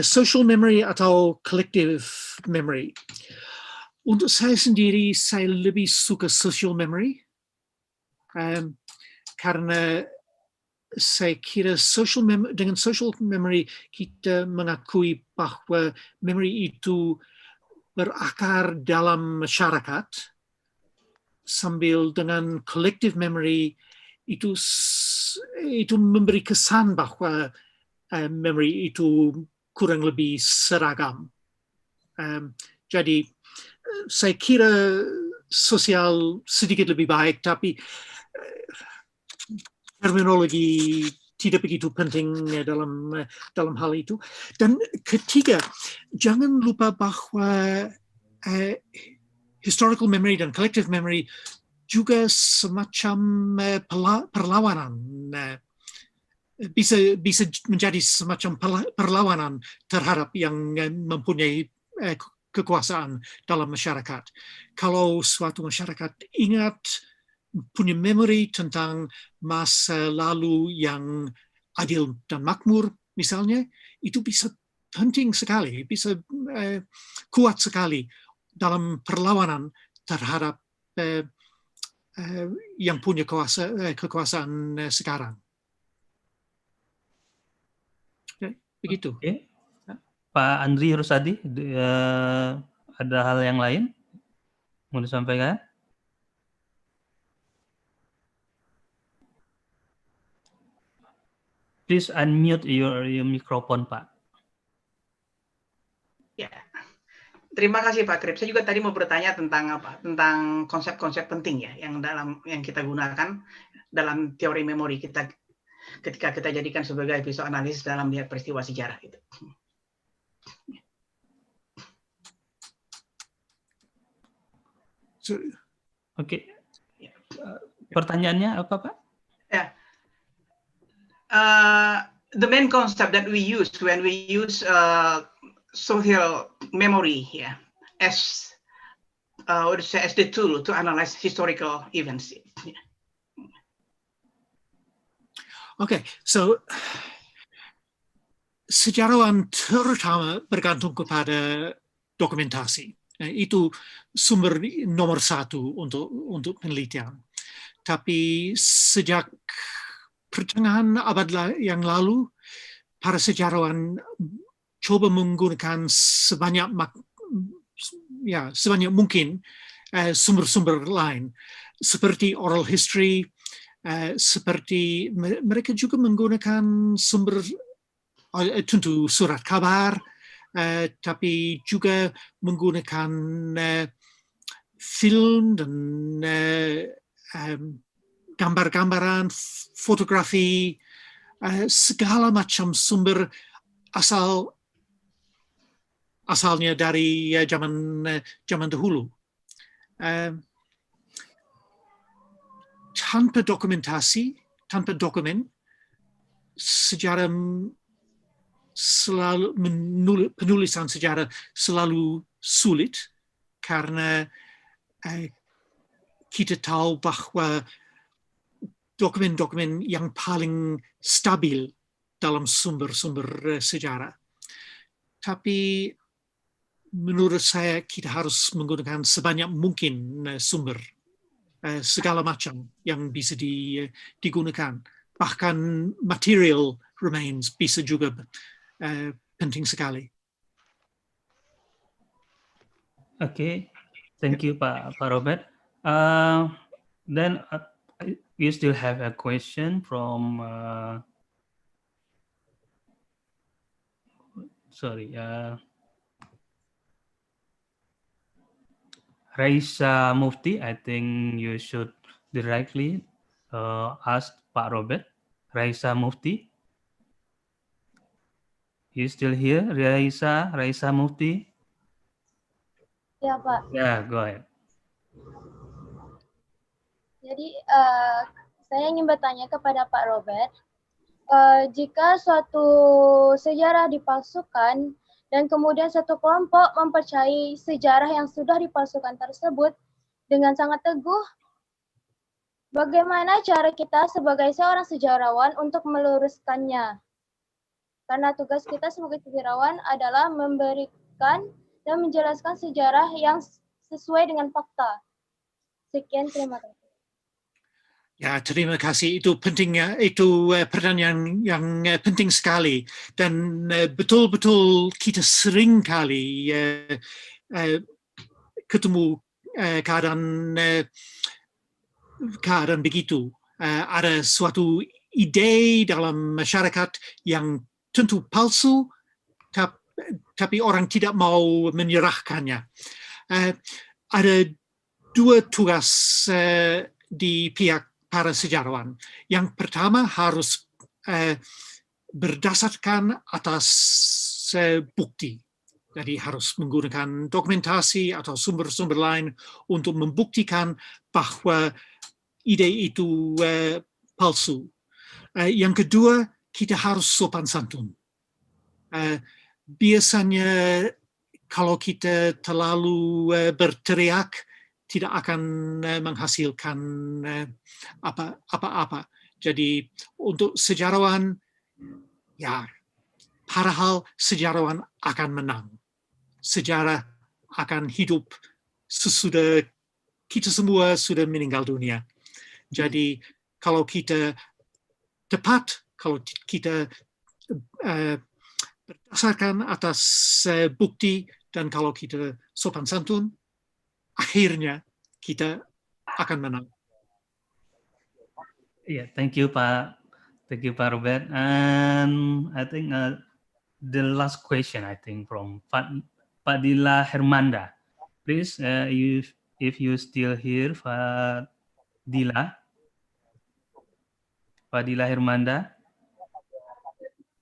S4: social memory atau collective memory. Untuk saya sendiri, saya lebih suka social memory. Karena saya kira dengan social memory kita mengakui bahwa memory itu berakar dalam masyarakat, sambil dengan collective memory itu memberi kesan bahwa memory itu kurang lebih seragam. Jadi saya kira sosial sedikit lebih baik, tapi terminologi tidak begitu penting dalam hal itu. Dan ketiga, jangan lupa bahwa historical memory dan collective memory juga semacam perlawanan. Bisa menjadi semacam perlawanan terhadap yang mempunyai kekuasaan dalam masyarakat. Kalau suatu masyarakat ingat punya memori tentang masa lalu yang adil dan makmur, misalnya, itu bisa penting sekali, bisa kuat sekali dalam perlawanan terhadap yang punya kekuasaan sekarang. Begitu.
S2: Okay. Pak Andri Rusadi, ada hal yang lain mau disampaikan? Please unmute your microphone, Pak.
S14: Ya, terima kasih Pak Krip. Saya juga tadi mau bertanya tentang apa? Tentang konsep-konsep penting ya yang kita gunakan dalam teori memori kita ketika kita jadikan sebagai pisau analisis dalam melihat peristiwa sejarah itu.
S2: Oke. Pertanyaannya apa, Pak?
S14: Ya. The main concept that we use when we use social memory, yeah, as the tool to analyze historical events. Yeah.
S4: Okay, so sejarawan terutama bergantung kepada dokumentasi. Itu sumber nomor satu untuk penelitian. Tapi sejak pertengahan abad yang lalu, para sejarawan coba menggunakan sebanyak mungkin sumber-sumber lain seperti oral history, seperti mereka juga menggunakan sumber tentu surat kabar, tapi juga menggunakan film dan gambar-gambaran, fotografi, segala macam sumber asalnya dari zaman dahulu. Tanpa dokumentasi, tanpa dokumen, sejarah selalu penulisan sejarah selalu sulit karena kita tahu bahwa dokumen-dokumen yang paling stabil dalam sumber-sumber sejarah. Tapi menurut saya kita harus menggunakan sebanyak mungkin sumber segala macam yang bisa digunakan. Bahkan material remains bisa juga penting sekali.
S2: Okay, thank you Pak Robert. Then you still have a question from Raisa Mufti. I think you should directly ask Pak Robert. Raisa Mufti, you still here? Raisa Mufti?
S15: Ya Pak.
S2: Yeah, go ahead.
S15: Jadi saya ingin bertanya kepada Pak Robert, jika suatu sejarah dipalsukan dan kemudian satu kelompok mempercayai sejarah yang sudah dipalsukan tersebut dengan sangat teguh, bagaimana cara kita sebagai seorang sejarawan untuk meluruskannya? Karena tugas kita sebagai sejarawan adalah memberikan dan menjelaskan sejarah yang sesuai dengan fakta. Sekian, terima kasih.
S4: Ya, terima kasih. Itu pentingnya, itu pertanyaan yang penting sekali. Dan betul-betul kita sering kali ketemu keadaan begitu. Ada suatu ide dalam masyarakat yang tentu palsu, tapi orang tidak mau menyerahkannya. Ada dua tugas di pihak para sejarawan. Yang pertama harus berdasarkan atas bukti. Jadi harus menggunakan dokumentasi atau sumber-sumber lain untuk membuktikan bahwa ide itu palsu. Yang kedua, kita harus sopan santun. Biasanya kalau kita terlalu berteriak, tidak akan menghasilkan apa-apa. Jadi untuk sejarawan, ya, padahal sejarawan akan menang. Sejarah akan hidup sesudah kita semua sudah meninggal dunia. Jadi kalau kita tepat, kalau kita berdasarkan atas bukti, dan kalau kita sopan santun, akhirnya kita akan menang.
S2: Yeah, thank you Pak Robert. And I think the last question, I think, from Fadila Hermanda. Please, if you still here, Fadila Hermanda.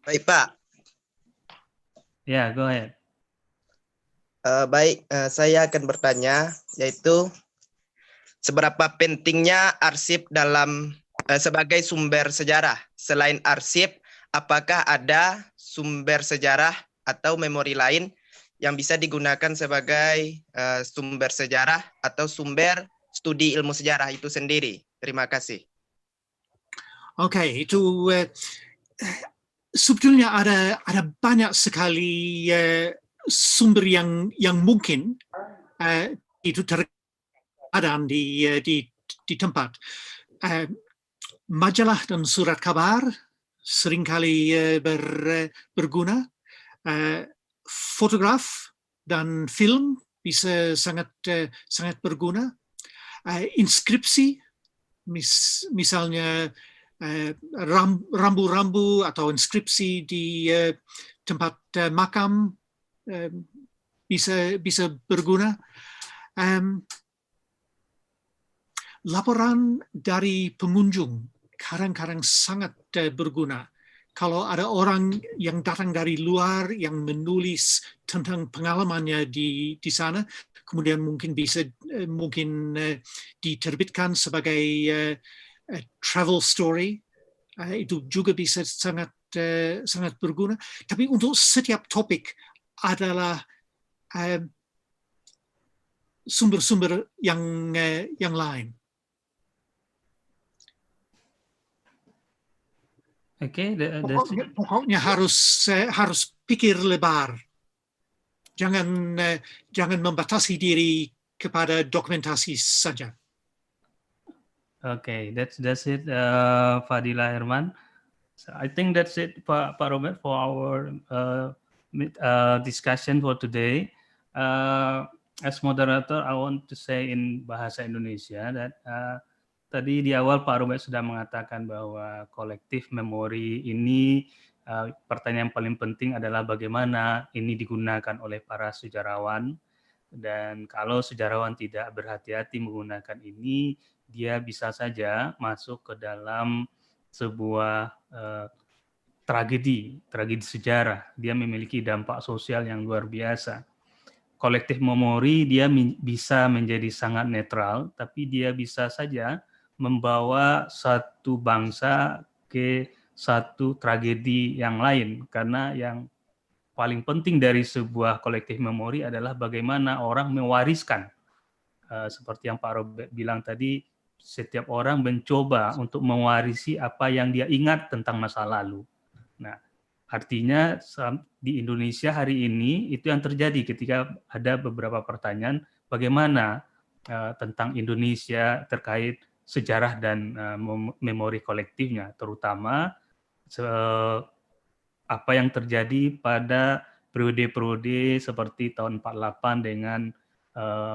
S16: Baik Pak.
S2: Ya, go ahead.
S16: Baik, saya akan bertanya, yaitu seberapa pentingnya arsip dalam sebagai sumber sejarah. Selain arsip, apakah ada sumber sejarah atau memori lain yang bisa digunakan sebagai sumber sejarah atau sumber studi ilmu sejarah itu sendiri? Terima kasih.
S4: Oke, itu sebetulnya ada banyak sekali sumber yang mungkin itu terkadang di tempat. Majalah dan surat kabar seringkali berguna. Fotograf dan film bisa sangat berguna. Inskripsi, misalnya rambu-rambu atau inskripsi di tempat makam bisa berguna. Laporan dari pengunjung kadang-kadang sangat berguna. Kalau ada orang yang datang dari luar yang menulis tentang pengalamannya di sana, kemudian mungkin bisa diterbitkan sebagai travel story, itu juga bisa sangat berguna. Tapi untuk setiap topik adalah sumber-sumber yang lain.
S2: Okay,
S4: pokoknya harus pikir lebar. Jangan membatasi diri kepada dokumentasi saja.
S2: Okay, that's it, Fadila Herman. So I think that's it, Pak Robert, for our discussion for today. As moderator, I want to say in bahasa Indonesia that tadi di awal Pak Robert sudah mengatakan bahwa kolektif memori ini pertanyaan yang paling penting adalah bagaimana ini digunakan oleh para sejarawan, dan kalau sejarawan tidak berhati-hati menggunakan ini, dia bisa saja masuk ke dalam sebuah tragedi sejarah. Dia memiliki dampak sosial yang luar biasa. Kolektif memori dia bisa menjadi sangat netral, tapi dia bisa saja membawa satu bangsa ke satu tragedi yang lain, karena yang paling penting dari sebuah kolektif memori adalah bagaimana orang mewariskan. Seperti yang Pak Robert bilang tadi, setiap orang mencoba untuk mewarisi apa yang dia ingat tentang masa lalu. Nah, artinya di Indonesia hari ini itu yang terjadi ketika ada beberapa pertanyaan bagaimana tentang Indonesia terkait sejarah dan memori kolektifnya, terutama apa yang terjadi pada periode-periode seperti tahun 48 dengan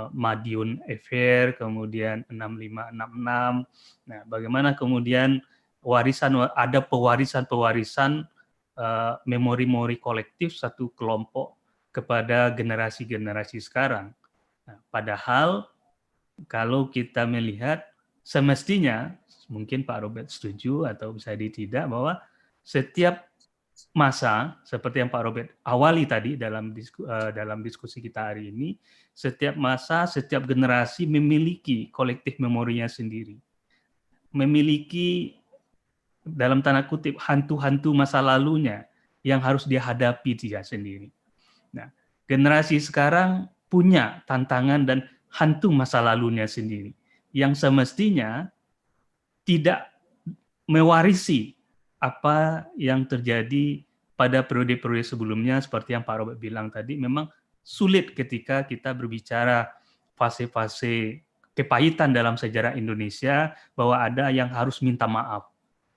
S2: Madiun Affair, kemudian 6566. Nah, bagaimana kemudian ada pewarisan memori-memori kolektif satu kelompok kepada generasi-generasi sekarang. Nah, padahal kalau kita melihat semestinya, mungkin Pak Robert setuju atau bisa tidak, bahwa setiap masa seperti yang Pak Robert awali tadi dalam diskusi kita hari ini, setiap masa, setiap generasi memiliki kolektif memorinya sendiri, memiliki dalam tanda kutip hantu-hantu masa lalunya yang harus dihadapi dia sendiri. Nah, generasi sekarang punya tantangan dan hantu masa lalunya sendiri yang semestinya tidak mewarisi apa yang terjadi pada periode-periode sebelumnya. Seperti yang Pak Robert bilang tadi, memang sulit ketika kita berbicara fase-fase kepahitan dalam sejarah Indonesia bahwa ada yang harus minta maaf.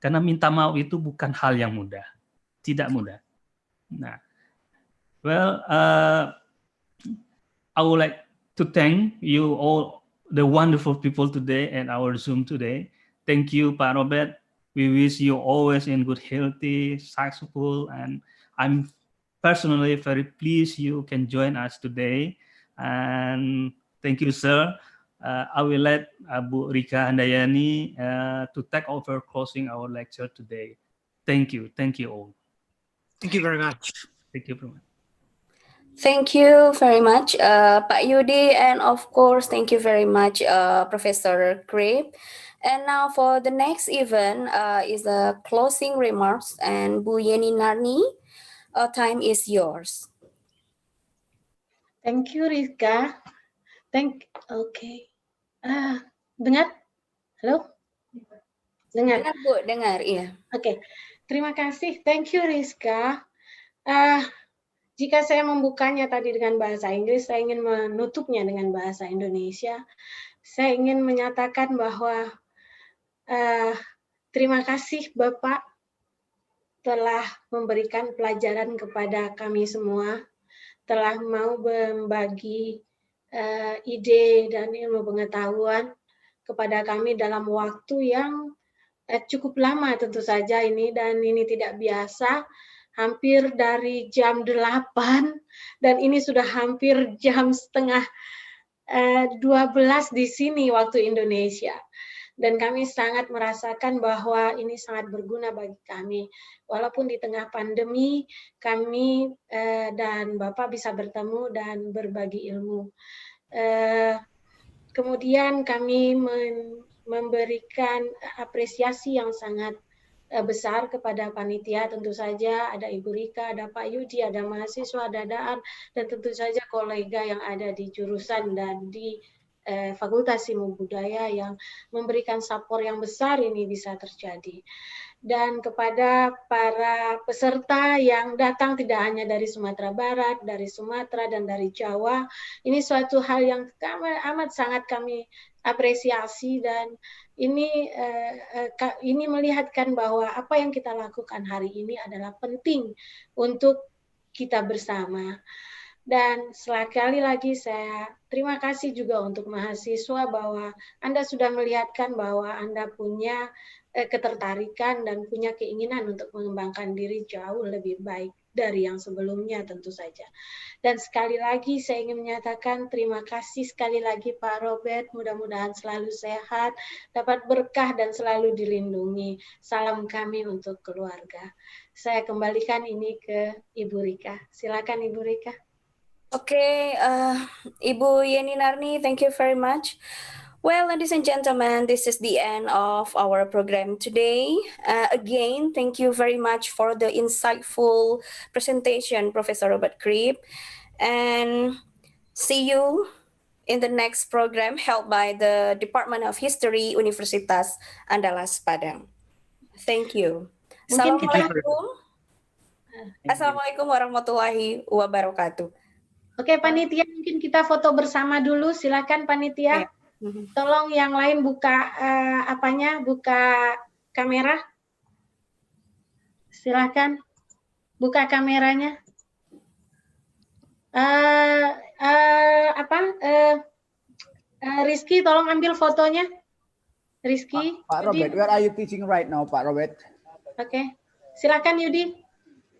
S2: Karena minta maaf itu bukan hal yang mudah, tidak mudah. Nah, well, I would like to thank you all, the wonderful people today at our Zoom today. Thank you, Pak Robert. We wish you always in good, healthy, successful, and I'm personally very pleased you can join us today. And thank you, sir. I will let Bu Rika Handayani to take over closing our lecture today. Thank you all.
S4: Thank you very much.
S2: Thank you very much.
S17: Thank you very much, Pak Yudi, and of course, thank you very much, Professor Krip. And now for the next event is the closing remarks, and Bu Yeni Narni, time is yours.
S5: Thank you, Rizka. Okay. Dengar? Halo? Dengar?
S17: Dengar, Bu, dengar, iya.
S5: Oke. Terima kasih. Thank you, Rizka. Jika saya membukanya tadi dengan bahasa Inggris, saya ingin menutupnya dengan bahasa Indonesia. Saya ingin menyatakan bahwa terima kasih Bapak telah memberikan pelajaran kepada kami semua, telah mau membagi ide dan ilmu pengetahuan kepada kami dalam waktu yang cukup lama tentu saja ini, dan ini tidak biasa, hampir dari jam 8 dan ini sudah hampir jam setengah 12 di sini waktu Indonesia. Dan kami sangat merasakan bahwa ini sangat berguna bagi kami. Walaupun di tengah pandemi, kami dan Bapak bisa bertemu dan berbagi ilmu. Kemudian kami memberikan apresiasi yang sangat besar kepada panitia, tentu saja ada Ibu Rika, ada Pak Yudi, ada mahasiswa, ada Daan, dan tentu saja kolega yang ada di jurusan dan di Fakultas Ilmu Budaya yang memberikan support yang besar ini bisa terjadi. Dan kepada para peserta yang datang tidak hanya dari Sumatera Barat, dari Sumatera, dan dari Jawa, ini suatu hal yang amat sangat kami apresiasi, dan ini melihatkan bahwa apa yang kita lakukan hari ini adalah penting untuk kita bersama. Dan sekali lagi saya terima kasih juga untuk mahasiswa bahwa Anda sudah melihatkan bahwa Anda punya ketertarikan dan punya keinginan untuk mengembangkan diri jauh lebih baik dari yang sebelumnya tentu saja. Dan sekali lagi saya ingin menyatakan terima kasih sekali lagi Pak Robert, mudah-mudahan selalu sehat, dapat berkah dan selalu dilindungi. Salam kami untuk keluarga. Saya kembalikan ini ke Ibu Rika. Silakan Ibu Rika.
S17: Okay, Ibu Yeni Narni, thank you very much. Well, ladies and gentlemen, this is the end of our program today. Again, thank you very much for the insightful presentation, Professor Robert Kriep. And see you in the next program held by the Department of History, Universitas Andalas Padang. Thank you. Assalamualaikum. Assalamualaikum warahmatullahi wabarakatuh.
S5: Oke, panitia, mungkin kita foto bersama dulu. Silakan panitia. Tolong yang lain buka buka kamera. Silakan buka kameranya. Rizky, tolong ambil fotonya. Rizky.
S9: Pak Robert, where are you teaching right now, Pak Robert?
S5: Oke, silakan Yudi.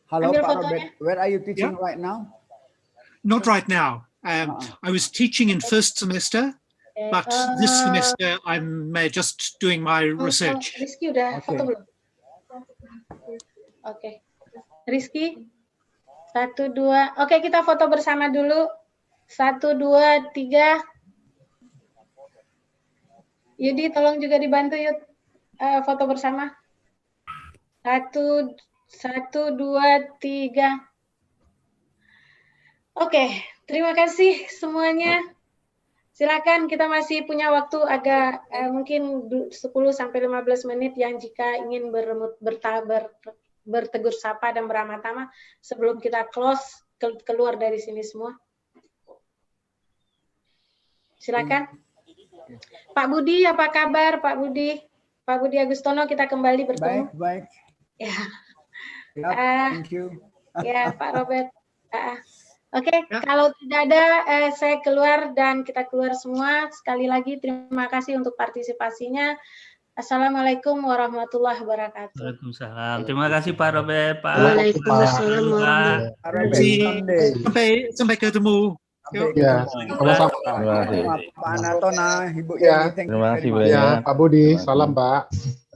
S9: Halo,
S5: ambil
S9: Pak
S5: fotonya.
S9: Robert, where are you teaching right now?
S4: Not right now. I was teaching in first semester, but this semester I'm just doing my research.
S5: Rizky udah foto belum? Oke. Rizky, 1, 2. Oke, kita foto bersama dulu. 1, 2, 3. Yudi, tolong juga dibantu Yud. Foto bersama. 1, 2, 3. Oke, terima kasih semuanya. Silakan, kita masih punya waktu agak mungkin 10-15 menit yang jika ingin bertegur sapa dan beramah-tamah sebelum kita close keluar dari sini semua. Silakan. Pak Budi, apa kabar Pak Budi? Pak Budi Agustono, kita kembali bertemu.
S9: Baik.
S5: Ya.
S9: Thank you.
S5: Ya, Pak Robert. Oke, kalau tidak ada, saya keluar dan kita keluar semua. Sekali lagi terima kasih untuk partisipasinya. Assalamualaikum warahmatullahi wabarakatuh.
S2: Waalaikumsalam. Terima kasih Pak Robert. Pak.
S5: Waalaikumsalam
S2: warahmatullahi
S4: Sampai ketemu.
S11: Ya, sama-sama.
S10: Terima kasih.
S9: Pak Anatona, Ibu
S11: Ya,
S9: Yeni,
S10: terima kasih
S11: ya, Pak Budi, salam Pak.